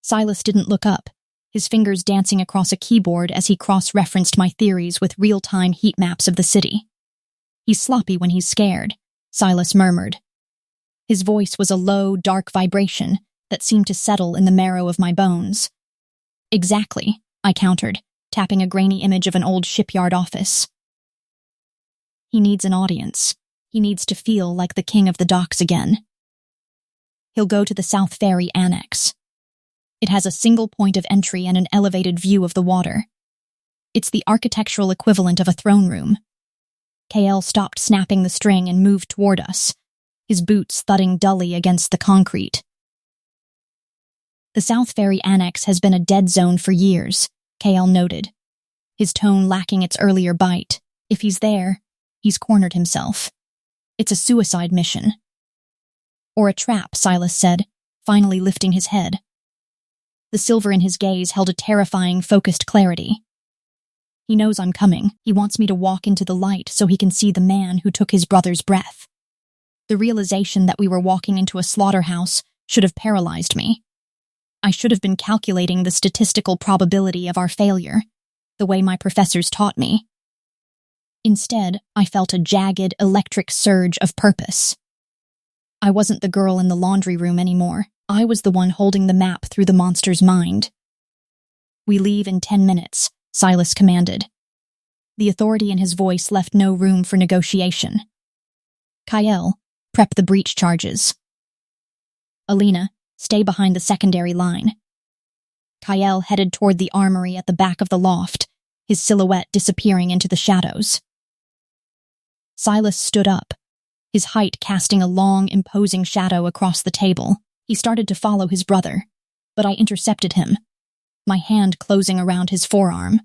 Silas didn't look up, his fingers dancing across a keyboard as he cross-referenced my theories with real-time heat maps of the city. "He's sloppy when he's scared," Silas murmured. His voice was a low, dark vibration that seemed to settle in the marrow of my bones. "Exactly," I countered, tapping a grainy image of an old shipyard office. "He needs an audience. He needs to feel like the king of the docks again. He'll go to the South Ferry Annex. It has a single point of entry and an elevated view of the water. It's the architectural equivalent of a throne room." KL stopped snapping the string and moved toward us, his boots thudding dully against the concrete. "The South Ferry Annex has been a dead zone for years," KL noted, his tone lacking its earlier bite. "If he's there, he's cornered himself. It's a suicide mission." "Or a trap," Silas said, finally lifting his head. The silver in his gaze held a terrifying, focused clarity. "He knows I'm coming. He wants me to walk into the light so he can see the man who took his brother's breath." The realization that we were walking into a slaughterhouse should have paralyzed me. I should have been calculating the statistical probability of our failure, the way my professors taught me. Instead, I felt a jagged, electric surge of purpose. I wasn't the girl in the laundry room anymore. I was the one holding the map through the monster's mind. "We leave in 10 minutes, Silas commanded. The authority in his voice left no room for negotiation. "Kyle, prep the breach charges. Elena, stay behind the secondary line." Kyle headed toward the armory at the back of the loft, his silhouette disappearing into the shadows. Silas stood up, his height casting a long, imposing shadow across the table. He started to follow his brother, but I intercepted him, my hand closing around his forearm.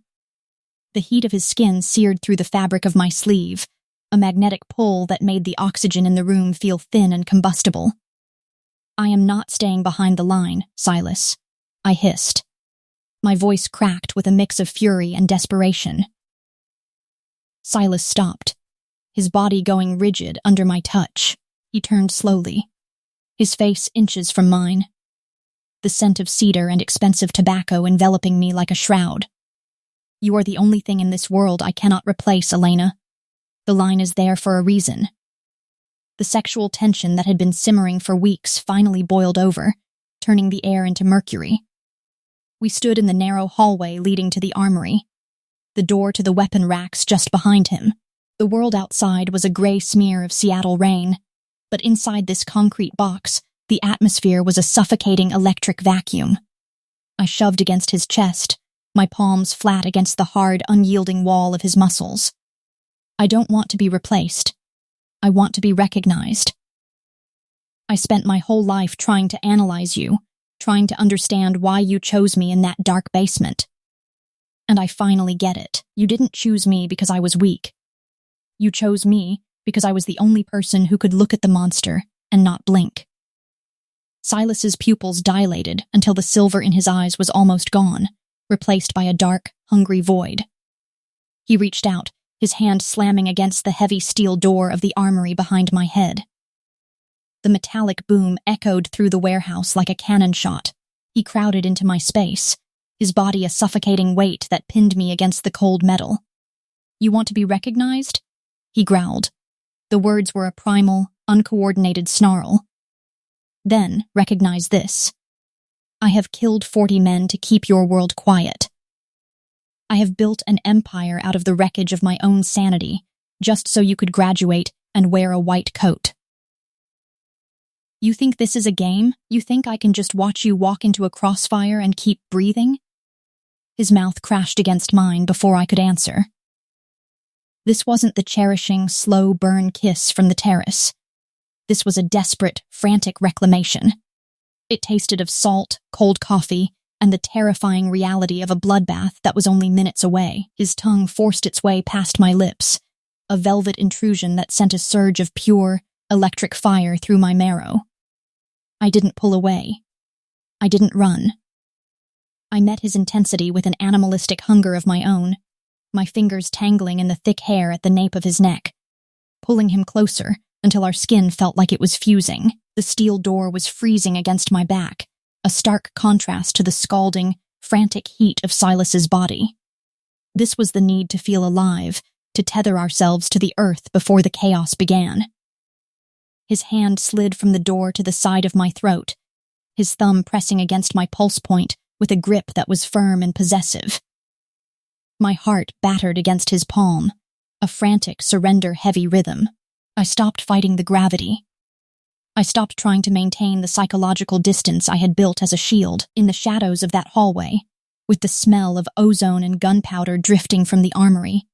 The heat of his skin seared through the fabric of my sleeve, a magnetic pull that made the oxygen in the room feel thin and combustible. "I am not staying behind the line, Silas," I hissed. My voice cracked with a mix of fury and desperation. Silas stopped, his body going rigid under my touch. He turned slowly, his face inches from mine, the scent of cedar and expensive tobacco enveloping me like a shroud. "You are the only thing in this world I cannot replace, Elena. The line is there for a reason." The sexual tension that had been simmering for weeks finally boiled over, turning the air into mercury. We stood in the narrow hallway leading to the armory, the door to the weapon racks just behind him. The world outside was a gray smear of Seattle rain, but inside this concrete box, the atmosphere was a suffocating electric vacuum. I shoved against his chest, my palms flat against the hard, unyielding wall of his muscles. "I don't want to be replaced. I want to be recognized. I spent my whole life trying to analyze you, trying to understand why you chose me in that dark basement. And I finally get it. You didn't choose me because I was weak. You chose me because I was the only person who could look at the monster and not blink." Silas's pupils dilated until the silver in his eyes was almost gone, replaced by a dark, hungry void. He reached out, his hand slamming against the heavy steel door of the armory behind my head. The metallic boom echoed through the warehouse like a cannon shot. He crowded into my space, his body a suffocating weight that pinned me against the cold metal. "You want to be recognized?" he growled. The words were a primal, uncoordinated snarl. "Then recognize this. I have killed 40 men to keep your world quiet. I have built an empire out of the wreckage of my own sanity, just so you could graduate and wear a white coat. You think this is a game? You think I can just watch you walk into a crossfire and keep breathing?" His mouth crashed against mine before I could answer. This wasn't the cherishing, slow burn kiss from the terrace. This was a desperate, frantic reclamation. It tasted of salt, cold coffee, and the terrifying reality of a bloodbath that was only minutes away. His tongue forced its way past my lips, a velvet intrusion that sent a surge of pure, electric fire through my marrow. I didn't pull away. I didn't run. I met his intensity with an animalistic hunger of my own, my fingers tangling in the thick hair at the nape of his neck, pulling him closer until our skin felt like it was fusing. The steel door was freezing against my back, a stark contrast to the scalding, frantic heat of Silas's body. This was the need to feel alive, to tether ourselves to the earth before the chaos began. His hand slid from the door to the side of my throat, his thumb pressing against my pulse point with a grip that was firm and possessive. My heart battered against his palm, a frantic, surrender-heavy rhythm. I stopped fighting the gravity. I stopped trying to maintain the psychological distance I had built as a shield in the shadows of that hallway, with the smell of ozone and gunpowder drifting from the armory.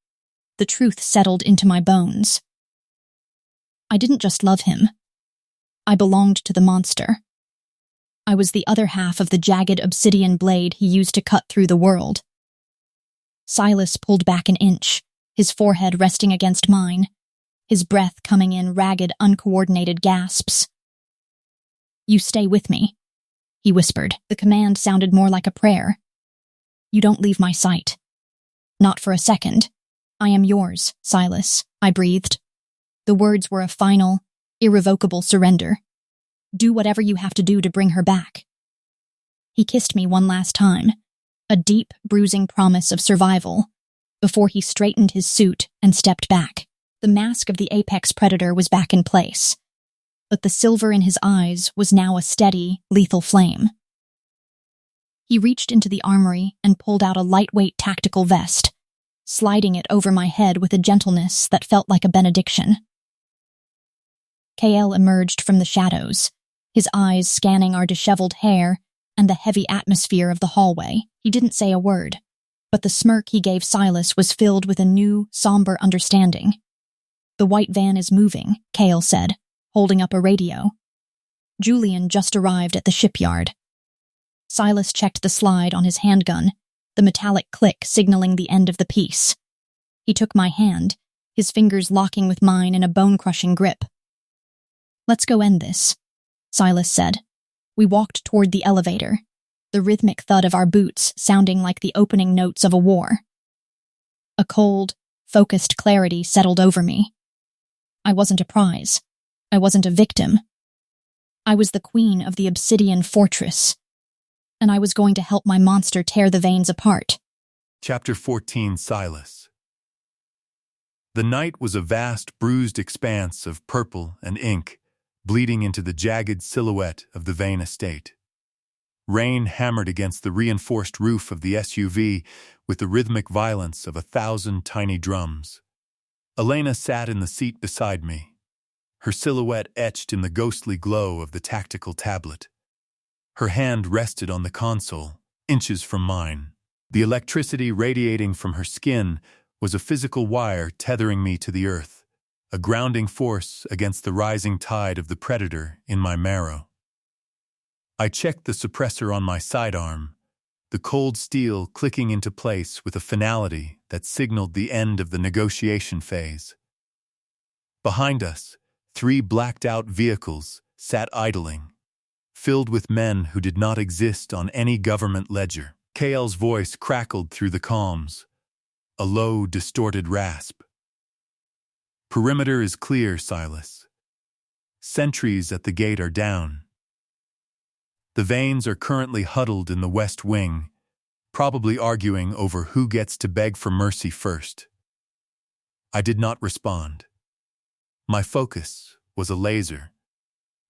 The truth settled into my bones. I didn't just love him. I belonged to the monster. I was the other half of the jagged obsidian blade he used to cut through the world. Silas pulled back an inch, his forehead resting against mine, his breath coming in ragged, uncoordinated gasps. "You stay with me," he whispered. The command sounded more like a prayer. "You don't leave my sight. Not for a second. I am yours, Silas," I breathed. The words were a final, irrevocable surrender. "Do whatever you have to do to bring her back." He kissed me one last time, a deep, bruising promise of survival, before he straightened his suit and stepped back. The mask of the apex predator was back in place, but the silver in his eyes was now a steady, lethal flame. He reached into the armory and pulled out a lightweight tactical vest, sliding it over my head with a gentleness that felt like a benediction. KL emerged from the shadows, his eyes scanning our disheveled hair and the heavy atmosphere of the hallway. He didn't say a word, but the smirk he gave Silas was filled with a new, somber understanding. "The white van is moving," Kale said, holding up a radio. Julian just arrived at the shipyard. Silas checked the slide on his handgun, the metallic click signaling the end of the piece. He took my hand, his fingers locking with mine in a bone-crushing grip. "Let's go end this," Silas said. We walked toward the elevator, the rhythmic thud of our boots sounding like the opening notes of a war. A cold, focused clarity settled over me. I wasn't a prize. I wasn't a victim. I was the queen of the obsidian fortress, and I was going to help my monster tear the veins apart. Chapter 14, Silas. The night was a vast, bruised expanse of purple and ink, bleeding into the jagged silhouette of the Vane estate. Rain hammered against the reinforced roof of the SUV with the rhythmic violence of 1,000 tiny drums. Elena sat in the seat beside me, her silhouette etched in the ghostly glow of the tactical tablet. Her hand rested on the console, inches from mine. The electricity radiating from her skin was a physical wire tethering me to the earth, a grounding force against the rising tide of the predator in my marrow. I checked the suppressor on my sidearm, the cold steel clicking into place with a finality that signaled the end of the negotiation phase. Behind us, 3 blacked-out vehicles sat idling, filled with men who did not exist on any government ledger. KL's voice crackled through the calms, a low, distorted rasp. Perimeter is clear, Silas. Sentries at the gate are down. The Vanes are currently huddled in the west wing, probably arguing over who gets to beg for mercy first. I did not respond. My focus was a laser,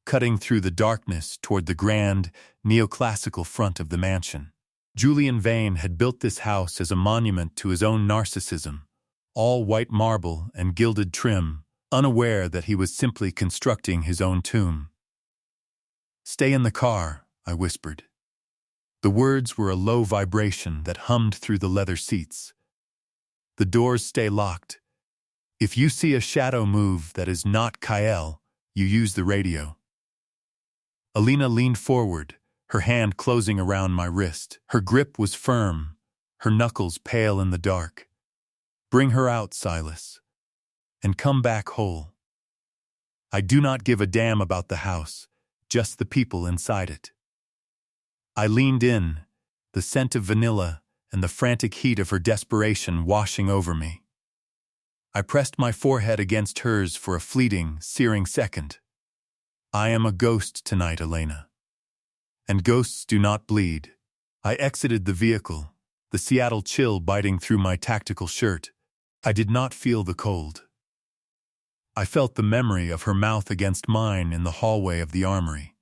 cutting through the darkness toward the grand, neoclassical front of the mansion. Julian Vane had built this house as a monument to his own narcissism, all white marble and gilded trim, unaware that he was simply constructing his own tomb. "Stay in the car," I whispered. The words were a low vibration that hummed through the leather seats. "The doors stay locked. If you see a shadow move that is not Kael, you use the radio." Elena leaned forward, her hand closing around my wrist. Her grip was firm, her knuckles pale in the dark. "Bring her out, Silas, and come back whole. I do not give a damn about the house, just the people inside it." I leaned in, the scent of vanilla and the frantic heat of her desperation washing over me. I pressed my forehead against hers for a fleeting, searing second. "I am a ghost tonight, Elena. And ghosts do not bleed." I exited the vehicle, the Seattle chill biting through my tactical shirt. I did not feel the cold. I felt the memory of her mouth against mine in the hallway of the armory.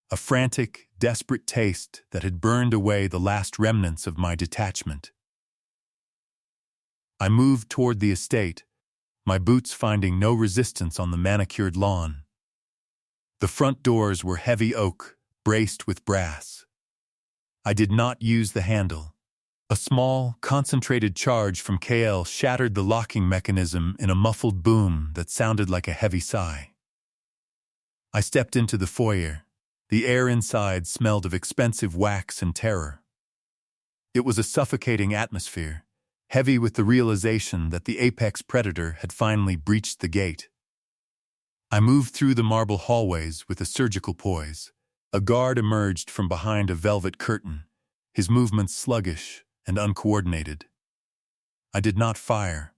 A frantic, desperate taste that had burned away the last remnants of my detachment. I moved toward the estate, my boots finding no resistance on the manicured lawn. The front doors were heavy oak, braced with brass. I did not use the handle. A small, concentrated charge from KL shattered the locking mechanism in a muffled boom that sounded like a heavy sigh. I stepped into the foyer. The air inside smelled of expensive wax and terror. It was a suffocating atmosphere, heavy with the realization that the apex predator had finally breached the gate. I moved through the marble hallways with a surgical poise. A guard emerged from behind a velvet curtain, his movements sluggish and uncoordinated. I did not fire.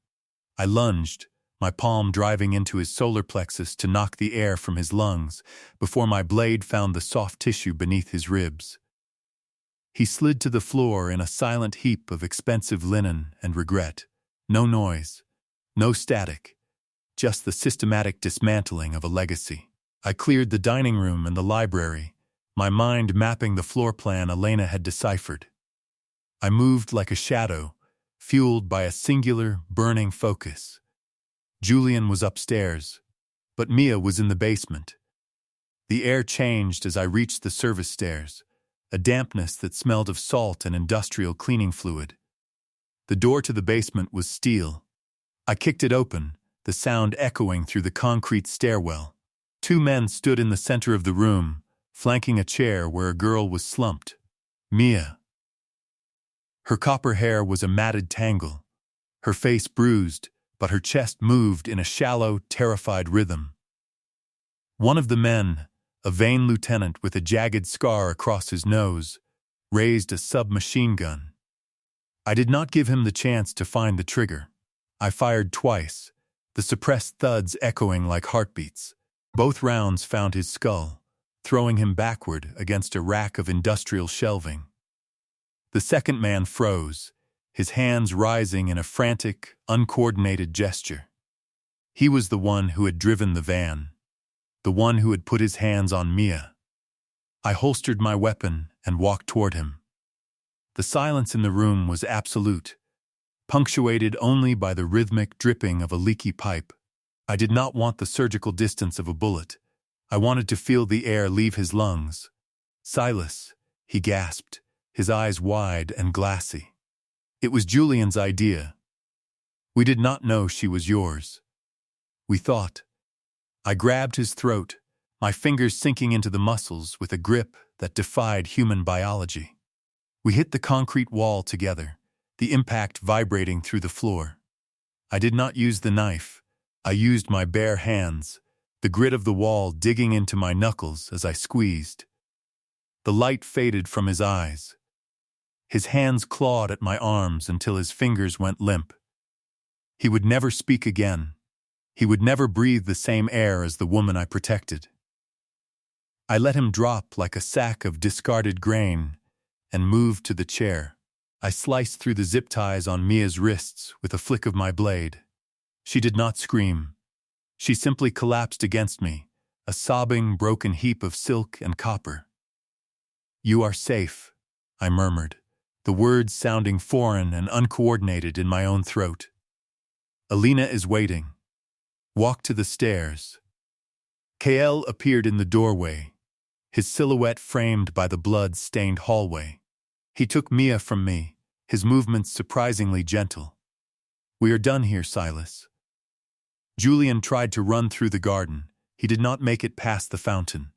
I lunged, my palm driving into his solar plexus to knock the air from his lungs before my blade found the soft tissue beneath his ribs. He slid to the floor in a silent heap of expensive linen and regret. No noise, no static, just the systematic dismantling of a legacy. I cleared the dining room and the library, my mind mapping the floor plan Elena had deciphered. I moved like a shadow, fueled by a singular, burning focus. Julian was upstairs, but Mia was in the basement. The air changed as I reached the service stairs, a dampness that smelled of salt and industrial cleaning fluid. The door to the basement was steel. I kicked it open, the sound echoing through the concrete stairwell. Two men stood in the center of the room, flanking a chair where a girl was slumped. Mia. Her copper hair was a matted tangle, her face bruised, but her chest moved in a shallow, terrified rhythm. One of the men, a Vane lieutenant with a jagged scar across his nose, raised a submachine gun. I did not give him the chance to find the trigger. I fired twice, the suppressed thuds echoing like heartbeats. Both rounds found his skull, throwing him backward against a rack of industrial shelving. The second man froze, his hands rising in a frantic, uncoordinated gesture. He was the one who had driven the van, the one who had put his hands on Mia. I holstered my weapon and walked toward him. The silence in the room was absolute, punctuated only by the rhythmic dripping of a leaky pipe. I did not want the surgical distance of a bullet. I wanted to feel the air leave his lungs. "Silas," he gasped, his eyes wide and glassy. "It was Julian's idea. We did not know she was yours. We thought." I grabbed his throat, my fingers sinking into the muscles with a grip that defied human biology. We hit the concrete wall together, the impact vibrating through the floor. I did not use the knife. I used my bare hands, the grit of the wall digging into my knuckles as I squeezed. The light faded from his eyes. His hands clawed at my arms until his fingers went limp. He would never speak again. He would never breathe the same air as the woman I protected. I let him drop like a sack of discarded grain and moved to the chair. I sliced through the zip ties on Mia's wrists with a flick of my blade. She did not scream. She simply collapsed against me, a sobbing, broken heap of silk and copper. "You are safe," I murmured, the words sounding foreign and uncoordinated in my own throat. "Elena is waiting. Walk to the stairs." Kael appeared in the doorway, his silhouette framed by the blood-stained hallway. He took Mia from me, his movements surprisingly gentle. "We are done here, Silas." Julian tried to run through the garden. He did not make it past the fountain.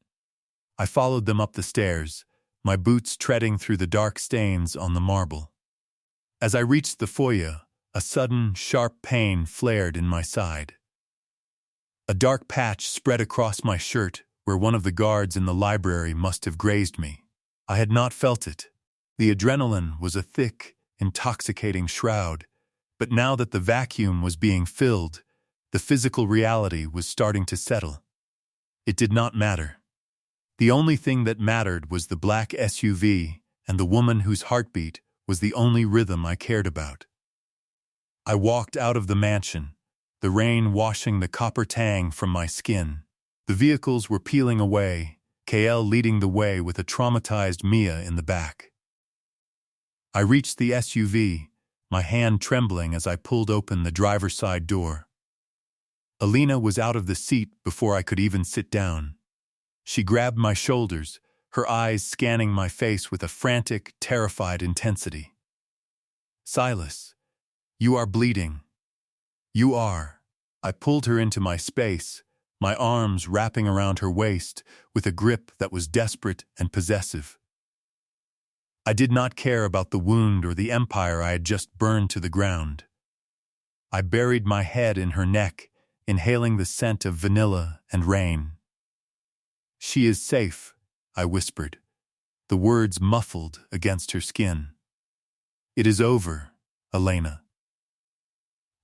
I followed them up the stairs, my boots treading through the dark stains on the marble. As I reached the foyer, a sudden, sharp pain flared in my side. A dark patch spread across my shirt where one of the guards in the library must have grazed me. I had not felt it. The adrenaline was a thick, intoxicating shroud, but now that the vacuum was being filled, the physical reality was starting to settle. It did not matter. The only thing that mattered was the black SUV and the woman whose heartbeat was the only rhythm I cared about. I walked out of the mansion, the rain washing the copper tang from my skin. The vehicles were peeling away, Kael leading the way with a traumatized Mia in the back. I reached the SUV, my hand trembling as I pulled open the driver's side door. Elena was out of the seat before I could even sit down. She grabbed my shoulders, her eyes scanning my face with a frantic, terrified intensity. "Silas, you are bleeding." "You are." I pulled her into my space, my arms wrapping around her waist with a grip that was desperate and possessive. I did not care about the wound or the empire I had just burned to the ground. I buried my head in her neck, inhaling the scent of vanilla and rain. "She is safe," I whispered, the words muffled against her skin. "It is over, Elena."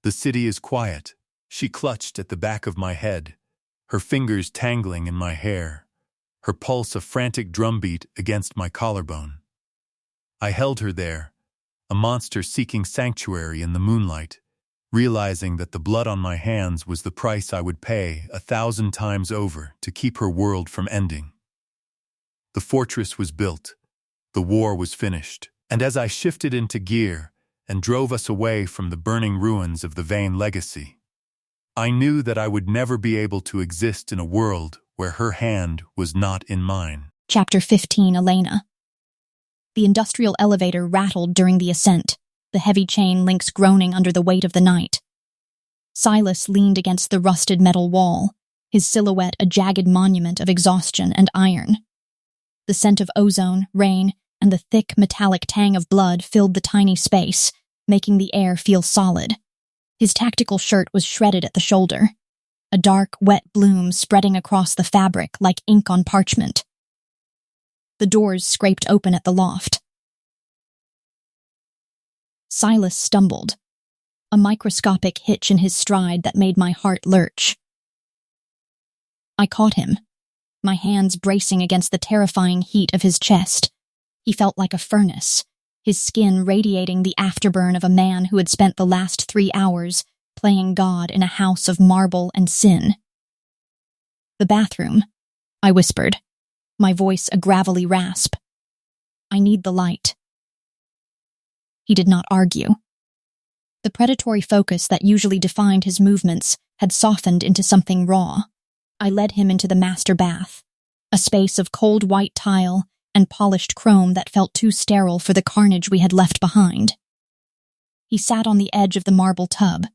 "The city is quiet." She clutched at the back of my head, her fingers tangling in my hair, her pulse a frantic drumbeat against my collarbone. I held her there, a monster seeking sanctuary in the moonlight, realizing that the blood on my hands was the price I would pay 1,000 times over to keep her world from ending. The fortress was built, the war was finished, and as I shifted into gear and drove us away from the burning ruins of the Vane legacy, I knew that I would never be able to exist in a world where her hand was not in mine. Chapter 15, Elena. The industrial elevator rattled during the ascent, the heavy chain links groaning under the weight of the night. Silas leaned against the rusted metal wall, his silhouette a jagged monument of exhaustion and iron. The scent of ozone, rain, and the thick metallic tang of blood filled the tiny space, making the air feel solid. His tactical shirt was shredded at the shoulder, a dark, wet bloom spreading across the fabric like ink on parchment. The doors scraped open at the loft. Silas stumbled, a microscopic hitch in his stride that made my heart lurch. I caught him, my hands bracing against the terrifying heat of his chest. He felt like a furnace, his skin radiating the afterburn of a man who had spent the last 3 hours playing God in a house of marble and sin. "The bathroom," I whispered, my voice a gravelly rasp. "I need the light." He did not argue. The predatory focus that usually defined his movements had softened into something raw. I led him into the master bath, a space of cold white tile and polished chrome that felt too sterile for the carnage we had left behind. He sat on the edge of the marble tub,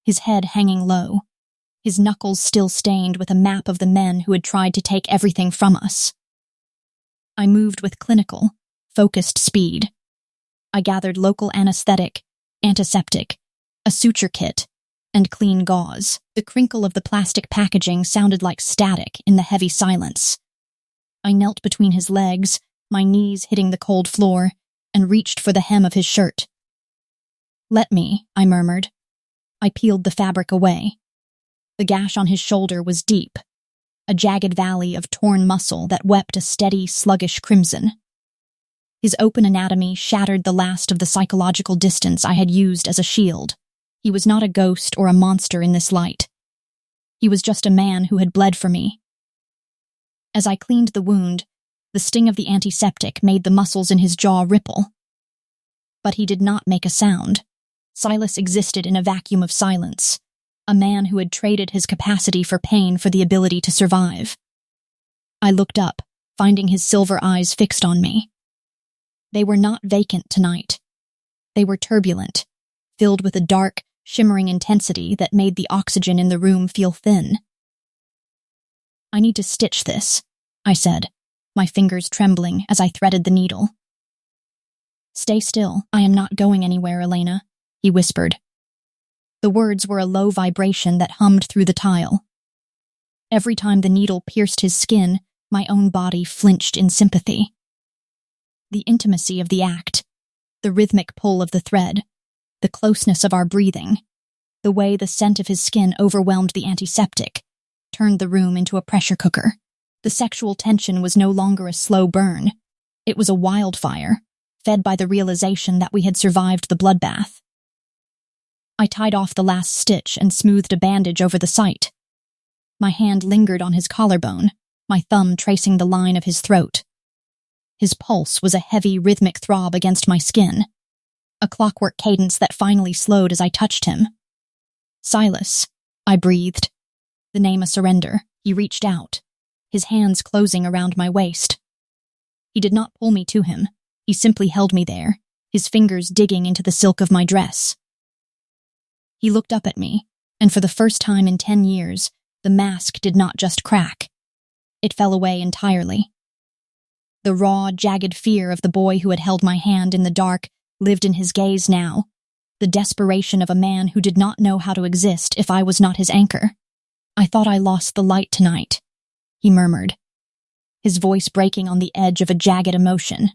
his head hanging low, his knuckles still stained with a map of the men who had tried to take everything from us. I moved with clinical, focused speed. I gathered local anesthetic, antiseptic, a suture kit, and clean gauze. The crinkle of the plastic packaging sounded like static in the heavy silence. I knelt between his legs, my knees hitting the cold floor, and reached for the hem of his shirt. "Let me," I murmured. I peeled the fabric away. The gash on his shoulder was deep, a jagged valley of torn muscle that wept a steady, sluggish crimson. His open anatomy shattered the last of the psychological distance I had used as a shield. He was not a ghost or a monster in this light. He was just a man who had bled for me. As I cleaned the wound, the sting of the antiseptic made the muscles in his jaw ripple. But he did not make a sound. Silas existed in a vacuum of silence, a man who had traded his capacity for pain for the ability to survive. I looked up, finding his silver eyes fixed on me. They were not vacant tonight. They were turbulent, filled with a dark, shimmering intensity that made the oxygen in the room feel thin. "I need to stitch this," I said, my fingers trembling as I threaded the needle. "Stay still. I am not going anywhere, Elena," he whispered. The words were a low vibration that hummed through the tile. Every time the needle pierced his skin, my own body flinched in sympathy. The intimacy of the act, the rhythmic pull of the thread, the closeness of our breathing, the way the scent of his skin overwhelmed the antiseptic, turned the room into a pressure cooker. The sexual tension was no longer a slow burn. It was a wildfire, fed by the realization that we had survived the bloodbath. I tied off the last stitch and smoothed a bandage over the site. My hand lingered on his collarbone, my thumb tracing the line of his throat. His pulse was a heavy, rhythmic throb against my skin, a clockwork cadence that finally slowed as I touched him. "Silas," I breathed, the name a surrender. He reached out, his hands closing around my waist. He did not pull me to him. He simply held me there, his fingers digging into the silk of my dress. He looked up at me, and for the first time in 10 years, the mask did not just crack. It fell away entirely. The raw, jagged fear of the boy who had held my hand in the dark lived in his gaze now, the desperation of a man who did not know how to exist if I was not his anchor. "I thought I lost the light tonight," he murmured, his voice breaking on the edge of a jagged emotion.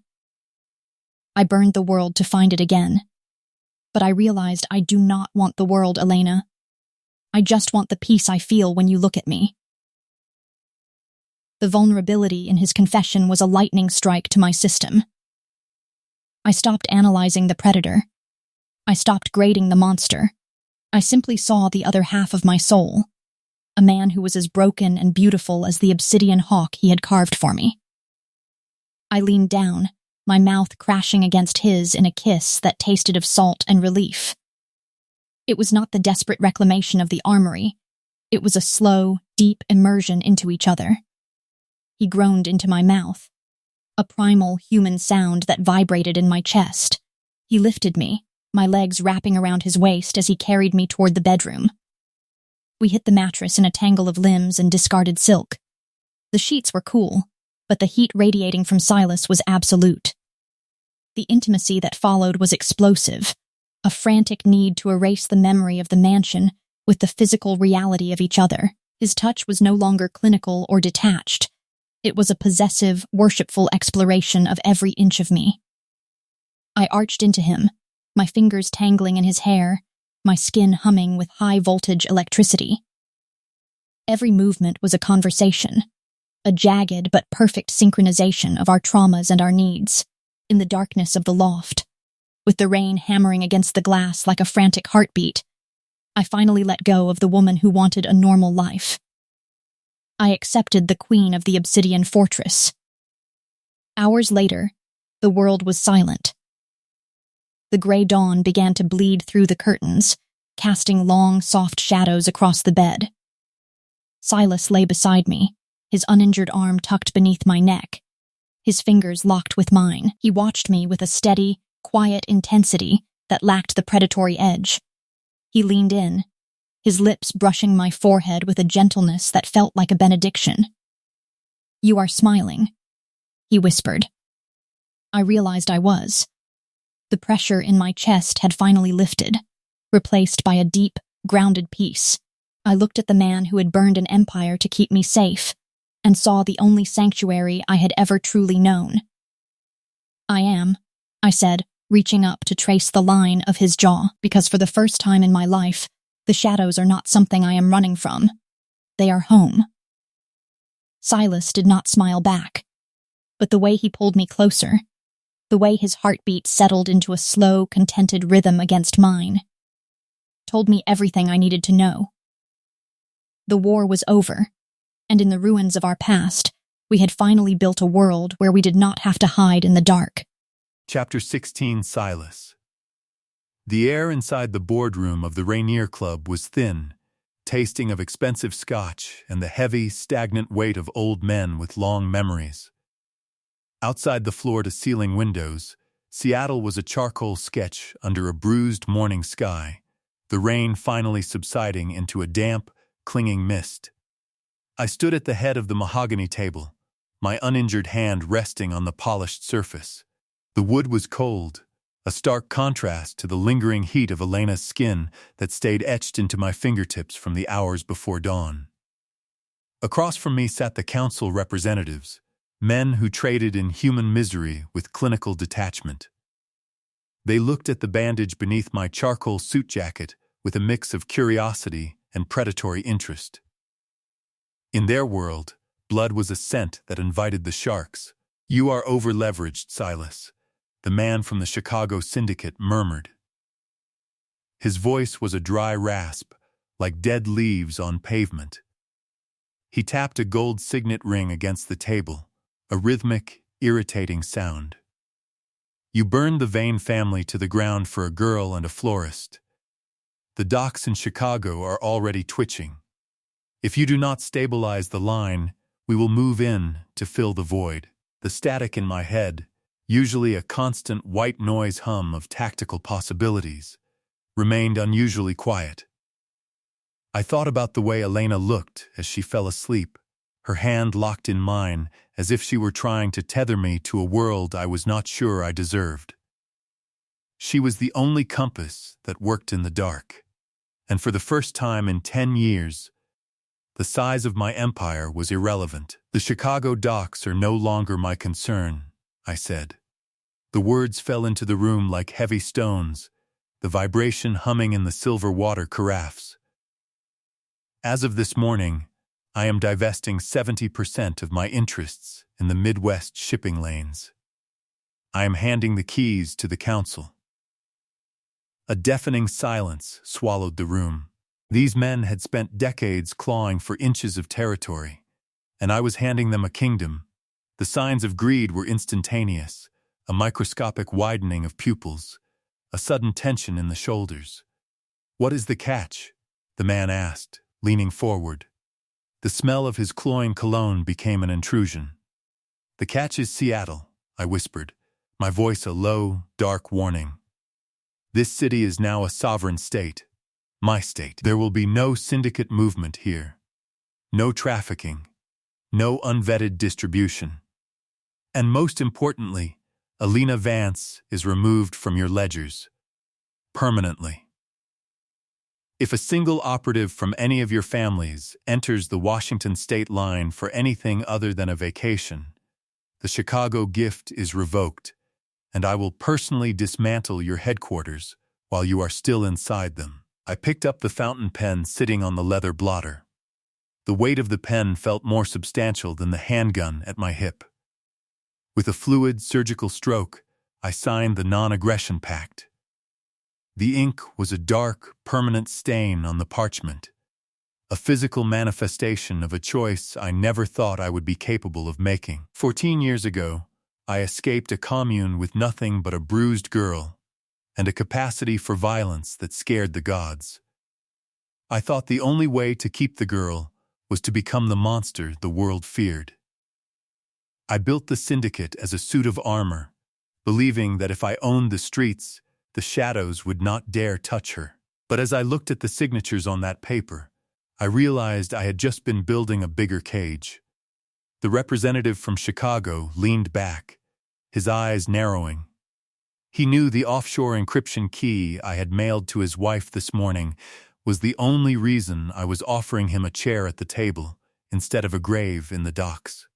"I burned the world to find it again. But I realized I do not want the world, Elena. I just want the peace I feel when you look at me." The vulnerability in his confession was a lightning strike to my system. I stopped analyzing the predator. I stopped grading the monster. I simply saw the other half of my soul, a man who was as broken and beautiful as the obsidian hawk he had carved for me. I leaned down, my mouth crashing against his in a kiss that tasted of salt and relief. It was not the desperate reclamation of the armory. It was a slow, deep immersion into each other. He groaned into my mouth, a primal human sound that vibrated in my chest. He lifted me, my legs wrapping around his waist as he carried me toward the bedroom. We hit the mattress in a tangle of limbs and discarded silk. The sheets were cool, but the heat radiating from Silas was absolute. The intimacy that followed was explosive, a frantic need to erase the memory of the mansion with the physical reality of each other. His touch was no longer clinical or detached. It was a possessive, worshipful exploration of every inch of me. I arched into him, my fingers tangling in his hair, my skin humming with high-voltage electricity. Every movement was a conversation, a jagged but perfect synchronization of our traumas and our needs, in the darkness of the loft. With the rain hammering against the glass like a frantic heartbeat, I finally let go of the woman who wanted a normal life. I accepted the queen of the obsidian fortress. Hours later, the world was silent. The gray dawn began to bleed through the curtains, casting long, soft shadows across the bed. Silas lay beside me, his uninjured arm tucked beneath my neck, his fingers locked with mine. He watched me with a steady, quiet intensity that lacked the predatory edge. He leaned in, his lips brushing my forehead with a gentleness that felt like a benediction. "You are smiling," he whispered. I realized I was. The pressure in my chest had finally lifted, replaced by a deep, grounded peace. I looked at the man who had burned an empire to keep me safe, and saw the only sanctuary I had ever truly known, I am, I said, reaching up to trace the line of his jaw, because for the first time in my life, the shadows are not something I am running from. They are home. Silas did not smile back, but the way he pulled me closer, the way his heartbeat settled into a slow, contented rhythm against mine, told me everything I needed to know. The war was over, and in the ruins of our past, we had finally built a world where we did not have to hide in the dark. Chapter 16, Silas. The air inside the boardroom of the Rainier Club was thin, tasting of expensive scotch and the heavy, stagnant weight of old men with long memories. Outside the floor-to-ceiling windows, Seattle was a charcoal sketch under a bruised morning sky, the rain finally subsiding into a damp, clinging mist. I stood at the head of the mahogany table, my uninjured hand resting on the polished surface. The wood was cold, a stark contrast to the lingering heat of Elena's skin that stayed etched into my fingertips from the hours before dawn. Across from me sat the council representatives, men who traded in human misery with clinical detachment. They looked at the bandage beneath my charcoal suit jacket with a mix of curiosity and predatory interest. In their world, blood was a scent that invited the sharks. "You are over-leveraged, Silas," the man from the Chicago syndicate murmured. His voice was a dry rasp, like dead leaves on pavement. He tapped a gold signet ring against the table, a rhythmic, irritating sound. "You burned the Vane family to the ground for a girl and a florist. The docks in Chicago are already twitching. If you do not stabilize the line, we will move in to fill the void." The static in my head, usually a constant white noise hum of tactical possibilities, remained unusually quiet. I thought about the way Elena looked as she fell asleep, her hand locked in mine as if she were trying to tether me to a world I was not sure I deserved. She was the only compass that worked in the dark, and for the first time in 10 years, the size of my empire was irrelevant. "The Chicago docks are no longer my concern," I said. The words fell into the room like heavy stones, the vibration humming in the silver water carafes. "As of this morning, I am divesting 70% of my interests in the Midwest shipping lanes. I am handing the keys to the council." A deafening silence swallowed the room. These men had spent decades clawing for inches of territory, and I was handing them a kingdom. The signs of greed were instantaneous, a microscopic widening of pupils, a sudden tension in the shoulders. "What is the catch?" the man asked, leaning forward. The smell of his cloying cologne became an intrusion. "The catch is Seattle," I whispered, my voice a low, dark warning. "This city is now a sovereign state. My state. There will be no syndicate movement here. No trafficking. No unvetted distribution. And most importantly, Elena Vance is removed from your ledgers. Permanently. If a single operative from any of your families enters the Washington state line for anything other than a vacation, the Chicago gift is revoked, and I will personally dismantle your headquarters while you are still inside them." I picked up the fountain pen sitting on the leather blotter. The weight of the pen felt more substantial than the handgun at my hip. With a fluid, surgical stroke, I signed the non-aggression pact. The ink was a dark, permanent stain on the parchment, a physical manifestation of a choice I never thought I would be capable of making. 14 years ago, I escaped a commune with nothing but a bruised girl and a capacity for violence that scared the gods. I thought the only way to keep the girl was to become the monster the world feared. I built the syndicate as a suit of armor, believing that if I owned the streets, the shadows would not dare touch her. But as I looked at the signatures on that paper, I realized I had just been building a bigger cage. The representative from Chicago leaned back, his eyes narrowing. He knew the offshore encryption key I had mailed to his wife this morning was the only reason I was offering him a chair at the table instead of a grave in the docks.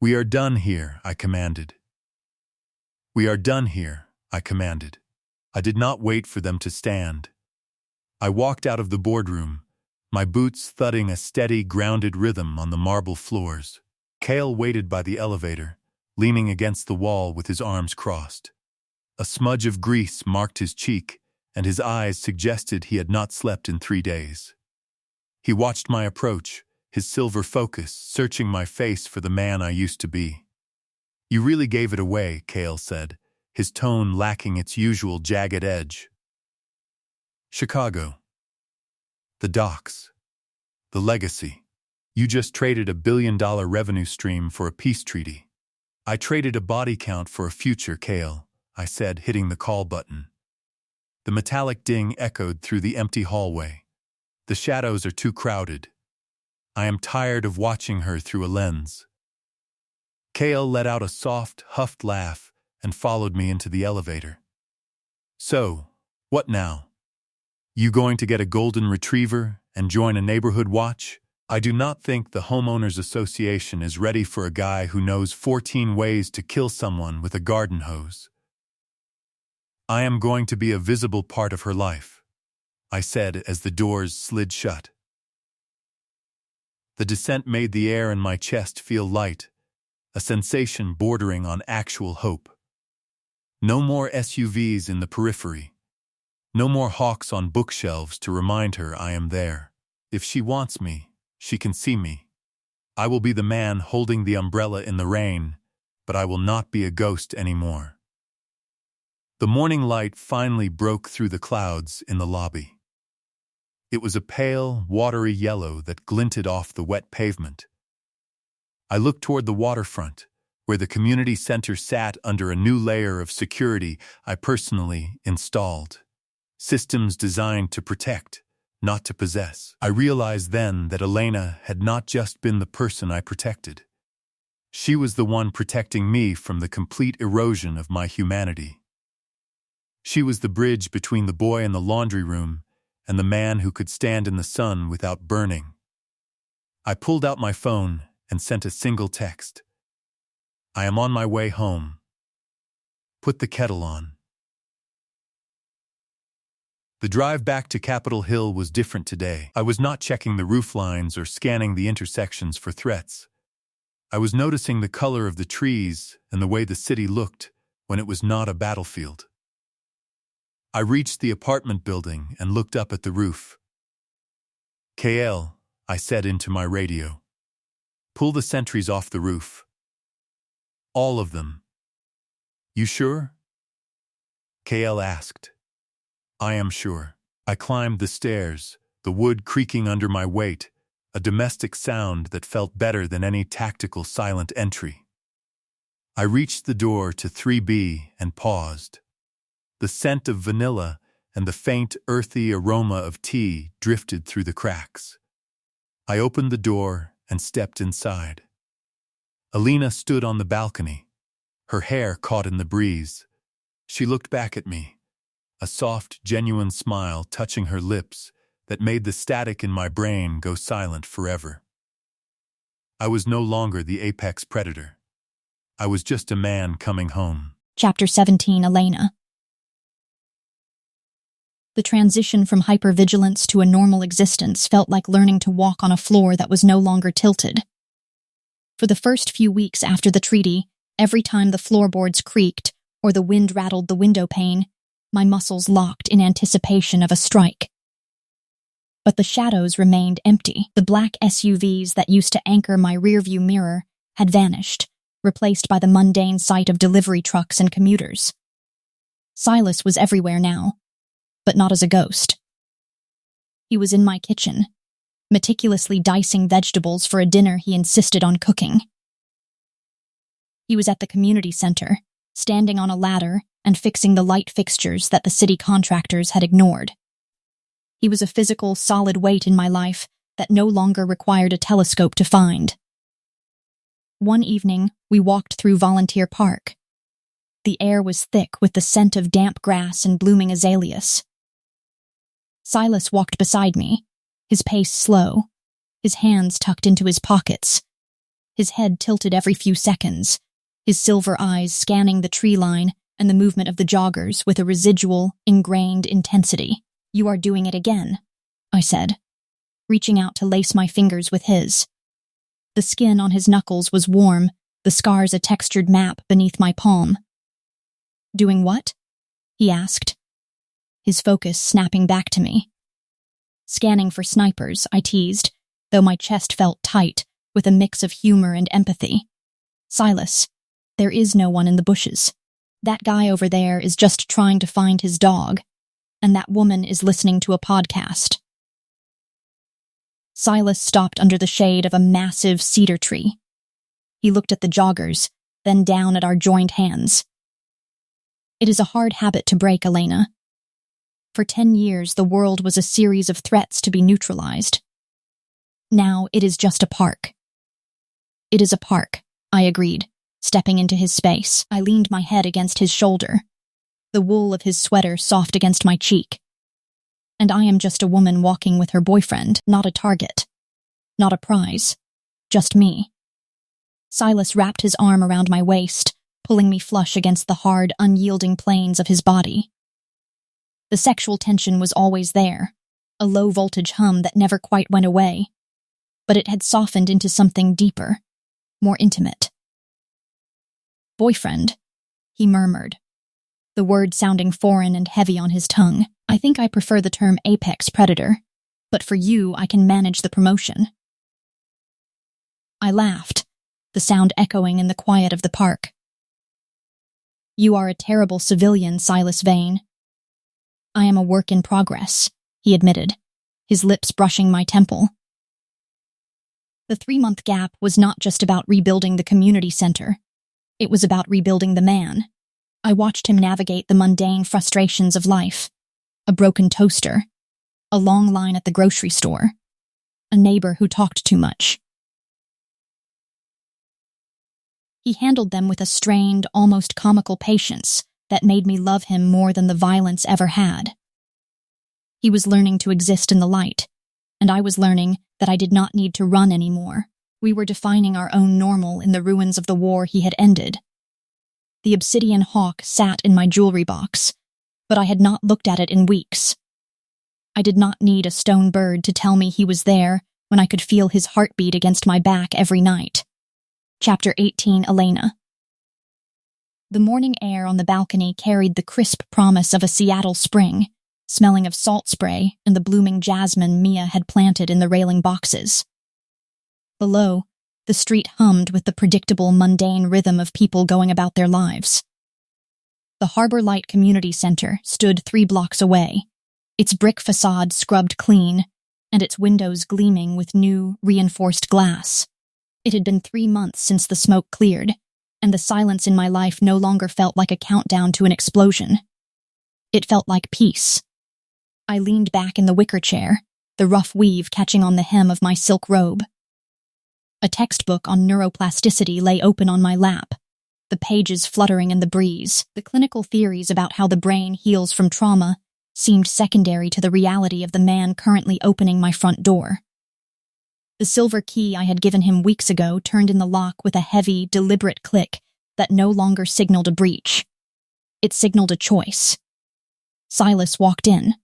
"We are done here," I commanded. "We are done here," I commanded. I did not wait for them to stand. I walked out of the boardroom, my boots thudding a steady, grounded rhythm on the marble floors. Cale waited by the elevator, leaning against the wall with his arms crossed. A smudge of grease marked his cheek, and his eyes suggested he had not slept in 3 days. He watched my approach, his silver focus searching my face for the man I used to be. "You really gave it away," Cale said, his tone lacking its usual jagged edge. "Chicago. The docks. The legacy. You just traded $1 billion revenue stream for a peace treaty." "I traded a body count for a future, Cale," I said, hitting the call button. The metallic ding echoed through the empty hallway. "The shadows are too crowded. I am tired of watching her through a lens." Cale let out a soft, huffed laugh and followed me into the elevator. "So, what now? You going to get a golden retriever and join a neighborhood watch? I do not think the Homeowners Association is ready for a guy who knows 14 ways to kill someone with a garden hose." "I am going to be a visible part of her life," I said as the doors slid shut. The descent made the air in my chest feel light, a sensation bordering on actual hope. No more SUVs in the periphery. No more hawks on bookshelves to remind her I am there. If she wants me, she can see me. I will be the man holding the umbrella in the rain, but I will not be a ghost anymore. The morning light finally broke through the clouds in the lobby. It was a pale, watery yellow that glinted off the wet pavement. I looked toward the waterfront, where the community center sat under a new layer of security I personally installed. Systems designed to protect, not to possess. I realized then that Elena had not just been the person I protected. She was the one protecting me from the complete erosion of my humanity. She was the bridge between the boy in the laundry room and the man who could stand in the sun without burning. I pulled out my phone and sent a single text. "I am on my way home. Put the kettle on." The drive back to Capitol Hill was different today. I was not checking the roof lines or scanning the intersections for threats. I was noticing the color of the trees and the way the city looked when it was not a battlefield. I reached the apartment building and looked up at the roof. "KL," I said into my radio. "Pull the sentries off the roof." "All of them." "You sure?" KL asked. "I am sure." I climbed the stairs, the wood creaking under my weight, a domestic sound that felt better than any tactical silent entry. I reached the door to 3B and paused. The scent of vanilla and the faint, earthy aroma of tea drifted through the cracks. I opened the door and stepped inside. Elena stood on the balcony, her hair caught in the breeze. She looked back at me, a soft, genuine smile touching her lips that made the static in my brain go silent forever. I was no longer the apex predator. I was just a man coming home. Chapter 17, Elena. The transition from hypervigilance to a normal existence felt like learning to walk on a floor that was no longer tilted. For the first few weeks after the treaty, every time the floorboards creaked or the wind rattled the window pane, my muscles locked in anticipation of a strike. But the shadows remained empty. The black SUVs that used to anchor my rearview mirror had vanished, replaced by the mundane sight of delivery trucks and commuters. Silas was everywhere now, but not as a ghost. He was in my kitchen, meticulously dicing vegetables for a dinner he insisted on cooking. He was at the community center, standing on a ladder and fixing the light fixtures that the city contractors had ignored. He was a physical, solid weight in my life that no longer required a telescope to find. One evening, we walked through Volunteer Park. The air was thick with the scent of damp grass and blooming azaleas. Silas walked beside me, his pace slow, his hands tucked into his pockets, his head tilted every few seconds, his silver eyes scanning the tree line and the movement of the joggers with a residual, ingrained intensity. "You are doing it again," I said, reaching out to lace my fingers with his. The skin on his knuckles was warm, the scars a textured map beneath my palm. "Doing what?" he asked, his focus snapping back to me. "Scanning for snipers," I teased, though my chest felt tight, with a mix of humor and empathy. "Silas, there is no one in the bushes. That guy over there is just trying to find his dog, and that woman is listening to a podcast." Silas stopped under the shade of a massive cedar tree. He looked at the joggers, then down at our joined hands. "It is a hard habit to break, Elena. For 10 years, the world was a series of threats to be neutralized. Now it is just a park." "It is a park," I agreed, stepping into his space. I leaned my head against his shoulder, the wool of his sweater soft against my cheek. "And I am just a woman walking with her boyfriend, not a target, not a prize, just me." Silas wrapped his arm around my waist, pulling me flush against the hard, unyielding planes of his body. The sexual tension was always there, a low-voltage hum that never quite went away, but it had softened into something deeper, more intimate. "Boyfriend," he murmured, the word sounding foreign and heavy on his tongue. "I think I prefer the term apex predator, but for you I can manage the promotion." I laughed, the sound echoing in the quiet of the park. "You are a terrible civilian, Silas Vane." "I am a work in progress," he admitted, his lips brushing my temple. The 3-month gap was not just about rebuilding the community center. It was about rebuilding the man. I watched him navigate the mundane frustrations of life. A broken toaster, a long line at the grocery store, a neighbor who talked too much. He handled them with a strained, almost comical patience that made me love him more than the violence ever had. He was learning to exist in the light, and I was learning that I did not need to run anymore. We were defining our own normal in the ruins of the war he had ended. The obsidian hawk sat in my jewelry box, but I had not looked at it in weeks. I did not need a stone bird to tell me he was there when I could feel his heartbeat against my back every night. Chapter 18, Elena. The morning air on the balcony carried the crisp promise of a Seattle spring, smelling of salt spray and the blooming jasmine Mia had planted in the railing boxes. Below, the street hummed with the predictable, mundane rhythm of people going about their lives. The Harbor Light Community Center stood 3 blocks away, its brick facade scrubbed clean, and its windows gleaming with new, reinforced glass. It had been 3 months since the smoke cleared, and the silence in my life no longer felt like a countdown to an explosion. It felt like peace. I leaned back in the wicker chair, the rough weave catching on the hem of my silk robe. A textbook on neuroplasticity lay open on my lap, the pages fluttering in the breeze. The clinical theories about how the brain heals from trauma seemed secondary to the reality of the man currently opening my front door. The silver key I had given him weeks ago turned in the lock with a heavy, deliberate click that no longer signaled a breach. It signaled a choice. Silas walked in,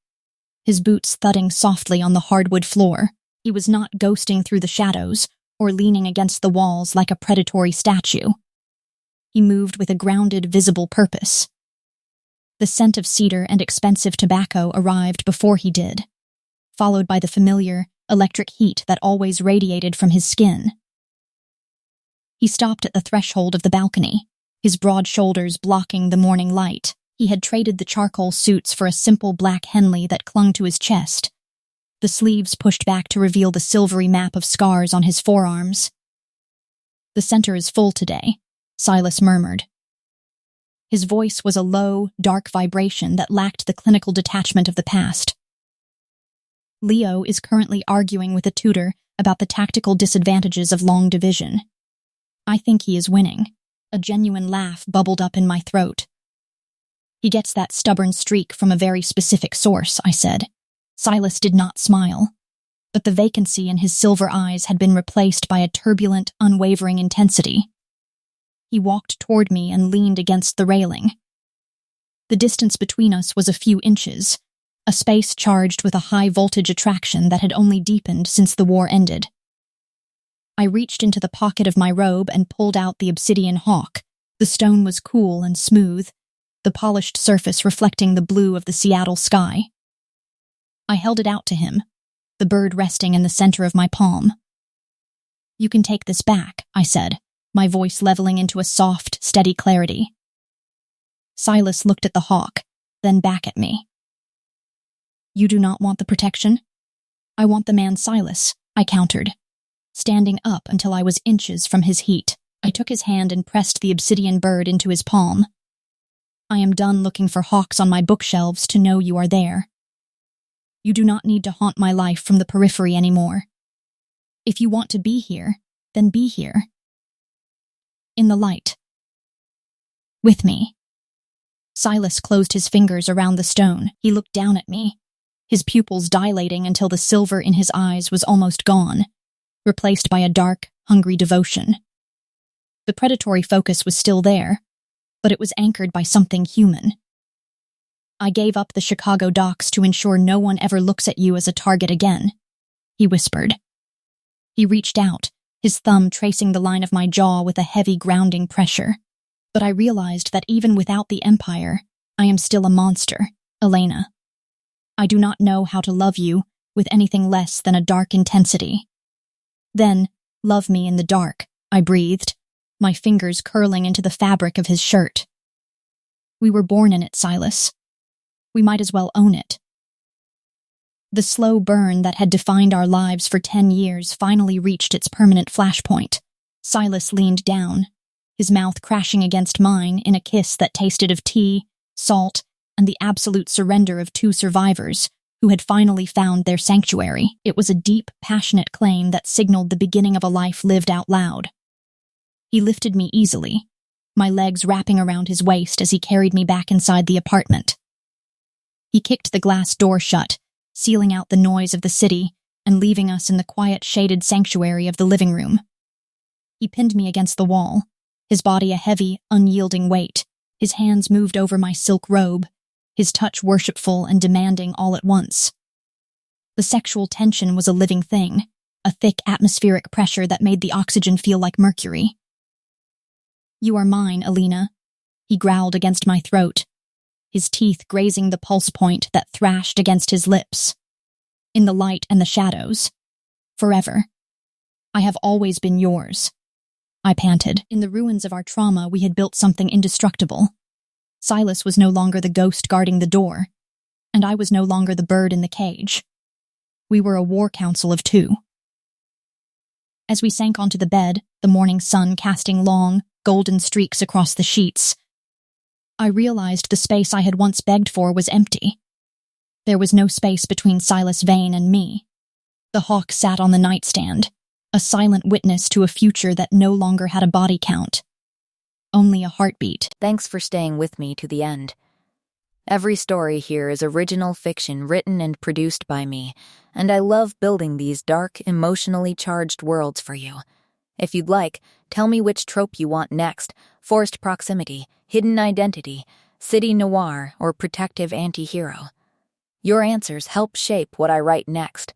his boots thudding softly on the hardwood floor. He was not ghosting through the shadows or leaning against the walls like a predatory statue. He moved with a grounded, visible purpose. The scent of cedar and expensive tobacco arrived before he did, followed by the familiar, electric heat that always radiated from his skin. He stopped at the threshold of the balcony, his broad shoulders blocking the morning light. He had traded the charcoal suits for a simple black Henley that clung to his chest, the sleeves pushed back to reveal the silvery map of scars on his forearms. "The center is full today," Silas murmured. His voice was a low, dark vibration that lacked the clinical detachment of the past. "Leo is currently arguing with a tutor about the tactical disadvantages of long division. I think he is winning." A genuine laugh bubbled up in my throat. "He gets that stubborn streak from a very specific source," I said. Silas did not smile, but the vacancy in his silver eyes had been replaced by a turbulent, unwavering intensity. He walked toward me and leaned against the railing, The distance between us was a few inches, a space charged with a high-voltage attraction that had only deepened since the war ended. I reached into the pocket of my robe and pulled out the obsidian hawk. The stone was cool and smooth, the polished surface reflecting the blue of the Seattle sky. I held it out to him, the bird resting in the center of my palm. "You can take this back," I said, my voice leveling into a soft, steady clarity. Silas looked at the hawk, then back at me. "You do not want the protection?" "I want the man Silas," I countered, standing up until I was inches from his heat. I took his hand and pressed the obsidian bird into his palm. "I am done looking for hawks on my bookshelves to know you are there. You do not need to haunt my life from the periphery anymore. If you want to be here, then be here. In the light. With me." Silas closed his fingers around the stone. He looked down at me, his pupils dilating until the silver in his eyes was almost gone, replaced by a dark, hungry devotion. The predatory focus was still there, but it was anchored by something human. "I gave up the Chicago docks to ensure no one ever looks at you as a target again," he whispered. He reached out, his thumb tracing the line of my jaw with a heavy grounding pressure. But I realized that even without the Empire, I am still a monster, Elena. I do not know how to love you with anything less than a dark intensity. "Then, love me in the dark," I breathed, my fingers curling into the fabric of his shirt. "We were born in it, Silas. We might as well own it." The slow burn that had defined our lives for 10 years finally reached its permanent flashpoint. Silas leaned down, his mouth crashing against mine in a kiss that tasted of tea, salt, and the absolute surrender of two survivors who had finally found their sanctuary. It was a deep, passionate claim that signaled the beginning of a life lived out loud. He lifted me easily, my legs wrapping around his waist as he carried me back inside the apartment. He kicked the glass door shut, sealing out the noise of the city and leaving us in the quiet, shaded sanctuary of the living room. He pinned me against the wall, his body a heavy, unyielding weight. His hands moved over my silk robe, his touch worshipful and demanding all at once. The sexual tension was a living thing, a thick atmospheric pressure that made the oxygen feel like mercury. "You are mine, Elena," he growled against my throat, his teeth grazing the pulse point that thrashed against his lips. "In the light and the shadows. Forever. I have always been yours," I panted. In the ruins of our trauma, we had built something indestructible. Silas was no longer the ghost guarding the door, and I was no longer the bird in the cage. We were a war council of two. As we sank onto the bed, the morning sun casting long, golden streaks across the sheets, I realized the space I had once begged for was empty. There was no space between Silas Vane and me. The hawk sat on the nightstand, a silent witness to a future that no longer had a body count. Only a heartbeat. Thanks for staying with me to the end. Every story here is original fiction written and produced by me, and I love building these dark, emotionally charged worlds for you. If you'd like, tell me which trope you want next: forced proximity, hidden identity, city noir, or protective anti-hero. Your answers help shape what I write next.